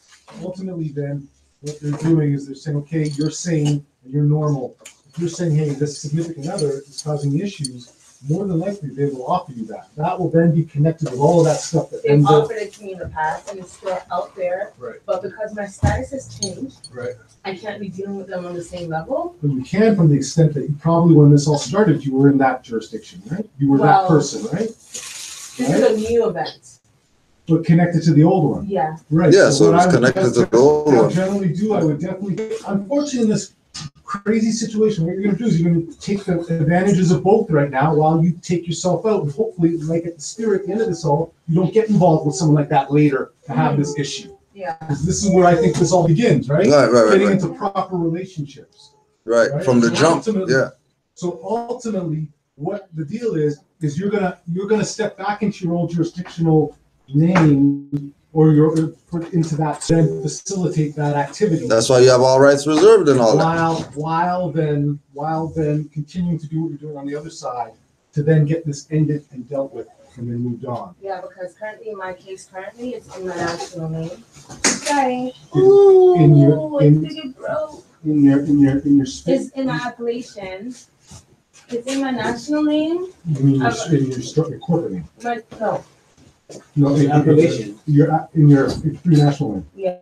Ultimately, then what they're doing is they're saying, okay, you're sane and you're normal. If you're saying, hey, this significant other is causing issues, more than likely they will offer you that. That will then be connected with all of that stuff that they've offered it to me in the past, and it's still out there. Right. But because my status has changed, right, I can't be dealing with them on the same level. But you can, from the extent that you probably, when this all started, you were in that jurisdiction, right? You were that person, right? This is a new event. But connected to the old one. Yeah. Right. Yeah, so it's connected to the old one. I would definitely, unfortunately, in this crazy situation, what you're going to do is you're going to take the advantages of both right now while you take yourself out, and hopefully, like at the spirit, at the end of this all, you don't get involved with someone like that later to have this issue. Yeah. Because this is where I think this all begins, right? Getting into proper relationships. Right. From the jump. Yeah. So ultimately, what the deal is you're gonna step back into your old jurisdictional name, or you're put into that to then facilitate that activity. That's why you have all rights reserved and all that. While then continuing to do what you're doing on the other side to then get this ended and dealt with and then moved on. Yeah, because currently my case it's in my national name. Sorry. In your space. It's in my appellation. It's in my national name. In your corporate name. No. No, appellation. You're in your national name. Yeah.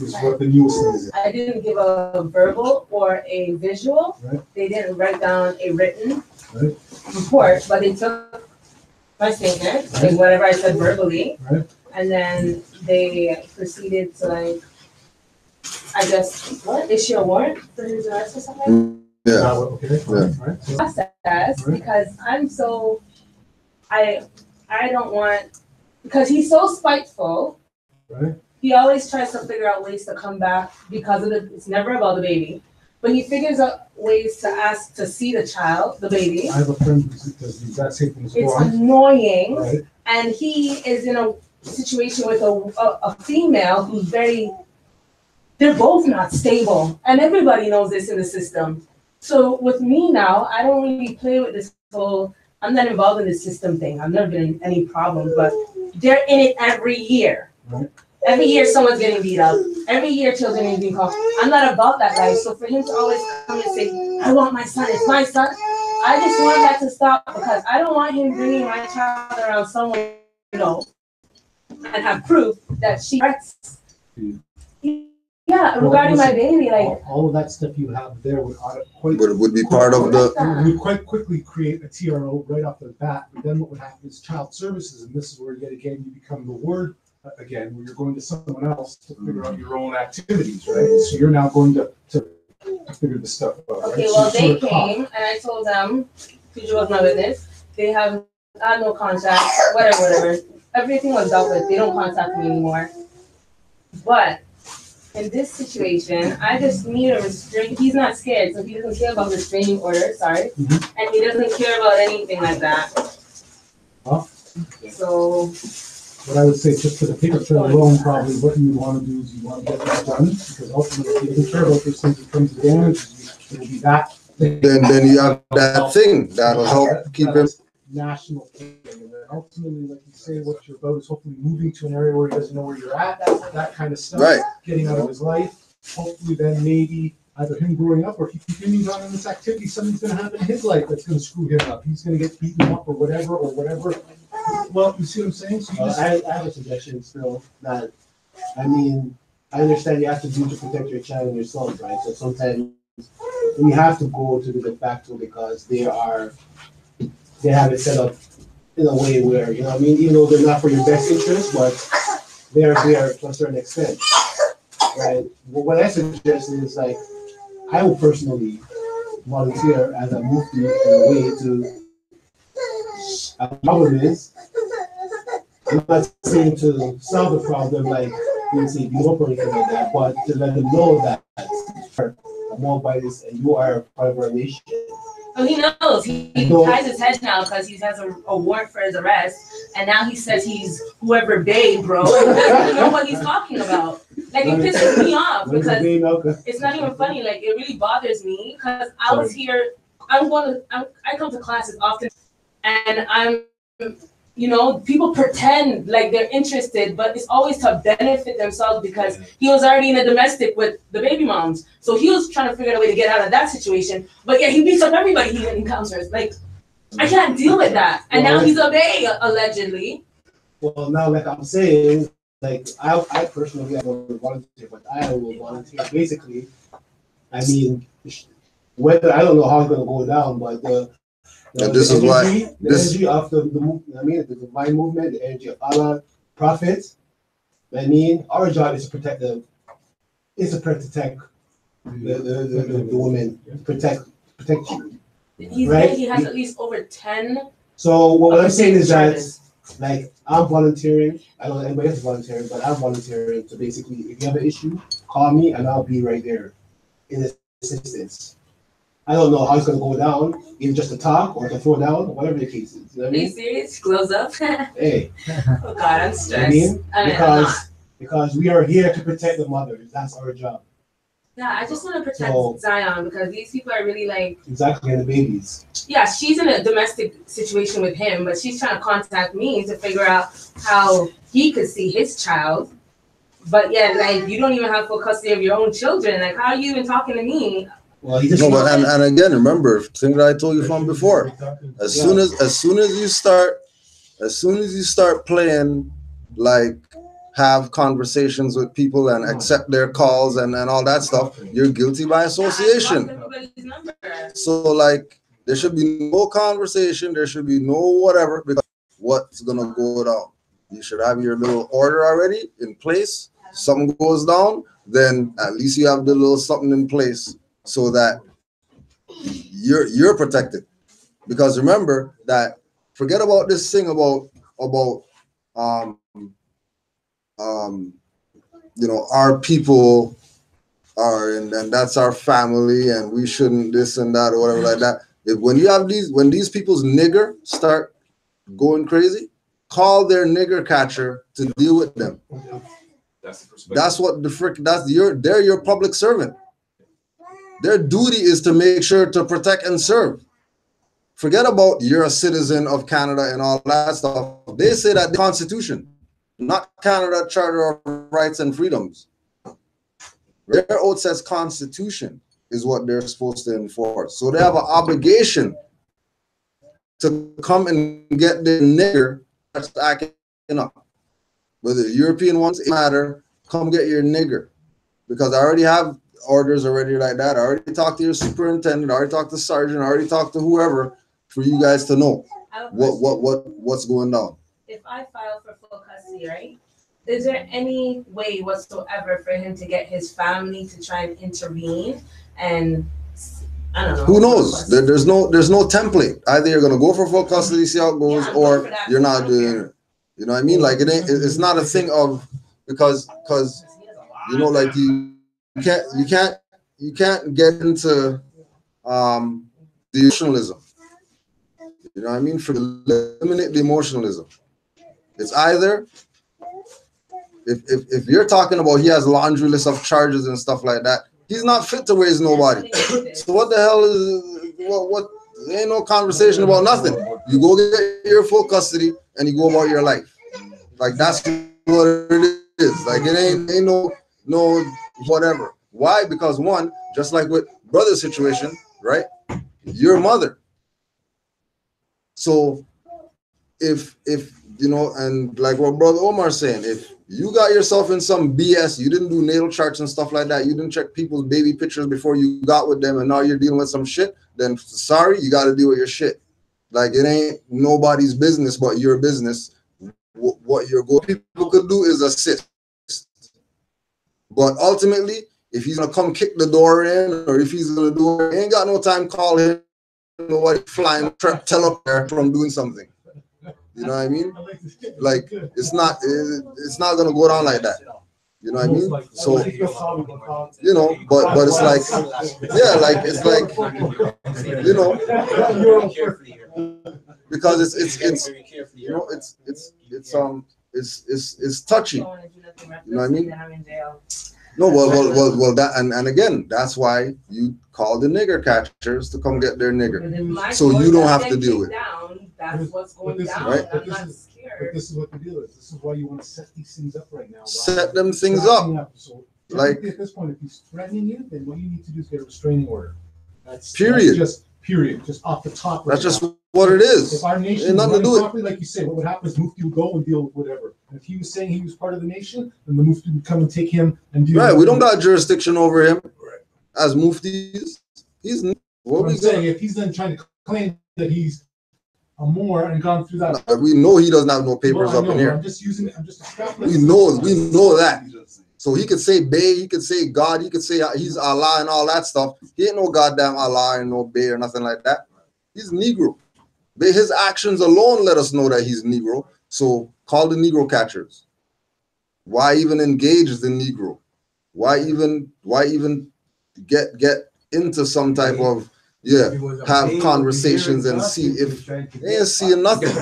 Is what the newest thing is. I didn't give a verbal or a visual. Right. They didn't write down a written report, but they took my statement, like whatever I said verbally, and then they proceeded to issue a warrant for his arrest or something. Yeah. Okay. Right. Process because I don't want, because he's so spiteful. Right. He always tries to figure out ways to come back because of it's never about the baby, but he figures out ways to ask to see the child, the baby. I have a friend who does the exact same thing as well. It's annoying, right. And he is in a situation with a female who's they're both not stable, and everybody knows this in the system. So with me now, I don't really play with this whole, I'm not involved in this system thing. I've never been in any problems, but they're in it every year. Right. Every year someone's getting beat up. Every year children are being called. I'm not about that life. So for him to always come and say, I want my son, it's my son. I just want that to stop because I don't want him bringing my child around someone, and have proof that she threats. Yeah, regarding my baby, all of that stuff you have there would be part of the. Would quite quickly create a TRO right off the bat. But then what would happen is child services, and this is where yet again you become the word again, where you're going to someone else to figure out your own activities, right? So you're now going to figure this stuff out. Okay, right? well, So they you're sort of came and I told them, Tuju was my witness, they have had no contact, whatever. Everything was dealt with. They don't contact me anymore. But in this situation, I just need a restraint. He's not scared, so he doesn't care about restraining orders, sorry. And he doesn't care about anything like that. Huh? So. What I would say, just for the picture alone, probably what you want to do is you want to get this done, because ultimately, if you don't care about those things, it comes to damage, it will be that thing. Then you have that thing that'll help keep him. National thing, and then ultimately, like you say, what you're about is hopefully moving to an area where he doesn't know where you're at, that kind of stuff. Right. Getting out of his life. Hopefully, then maybe either him growing up, or if he continues on in this activity, something's going to happen in his life that's going to screw him up. He's going to get beaten up or whatever. Well, you see what I'm saying? So I have a suggestion still that, I mean, I understand you have to do to protect your child and yourself, right? So sometimes we have to go to the de facto because they have it set up in a way where, you know what I mean, even though they're not for your best interest, but they're there to a certain extent, right? Well, what I suggest is, like, I will personally volunteer as a mufti in a way to, the problem is, I'm not saying to solve the problem, like, you say, beat up or anything like that, but to let them know that I'm all by this and you are part of our nation. Oh, he knows. He ties his head now because he has a warrant for his arrest, and now he says he's whoever babe, bro. He doesn't know what he's talking about. Like, it pisses me off because it's not even funny. Like, it really bothers me because I was here. I come to classes often, and people pretend like they're interested, but it's always to benefit themselves because he was already in a domestic with the baby moms. So he was trying to figure out a way to get out of that situation. But yeah, he beats up everybody he encounters. Like, I can't deal with that. And now he's a bae, allegedly. Well, now, like I'm saying, like, I personally, I don't volunteer, but I will volunteer. Basically, I mean, whether, I don't know how it's going to go down, but the energy of the movement, I mean, the divine movement, the energy of Allah, Prophet. I mean, our job is to protect the women, protect you. Right? He has at least over 10. So what I'm saying is that, like, I'm volunteering. I don't know anybody else is volunteering, but I'm volunteering to basically, if you have an issue, call me and I'll be right there in assistance. I don't know how it's gonna go down, either just to talk or to throw down, whatever the case is. You know what I mean? Are you serious? Gloves up? Hey. Oh God, I'm stressed. You know what I mean? Because we are here to protect the mothers. That's our job. Yeah, I just want to protect Zion because these people are really like. Exactly, and the babies. Yeah, she's in a domestic situation with him, but she's trying to contact me to figure out how he could see his child. But yeah, like, you don't even have full custody of your own children. Like, how are you even talking to me? Well, and again, remember thing that I told you from before. As soon as you start playing, like, have conversations with people and accept their calls and all that stuff, you're guilty by association. So, like, there should be no conversation, there should be no whatever, because what's gonna go down? You should have your little order already in place. Something goes down, then at least you have the little something in place so that you're protected. Because remember that, forget about this thing about our people are, and that's our family and we shouldn't this and that or whatever like that. When these people's nigger start going crazy, call their nigger catcher to deal with them. That's what they're your public servant. Their duty is to make sure to protect and serve. Forget about you're a citizen of Canada and all that stuff. They say that the Constitution, not Canada Charter of Rights and Freedoms. Their oath says Constitution is what they're supposed to enforce. So they have an obligation to come and get their nigger that's acting up. Whether the European ones, it matter, come get your nigger. Because I already have orders already like that. I already talked to your superintendent, I already talked to sergeant, I already talked to whoever for you guys to know what's going down. If I file for full custody, right? is there any way whatsoever for him to get his family to try and intervene? And I don't know. Who knows? There's no template. Either you're gonna go for full custody, see how it goes, or you're not doing it. You know what I mean? Like it's not a thing of because you know, like you can't get into the emotionalism. You know what I mean? Eliminate the emotionalism. It's either if you're talking about he has a laundry list of charges and stuff like that, he's not fit to raise nobody. So what the hell is what? There ain't no conversation about nothing. You go get your full custody and you go about your life. Like that's what it is. Like it ain't no whatever. Why? Because one, just like with brother's situation, right? Your mother. So if you know, and like what Brother Omar's saying, if you got yourself in some BS, you didn't do natal charts and stuff like that, you didn't check people's baby pictures before you got with them, and now you're dealing with some shit, then sorry, you got to deal with your shit. Like it ain't nobody's business but your business. What your good people could do is assist. But ultimately, if he's gonna come kick the door in, or if he's gonna do it, ain't got no time call him, nobody flying tell up there from doing something. You know what I mean? Like it's not gonna go down like that. You know what I mean? So you know, but it's like, yeah, like it's like, you know, because it's you know it's touchy. You know what I mean? No, well, that and again, that's why you call the nigger catchers to come get their nigger, so you don't have to deal with it. That's what's going down. Right? I'm not scared. But this is what the deal is. This is why you want to set these things up right now. Set them things up. So like at this point, if he's threatening you, then what you need to do is get a restraining order. That's period. Just period. Just off the top. That's just what it is. If our nation nothing to do it. properly, like you say, what would happen is Mufti would go and deal with whatever. And if he was saying he was part of the nation, then the Mufti would come and take him and do. Right. We don't got jurisdiction over him as Muftis. He's what I'm saying. If he's then trying to claim that he's a Moor and gone through that, we know he doesn't have no papers up in here. I'm just using it. I'm just we know that. So he could say Bay, he could say God, he could say he's Allah and all that stuff. He ain't no goddamn Allah and no Bay or nothing like that. He's Negro. His actions alone let us know that he's Negro. So call the Negro catchers. Why even engage the Negro? Why even get into some type of have conversations and see if they ain't seeing nothing.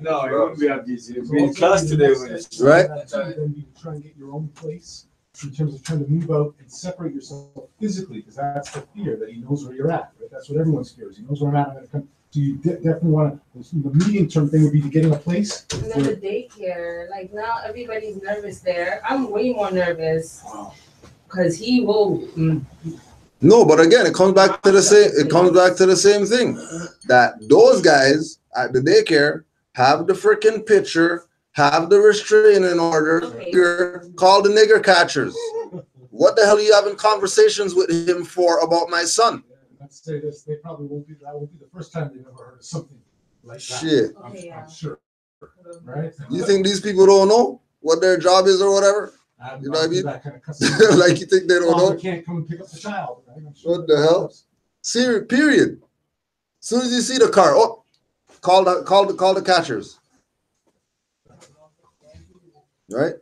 No, it wouldn't be abusive. We're in class today with it. Right? Then you try and get your own place in terms of trying to move out and separate yourself physically, because that's the fear, that he knows where you're at. Right? That's what everyone's fear is. He knows where I'm at. I'm going to come. So you definitely want to. The medium term thing would be to get in a place. And then the daycare, like now everybody's nervous there. I'm way more nervous because he will. No, but again, it comes back to the same. It comes back to the same thing, that those guys at the daycare have the freaking picture, have the restraining order. Call the nigger catchers. What the hell are you having conversations with him for about my son? Let's say this: they probably won't be. That won't be the first time they've ever heard of something like that. Shit. I'm sure. Right? You think these people don't know what their job is or whatever? You know what I mean? Like you think they don't know? They can't come and pick up the child. Right? Sure what the hell? Serious. Period. As soon as you see the car, call the catchers. Right?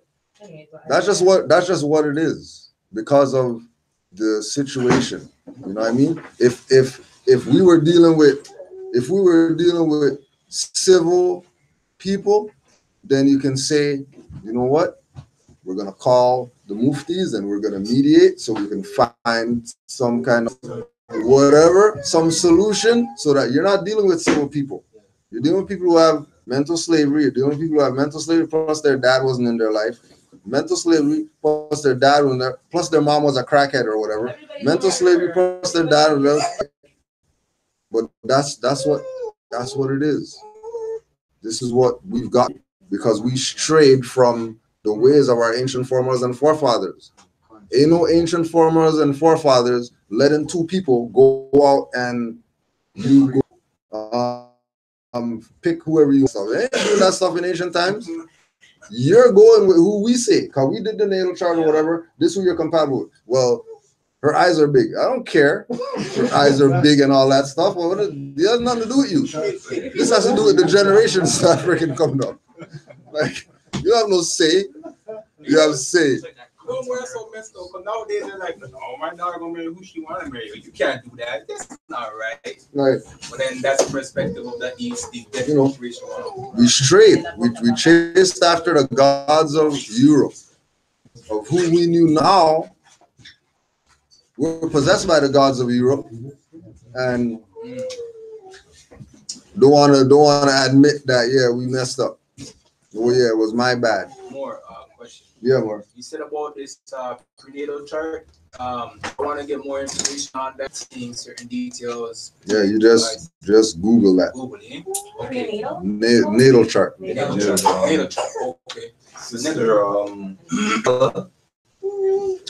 That's just what it is because of the situation. You know what I mean? If we were dealing with civil people, then you can say, you know what? We're gonna call the muftis and we're gonna mediate so we can find some kind of whatever, some solution, so that you're not dealing with civil people. You're dealing with people who have mental slavery. You're dealing with people who have mental slavery plus their dad wasn't in their life. Mental slavery plus their dad was there, plus their mom was a crackhead or whatever. Mental slavery plus their dad was there. But that's what it is. This is what we've got because we strayed from the ways of our ancient foremothers and forefathers. Ain't no ancient foremothers and forefathers letting two people go out and you go pick whoever you want. They ain't doing that stuff in ancient times. You're going with who we say, because we did the natal chart or whatever. This is who you're compatible with. Well, her eyes are big. I don't care. Her eyes are big and all that stuff. Well, it has nothing to do with you. This has to do with the generations that freaking come up. Like, you have no say. You have say. No, we're so messed up. Because nowadays they're like, no, my daughter gonna marry who she want to marry. You can't do that. That's not right. Right. But then that's the perspective of the East. You know, we strayed. We chased after the gods of Europe, of who we knew now. We're possessed by the gods of Europe, and don't wanna admit that we messed up. Oh yeah, it was my bad. More question. Yeah, more. You said about this prenatal chart. I want to get more information on that, seeing certain details. Yeah, you just Google that. Google it. Okay. Natal chart. Natal chart. Okay. Sister,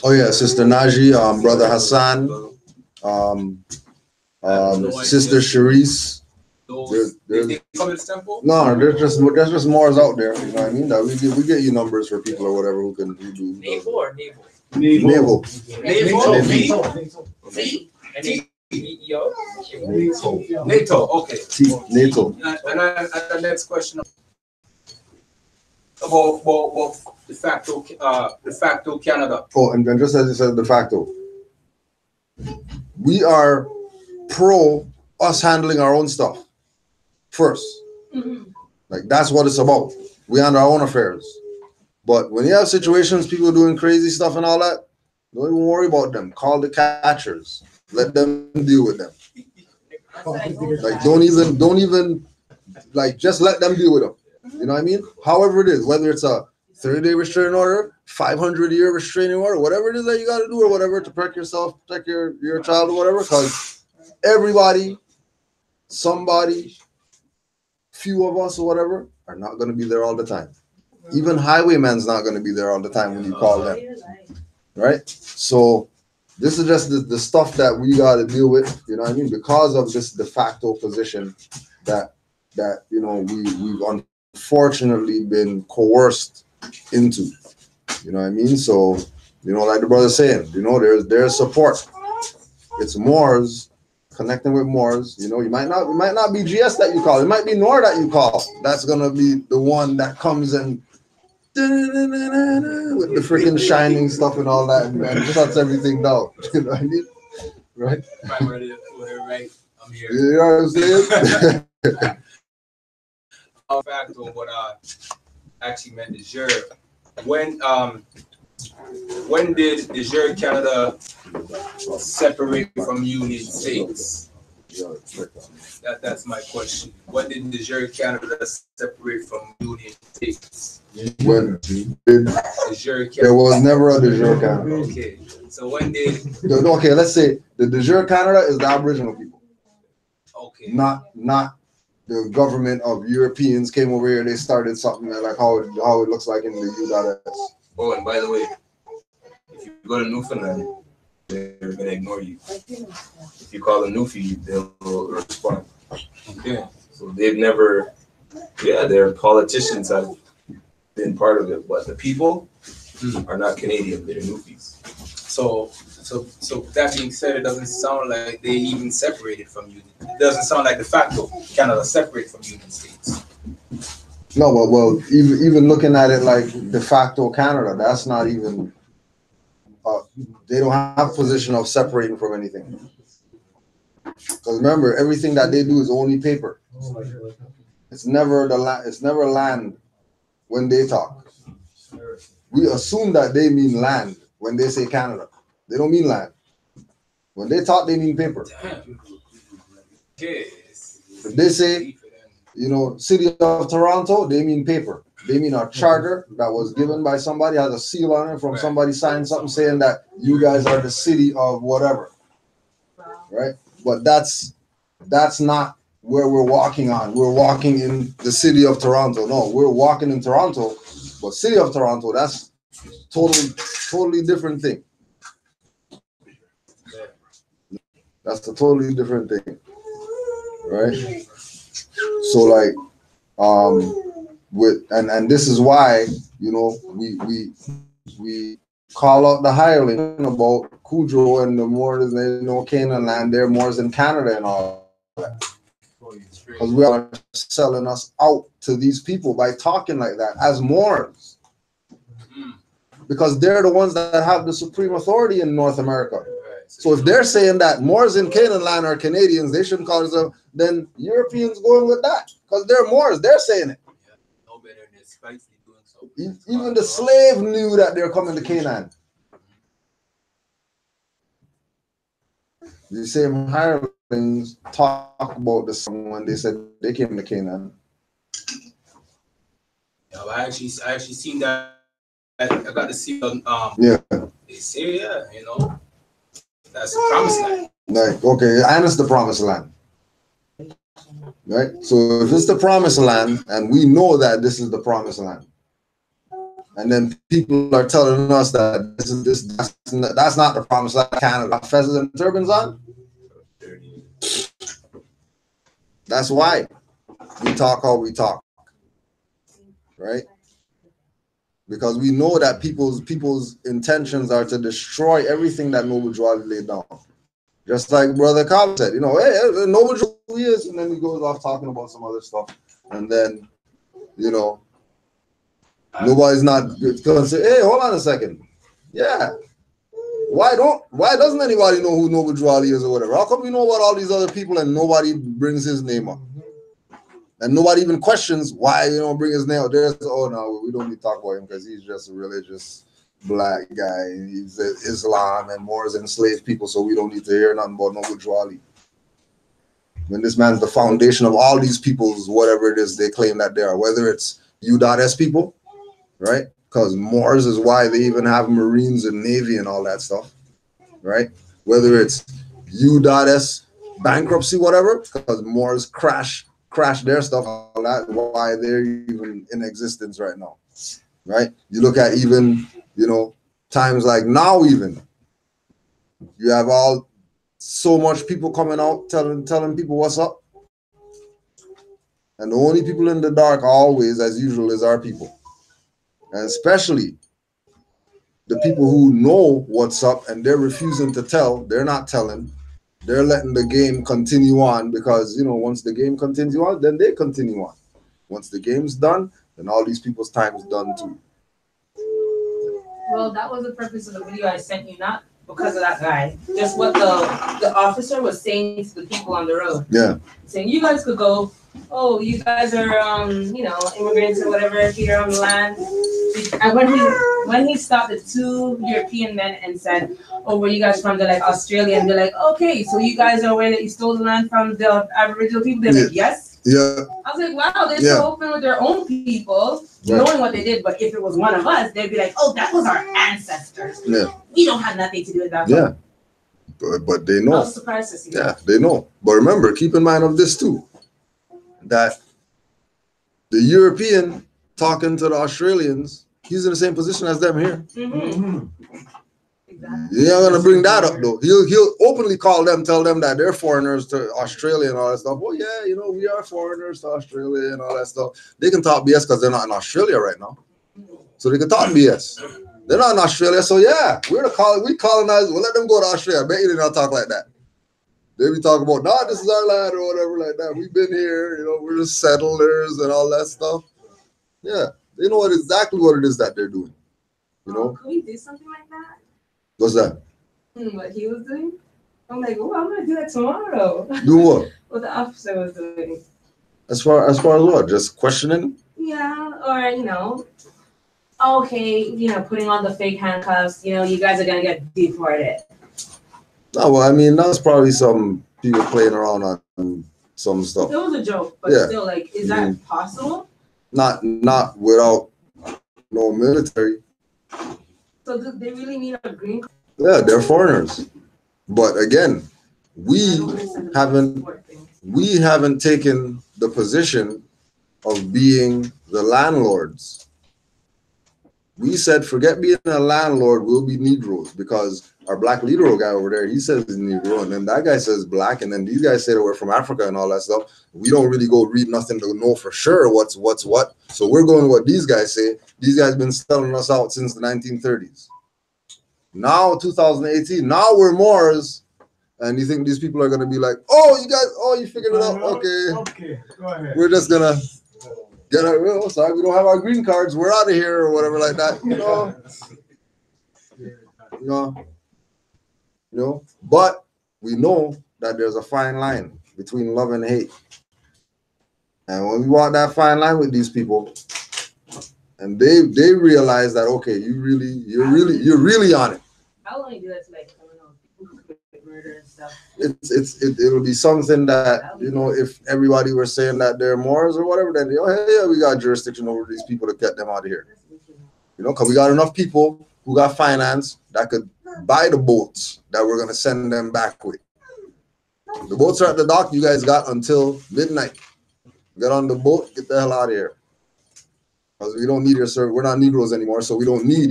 oh yeah, Sister Naji, Brother Hassan, Sister Sharice. They come to the temple? No, there's just Moors out there. You know what I mean? That we get you numbers for people or whatever who can do. Naval or naval? Naval. NATO. Okay. NATO. And the next question about de facto Canada. Oh, and just as you said, de facto, we are pro us handling our own stuff first. Like that's what it's about. We handle our own affairs. But when you have situations, people doing crazy stuff and all that, don't even worry about them. Call the catchers. Let them deal with them. Like don't even like just let them deal with them. You know what I mean? However it is, whether it's a 30-day restraining order, 500-year restraining order, whatever it is that you got to do or whatever to protect yourself, protect your child or whatever, because everybody, somebody, few of us or whatever are not going to be there all the time. Even highwayman's not going to be there all the time when you call them, right? So this is just the stuff that we got to deal with, you know what I mean? Because of this de facto position that you know we've unfortunately been coerced into, you know what I mean? So you know, like the brother saying, you know, there's support. It's Moors connecting with Moors. You know, it might not be GS that you call. It might be Nor that you call. That's gonna be the one that comes and with the freaking shining stuff and all that, and just shuts everything down. You know what I mean? Right? If I were to right, I'm here. You know what I'm saying? Facto, what actually meant de jure. When did de jure Canada separate from United States? That's my question. When did de jure Canada separate from United States? When de jure Canada? There was never a de jure Canada. Okay, so when did? Okay, let's say the de jure Canada is the Aboriginal people. Okay. Not the government of Europeans came over here. They started something like how it looks like in the U.S. Oh, and by the way, if you go to Newfoundland, they're gonna ignore you. If you call them Newfie, they'll respond. Okay, so they've never, their politicians have been part of it, but the people are not Canadian. They're Newfies. So that being said, it doesn't sound like they even separated from Union. It doesn't sound like de facto Canada separated from United States. No, well, even looking at it like de facto Canada, that's not even. They don't have a position of separating from anything. Because remember, everything that they do is only paper. It's never It's never land when they talk. We assume that they mean land when they say Canada. They don't mean land. When they talk, they mean paper. If they say, you know, City of Toronto, they mean paper. They mean a charter that was given by somebody, has a seal on it from somebody signed something saying that you guys are the city of whatever. Right? But that's not where we're walking on. We're walking in the city of Toronto. No, we're walking in Toronto, but city of Toronto, that's totally different thing. That's a totally different thing. Right? So like, and this is why, you know, we call out the hireling about Cujo and the Moors, they know Canaanland, they're Moors in Canada and all that. Because we are selling us out to these people by talking like that as Moors. Because they're the ones that have the supreme authority in North America. So if they're saying that Moors in Canaanland are Canadians, they shouldn't call themselves, then Europeans going with that. Because they're Moors, they're saying it. Even the slave knew that they're coming to Canaan. The same hirelings talk about this when they said they came to Canaan. Yeah, I actually seen that. I got to see yeah. They say, yeah, you know, that's the promised land. Like, okay, and it's the promised land. Right? So if it's the promised land, and we know that this is the promised land, and then people are telling us that that's not the promised land, Canada, feathers and turbans on. That's why we talk how we talk, right? Because we know that people's intentions are to destroy everything that Noble Jawali laid down. Just like Brother Cobb said, you know, hey, Noble Jawali is, and then he goes off talking about some other stuff, and then, you know, nobody's not going to say, hey, hold on a second. Yeah. Why doesn't anybody know who Noble Jawali is or whatever? How come we know about all these other people and nobody brings his name up? And nobody even questions why you don't bring his name up. There's, oh no, we don't need to talk about him because he's just a religious black guy. He's Islam and Moors enslaved people, so we don't need to hear nothing about Noble Jawali. When this man's the foundation of all these peoples, whatever it is they claim that they are, whether it's U.S. people, right? Because Moors is why they even have Marines and Navy and all that stuff, right? Whether it's U.S. bankruptcy, whatever, because Moors crash their stuff, all that, why they're even in existence right now, right? You look at even, you know, times like now even, you have so much people coming out telling people what's up. And the only people in the dark always, as usual, is our people. And especially the people who know what's up and they're refusing to tell, they're not telling. They're letting the game continue on because, you know, once the game continues on, then they continue on. Once the game's done, then all these people's time is done too. Well, that was the purpose of the video I sent you, not because of that guy. Just what the officer was saying to the people on the road. Yeah. Saying, you guys could go, oh, you guys are, you know, immigrants or whatever here on the land. And when he stopped the two European men and said, oh, where you guys from? They're like, Australia. And they're like, okay, so you guys are aware that you stole the land from the Aboriginal people? They're like, yes. Yeah. I was like, wow, they're so open with their own people, knowing what they did. But if it was one of us, they'd be like, oh, that was our ancestors. Yeah. We don't have nothing to do with that. Yeah. But they know. I was surprised to see that. Yeah, they know. But remember, keep in mind of this too, that the European talking to the Australians, he's in the same position as them here. Mm-hmm. Exactly. You're not gonna bring that up though. He'll openly tell them that they're foreigners to Australia and all that stuff. Well, yeah, you know, we are foreigners to Australia and all that stuff. They can talk BS because they're not in Australia right now. So they can talk BS. They're not in Australia, so yeah, we colonized. We'll let them go to Australia. I bet you they don't talk like that. They be talking about, nah, this is our land or whatever like that. We've been here, you know, we're just settlers and all that stuff. Yeah, they know exactly what it is that they're doing. You know? Could we do something like that? What's that? What he was doing? I'm like, oh, I'm gonna do that tomorrow. Do what? What the officer was doing. As far as what? Just questioning? Yeah, or you know, okay, you know, putting on the fake handcuffs. You know, you guys are gonna get deported. No, well, I mean, that's probably some people playing around on some stuff. It was a joke, but still, like, is that possible? Not without no military. So do they really need a green card? Yeah, they're foreigners. But again, we haven't taken the position of being the landlords. We said, forget being a landlord, we'll be Negroes, because our black leader guy over there, he says he's Negro, and then that guy says black, and then these guys say that we're from Africa and all that stuff. We don't really go read nothing to know for sure what's what. So we're going with what these guys say. These guys been selling us out since the 1930s. Now, 2018, now we're Moors, and you think these people are going to be like, oh, you guys, oh, you figured it out, okay, go ahead. we're just going to get our, well, sorry, we don't have our green cards, we're out of here, or whatever like that, but we know that there's a fine line between love and hate, and when we walk that fine line with these people, and they realize that, okay, you're really on it. I'll only do that to like criminals, people who commit murder and stuff. It'll be something that, if everybody were saying that they're Moors or whatever, then hey, yeah, we got jurisdiction over these people to get them out of here. Because we got enough people who got finance that could buy the boats that we're gonna send them back with. The boats are at the dock. You guys got until midnight. Get on the boat, get the hell out of here. Because we don't need your service. We're not Negroes anymore, so we don't need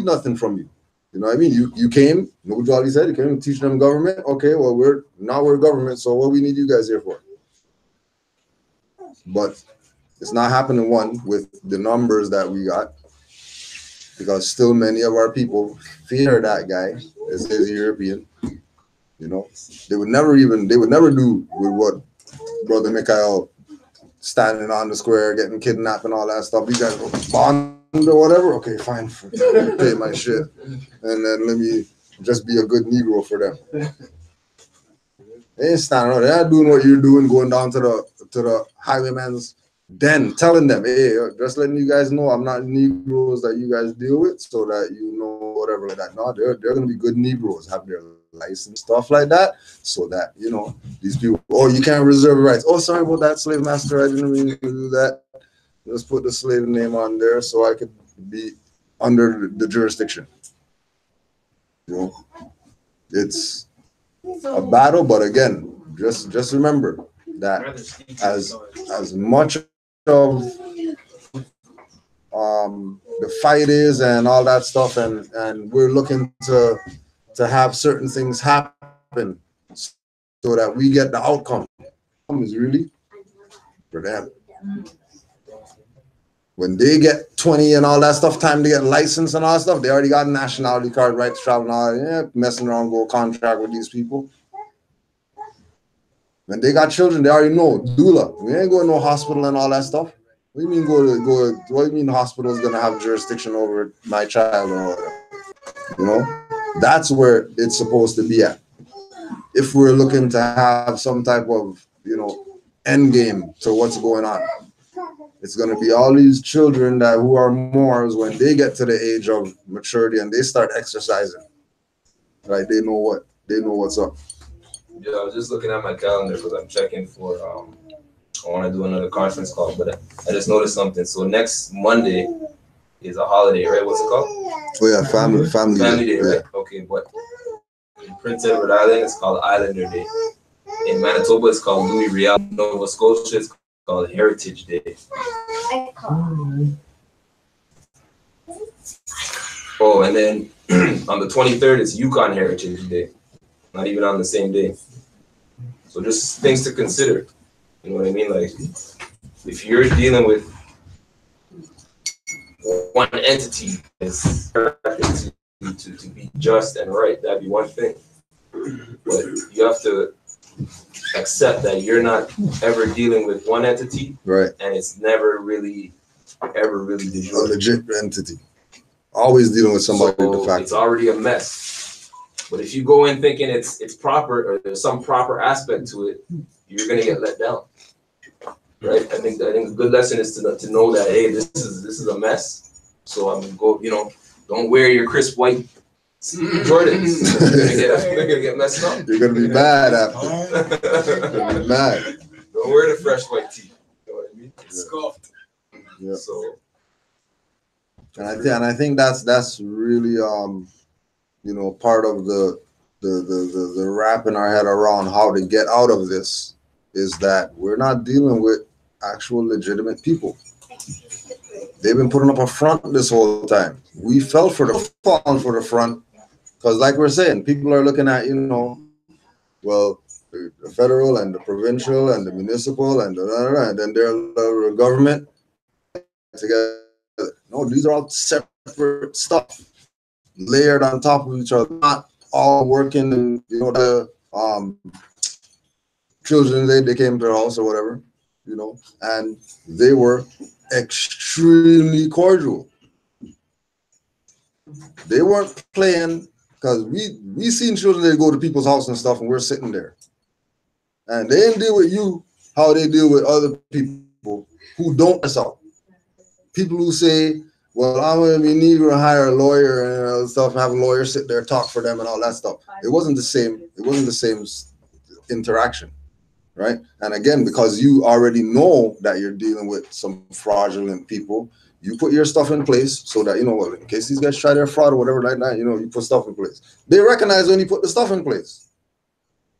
nothing from you. You know what I mean? You came, what Jolly said, you came to teach them government. Okay, well, we're government, so what we need you guys here for? But it's not happening, with the numbers that we got, because still many of our people fear that guy as his European. They would never do with what Brother Mikhail standing on the square, getting kidnapped and all that stuff. These guys go bond or whatever. Okay, fine, pay my shit, and then let me just be a good Negro for them. They ain't standing out. They're not doing what you're doing, going down to the highwayman's den, telling them, hey, just letting you guys know I'm not Negroes that you guys deal with, so that whatever like that. No, they're gonna be good Negroes, have their license, stuff like that, so that these people, oh, you can't reserve rights. Oh, sorry about that, slave master, I didn't mean to do that. Let's put the slave name on there so I could be under the jurisdiction. It's a battle, but again, just remember that as much of the fight is and all that stuff, and we're looking to have certain things happen so that we get the outcome. Is really for them. When they get 20 and all that stuff, time to get licensed and all that stuff, they already got a nationality card, right to travel and all that. Messing around, go contract with these people. When they got children, they already know doula. We ain't going to no hospital and all that stuff. What do you mean what do you mean the hospital is gonna have jurisdiction over my child or whatever? That's where it's supposed to be at. If we're looking to have some type of end game to what's going on, it's gonna be all these children who are Moors, when they get to the age of maturity and they start exercising, right? They know what's up. Yeah, I was just looking at my calendar because I'm checking for I want to do another conference call, but I just noticed something. So next Monday is a holiday, right? What's it called? Oh yeah, family day, right? Okay, but in Prince Edward Island, it's called Islander Day. In Manitoba, it's called Louis Riel. Nova Scotia, it's called Heritage Day. Oh, and then on the 23rd, it's Yukon Heritage Day. Not even on the same day. So just things to consider. You know what I mean? Like, if you're dealing with one entity that's to be just and right, that'd be one thing. But you have to accept that you're not ever dealing with one entity, right? And it's never really, ever really a legit entity. Always dealing with somebody so de facto. It's already a mess. But if you go in thinking it's proper or there's some proper aspect to it, you're gonna get let down, right? I think a good lesson is to know that, hey, this is a mess. So I'm gonna go, don't wear your crisp white Jordans. They're gonna get messed up. You're gonna be mad after. You're gonna be mad. Don't wear the fresh white tee. You know what I mean? It's scuffed. Yeah. So. And I think that's really part of the wrapping our head around how to get out of this is that we're not dealing with actual legitimate people. They've been putting up a front this whole time. We fell for the front because, like we're saying, people are looking at, well, the federal and the provincial and the municipal and then the government together. No, these are all separate stuff layered on top of each other, not all working. And the children, they came to the house or whatever, and they were extremely cordial. They weren't playing, because we seen children, they go to people's house and stuff, and we're sitting there, and they didn't deal with you how they deal with other people who don't mess up. People who say, well, I'm gonna be Negro and hire a lawyer and all stuff, and have a lawyer sit there, talk for them and all that stuff. It wasn't the same interaction, right? And again, because you already know that you're dealing with some fraudulent people, you put your stuff in place so that, well, in case these guys try their fraud or whatever like that, you put stuff in place. They recognize when you put the stuff in place.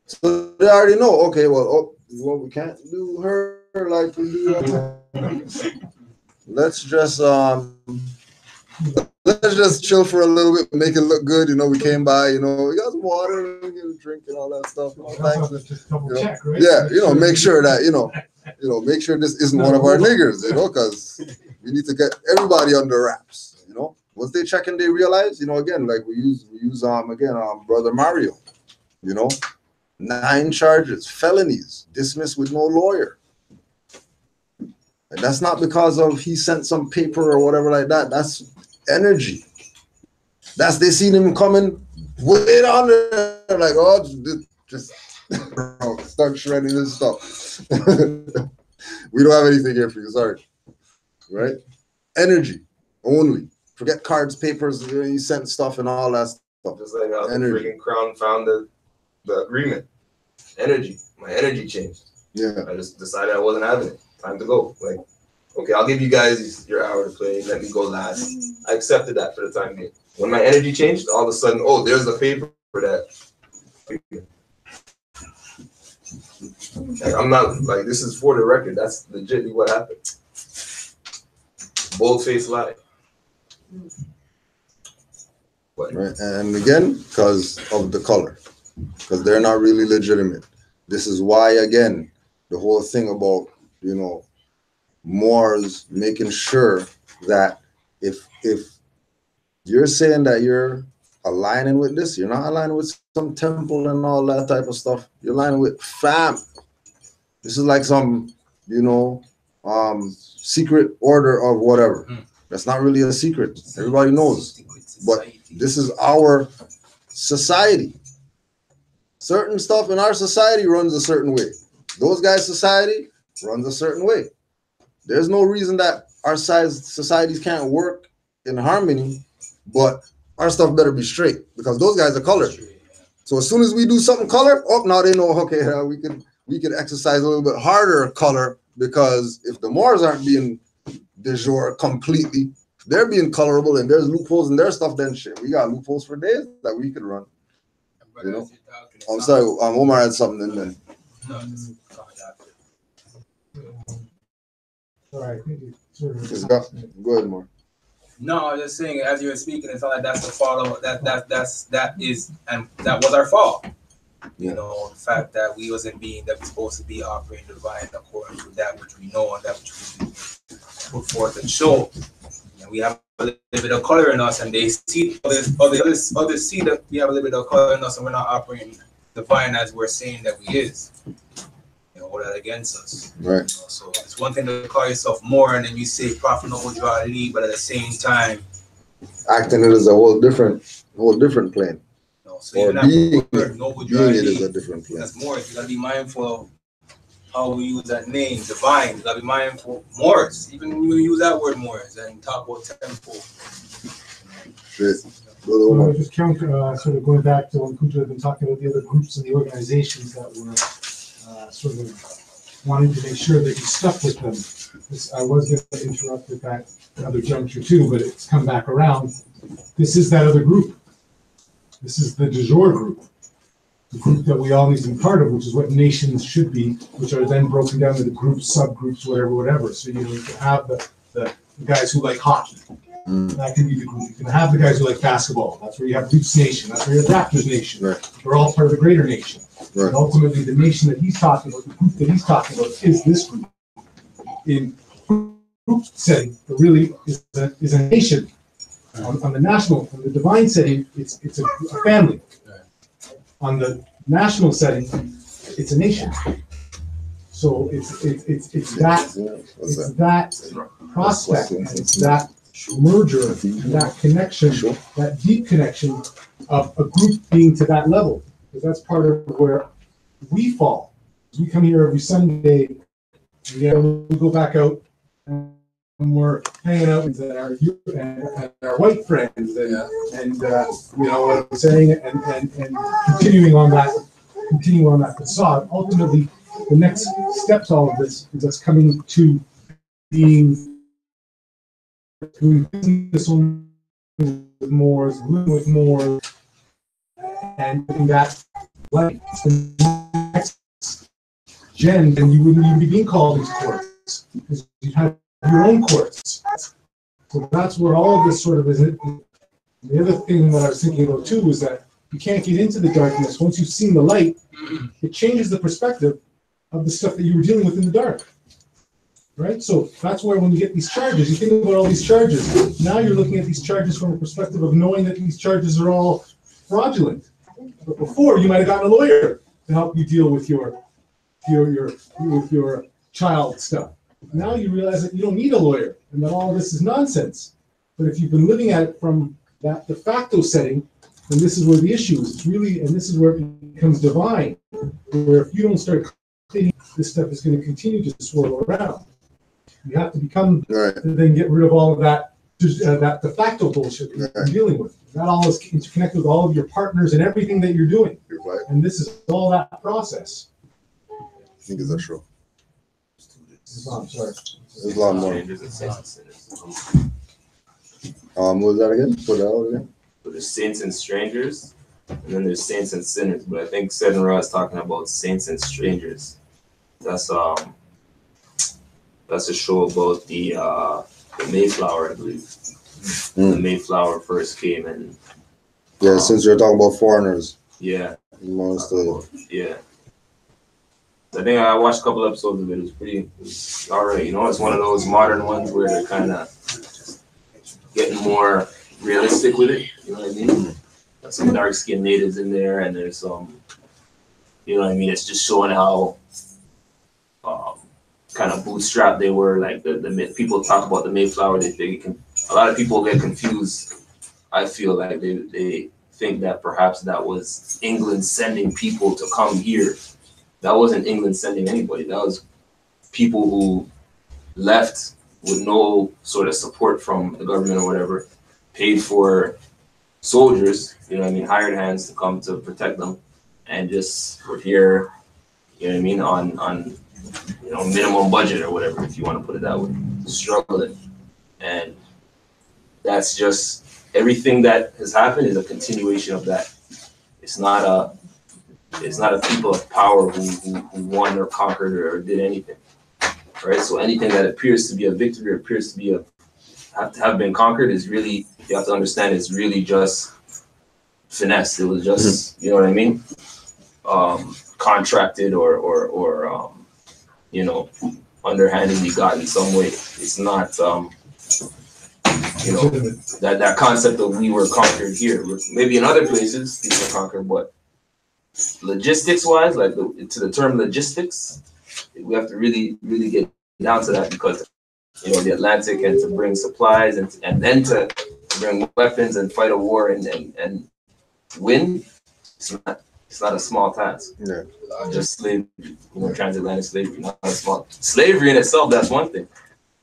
So they already know, okay, well, we can't do her like we do. Let's just chill for a little bit, make it look good. We came by, we got some water, we get a drink and all that stuff. Just double check, right? Yeah, make sure that, make sure this isn't one of our niggers, because we need to get everybody under wraps, Once they check and they realize, again, like we use Brother Mario, 9 charges, felonies, dismissed with no lawyer. And that's not because of he sent some paper or whatever like that. That's energy. They seen him coming way down there, like, oh, just start shredding this stuff. We don't have anything here for you, sorry. Right? Energy only. Forget cards, papers, he sent stuff and all that stuff. Just like how the freaking Crown found the agreement. Energy. My energy changed. Yeah. I just decided I wasn't having it. Time to go. Like, okay, I'll give you guys your hour to play. Let me go last. I accepted that for the time being. When my energy changed, all of a sudden, oh, there's the paper for that. Like, I'm not, like, this is for the record. That's legitimately what happened. Bold-faced lie. Right, and again, because of the color, because they're not really legitimate. This is why, again, the whole thing about, Moors making sure that if you're saying that you're aligning with this, you're not aligning with some temple and all that type of stuff. You're aligning with fam. This is like some, secret order of whatever. That's not really a secret. Everybody knows. But this is our society. Certain stuff in our society runs a certain way. Those guys' society runs a certain way. There's no reason that our societies can't work in harmony, but our stuff better be straight, because those guys are colored. So as soon as we do something color, now they know, okay, we can exercise a little bit harder color, because if the Moors aren't being de jour completely, they're being colorable and there's loopholes in their stuff, then shit, we got loopholes for days that we could run. I'm sorry, Omar had something in there. Sorry, I think you sort of. Go ahead, Mark. No, I was just saying, as you were speaking, it's not like that's the fault of that was our fault. Yeah. The fact that we wasn't we're supposed to be operating divine according to that which we know and that which we put forth and show. And we have a little bit of color in us, and they see others see that we have a little bit of color in us, and we're not operating divine as we're saying that we is. Hold that against us. Right. So it's one thing to call yourself more, and then you say prophet no draw lead, but at the same time, acting it is a whole different plane. So or being it is a different plane. That's more. You gotta be mindful of how we use that name, divine. You gotta be mindful of Moors. Even when you use that word Moors and talk about temple. So just sort of going back to when Kuja had been talking about the other groups and the organizations that were sort of wanting to make sure that he stuck with them. I was going to interrupt at that other juncture too, but it's come back around. This is that other group. This is the de jour group, the group that we all need to be part of, which is what nations should be, which are then broken down into groups, subgroups, whatever. So you can have the the guys who like hockey. That can be the group. You can have the guys who like basketball. That's where you have Leafs Nation. That's where you have Raptors Nation. Right. We're all part of the greater nation. Right. And ultimately, the nation that he's talking about, the group that he's talking about, is this group. In group setting, it really is a nation. On the national, on the divine setting, it's a family. On the national setting, it's a nation. So it's that prospect, and it's that merger, and that connection, that deep connection of a group being to that level, because that's part of where we fall. We come here every Sunday, we go back out, and we're hanging out with our white friends, and you know what I'm saying, and continuing on that facade. Ultimately, the next step to all of this is us coming to being doing business with more, living with more, and in that life. The next gen, and you wouldn't even be being called these courts because you have your own courts. So that's where all of this sort of is. The other thing that I was thinking about too was that you can't get into the darkness. Once you've seen the light, it changes the perspective of the stuff that you were dealing with in the dark. Right? So that's where when you get these charges, you think about all these charges. Now you're looking at these charges from a perspective of knowing that these charges are all fraudulent. But before, you might have gotten a lawyer to help you deal with your child stuff. Now you realize that you don't need a lawyer and that all of this is nonsense. But if you've been living at it from that de facto setting, then this is where the issue is. It's really, and this is where it becomes divine, where if you don't start cleaning, this stuff is going to continue to swirl around. You have to become, and then get rid of all of that, that de facto bullshit that you're dealing with. That all is interconnected with all of your partners and everything that you're doing. And this is all that process. I think is that true? Islam, sorry. Islam more. What was that again? Put that out again. So there's saints and strangers, and then there's saints and sinners. But I think Seven Ra is talking about saints and strangers. That's a show about the Mayflower, I believe. The Mayflower first came and. Yeah, since you're talking about foreigners. Yeah. Yeah. I think I watched a couple episodes of it. It was all right. You know, it's one of those modern ones where they're kind of getting more realistic with it. You know what I mean? There's some dark-skinned natives in there, and there's some, you know what I mean? It's just showing how kind of bootstrapped they were. Like the people talk about the Mayflower. A lot of people get confused. I feel like they think that perhaps that was England sending people to come here. That wasn't England sending anybody. That was people who left with no sort of support from the government or whatever, paid for soldiers, you know what I mean, hired hands to come to protect them, and just were here, you know what I mean, on you know, minimum budget or whatever, if you want to put it that way, struggling. And that's just, everything that has happened is a continuation of that. It's not a people of power who won or conquered or did anything, right? So anything that appears to be a victory or appears to be have been conquered is really, you have to understand, it's really just finesse. It was just, you know what I mean, contracted or you know, underhandedly got in some way. It's not, you know, that concept of we were conquered here. Maybe in other places people were conquered, but logistics wise, like to the term logistics, we have to really get down to that, because you know, the Atlantic, and to bring supplies and then to bring weapons and fight a war and win, it's not a small task. Yeah. Just slavery, you know, transatlantic slavery, not a small slavery in itself. That's one thing.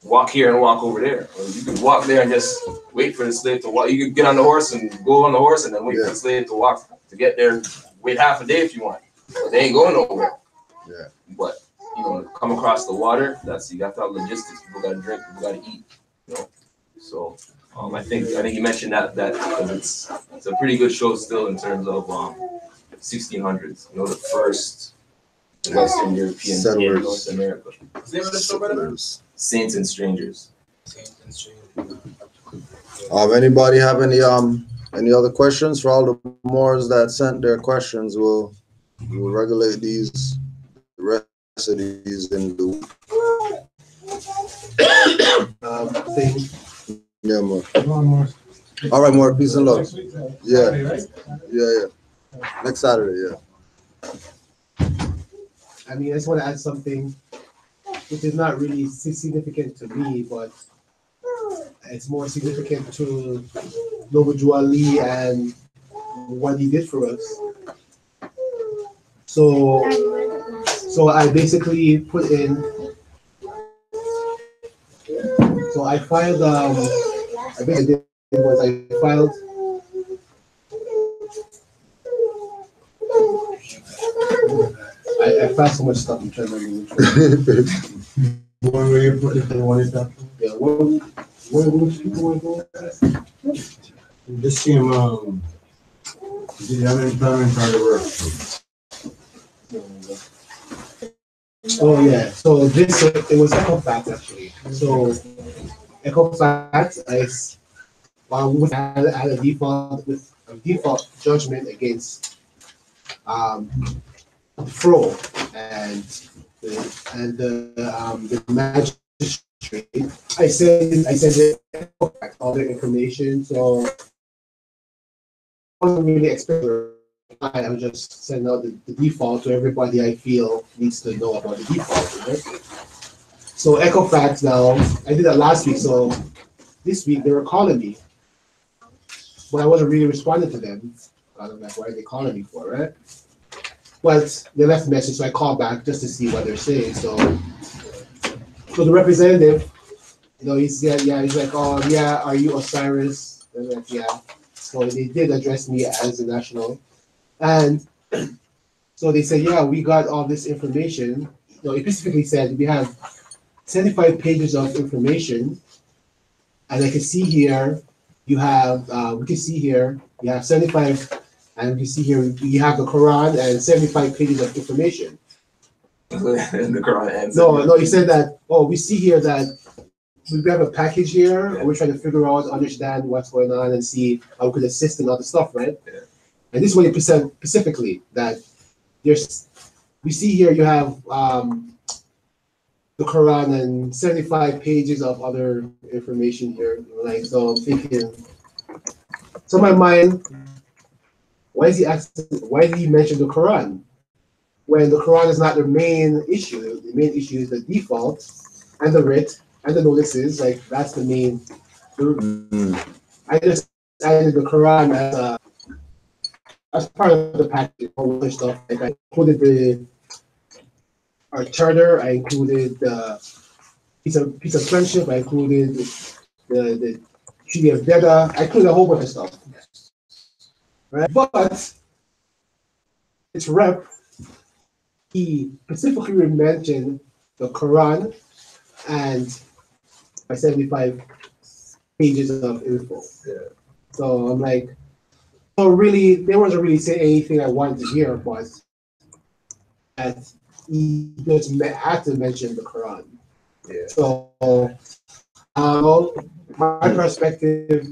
Walk here and walk over there. Or you can walk there and just wait for the slave to walk. You can get on the horse and go on the horse and then wait for the slave to walk to get there. Wait half a day if you want, but they ain't going nowhere. Yeah. But you know, come across the water, you got to have logistics. People got to drink, people got to eat. You know, so I think you mentioned that because it's a pretty good show still in terms of 1600s. You know, the first Western European in North America. What's the name of the show, brother? Saints and Strangers. Anybody have any other questions for all the Moors that sent their questions? We'll regulate the rest of these in the week. Yeah, more. All right, more peace and love. Yeah. Next Saturday, yeah. I mean, I just want to add something which is not really significant to me, but it's more significant to Noble Ali and what he did for us. So I basically put in. So I filed. I basically did was I filed. I filed so much stuff. I'm trying to remember. One way you put it, the one is that. Yeah, what people want to go? This same, did you have any employment for the work? Oh yeah, so this it was Equifax actually. So Equifax, I had a default judgment against Fro and the magistrate. I sent Equifax all the information, so I wasn't really expecting. I was just sending out the default to everybody I feel needs to know about the default. Right? So Equifax now, I did that last week, so this week they were calling me, but I wasn't really responding to them. I was like, why are they calling me for, right? But they left a message, so I called back just to see what they're saying. So the representative, he's like, oh yeah, are you Osiris? I was like, yeah. So they did address me as a national. And so they said, yeah, we got all this information. It specifically said we have 75 pages of information. And I can see here, you have, we can see here, you have 75, and we can see here, you have the Quran and 75 pages of information. The Quran. No, he said that, we see here that we have a package here, and we're trying to figure out, understand what's going on, and see how we could assist in all the stuff, right? Yeah. And this is what he said specifically, that we see here you have the Quran and 75 pages of other information here. So I'm thinking, so in my mind, why did he mention the Quran? When the Quran is not the main issue. The main issue is the default and the writ and the notices. That's the main. I just added the Quran as part of the package, all the stuff. I included our charter, I included the piece of friendship, I included the treaty of Deda, I included a whole bunch of stuff. Right? But its rep, he specifically mentioned the Quran and my 75 pages of info. Yeah. So I'm like, so really, they wasn't really saying anything I wanted to hear, but he just had to mention the Quran. Yeah. So, my perspective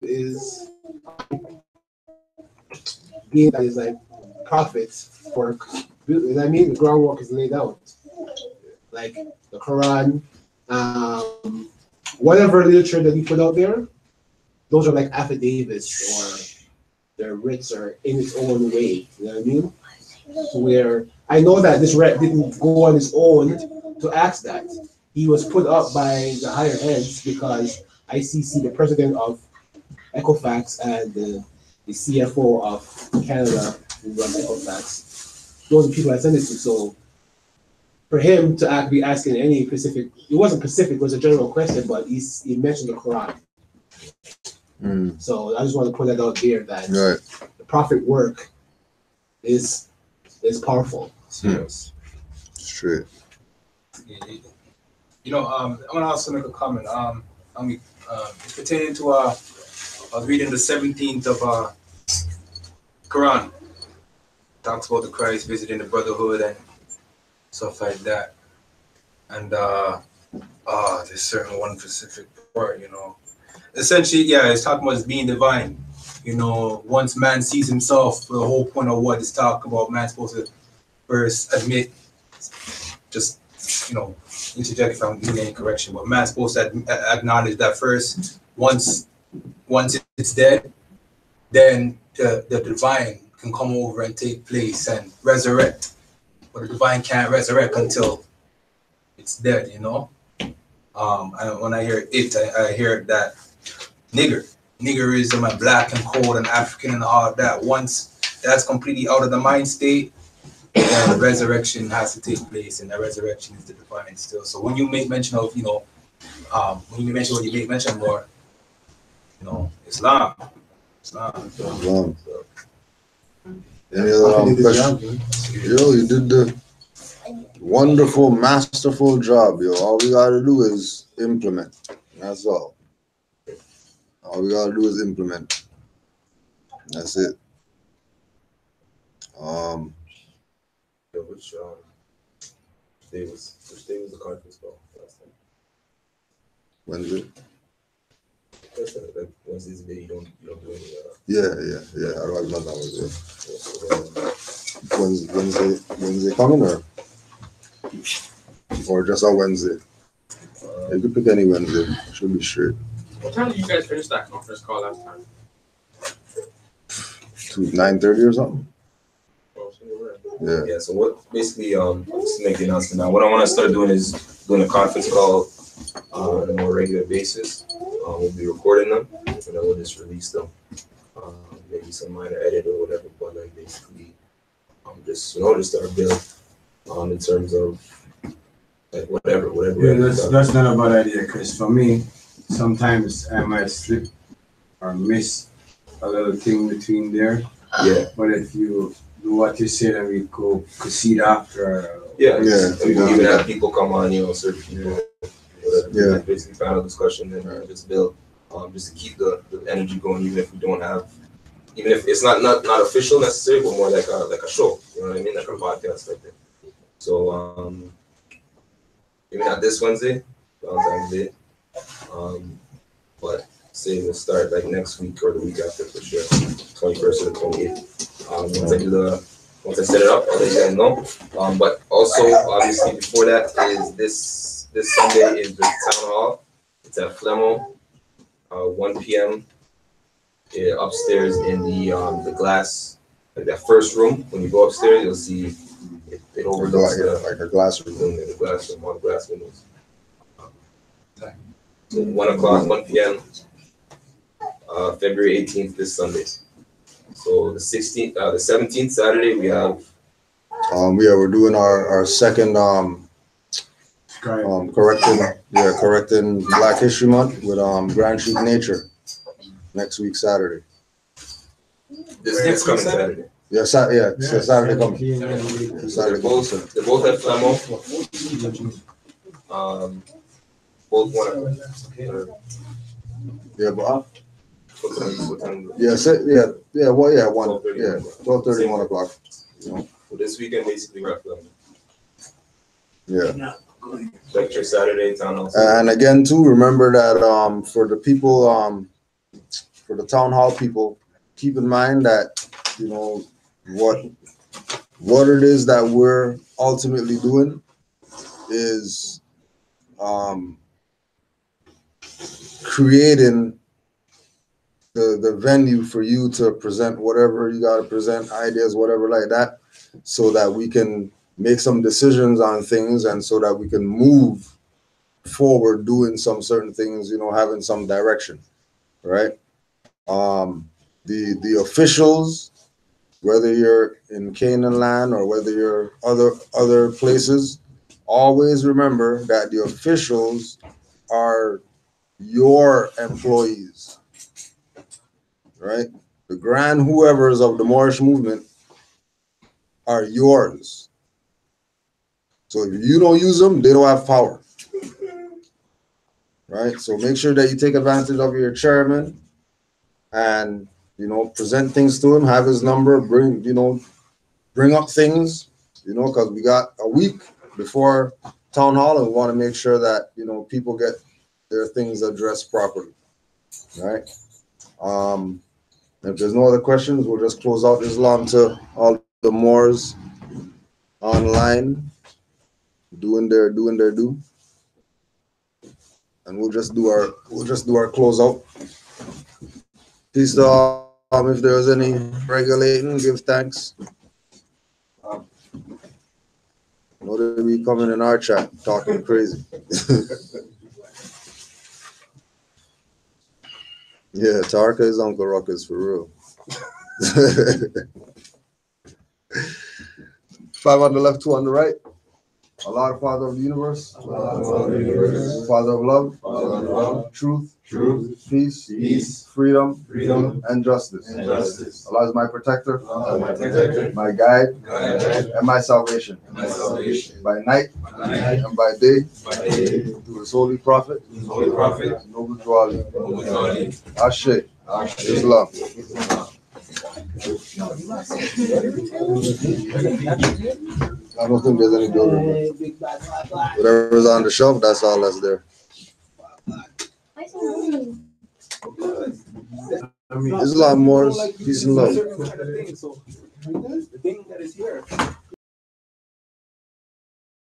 is being that is like prophets work. I mean, the groundwork is laid out. Like the Quran, whatever literature that he put out there, those are like affidavits or their writs are in its own way. You know what I mean? Where I know that this rep didn't go on his own to ask that. He was put up by the higher heads because ICC, the president of Equifax, and the CFO of Canada, who runs Equifax, those are the people I sent it to. So for him to be asking any specific, it wasn't specific, it was a general question, but he mentioned the Quran. So I just want to put that out there that the prophet work is powerful. Yes. Straight. I'm gonna also make a comment. Pertaining to I was reading the 17th of Quran. Talks about the Christ visiting the brotherhood and stuff like that. And There's certain one specific part, Essentially, yeah, it's talking about being divine. Once man sees himself, the whole point of what it's talking about, man's supposed to first admit, just, interject if I'm giving any correction, but man's supposed to acknowledge that first. Once it's dead, then the divine can come over and take place and resurrect. But the divine can't resurrect until it's dead, And when I hear it, I hear that niggerism and black and cold and African and all that. Once that's completely out of the mind state, then the resurrection has to take place, and the resurrection is the divine still. So when you make mention of, when you mention what you make mention more, Islam. Islam. Any other question? Yo, you did the wonderful, masterful job, yo. All we gotta do is implement. That's all. All we gotta do is implement. That's it. Which day was the conference call last time? Wednesday. Like Wednesday's the day you don't do any. Yeah. Otherwise, my time was there. Wednesday coming or just a Wednesday. You could pick any Wednesday. Should be straight. What time did you guys finish that conference call last time? 9:30 or something. Yeah. So what basically just to make the announcement now, what I want to start doing is doing a conference call on a more regular basis. We'll be recording them and then we'll just release them. Maybe some minor edit or whatever, but like basically just our build in terms of like whatever. Yeah, that's not a bad idea, because for me, sometimes I might slip or miss a little thing between there. Yeah. But if you do what you said and we go proceed after. Yeah. We can even have people come on, certain people. Whatever. Basically panel discussion and just build, just to keep the energy going, even if it's not official necessarily, but more like a show. You know what I mean? Like a podcast like that. So maybe not this Wednesday, Valentine's Day. But say we'll start like next week or the week after for sure, 21st or the 28th. Once I set it up, I'll let you guys know. But also, obviously, before that is this Sunday is the town hall. It's at Flemo, 1 p.m. Upstairs in the glass, like that first room. When you go upstairs, you'll see it overlooks like a glass room. The glass room, all the glass windows. So 1 o'clock, 1 p.m. February 18th, this Sunday. So the 16th, the 17th Saturday, we have. We're doing our second correcting Black History Month with Grand Street Nature next week Saturday. This coming Saturday. Yeah, Saturday coming. They're both at Flamo. Both 1 o'clock. Yeah, but. What time? 1. Yeah, 12:30, 1 o'clock. Well, this weekend basically we're at Flamo. Yeah. Lecture Saturday, town hall. And again, too, remember that for the people, for the town hall people, keep in mind that what it is that we're ultimately doing is creating the venue for you to present whatever you got to present, ideas, whatever like that, so that we can make some decisions on things and so that we can move forward doing some certain things, having some direction, right? The officials, whether you're in Canaanland or whether you're other places, always remember that the officials are your employees, right? The grand whoever's of the Moorish movement are yours. So if you don't use them, they don't have power, right? So make sure that you take advantage of your chairman and, present things to him, have his number, bring up things, because we got a week before town hall, and we want to make sure that, you know, people get their things addressed properly. Right? If there's no other questions, we'll just close out Islam to all the Moors online doing their do. And we'll just do our closeout. Peace to all. If there's any regulating, give thanks. Know that we coming in our chat talking crazy. Yeah, Tarka is Uncle Ruckus for real. 5 on the left, 2 on the right. Allah, the Father of the universe. Father of love. Truth. Peace. Freedom. And justice. Allah is my protector. My guide. And my salvation. By night and by day. Through his holy prophet. Noble Dwali. Ashe. Islam. I don't think there's any building. Whatever's on the shelf, that's all that's there. Islam, Moors, peace and love. The thing that is here.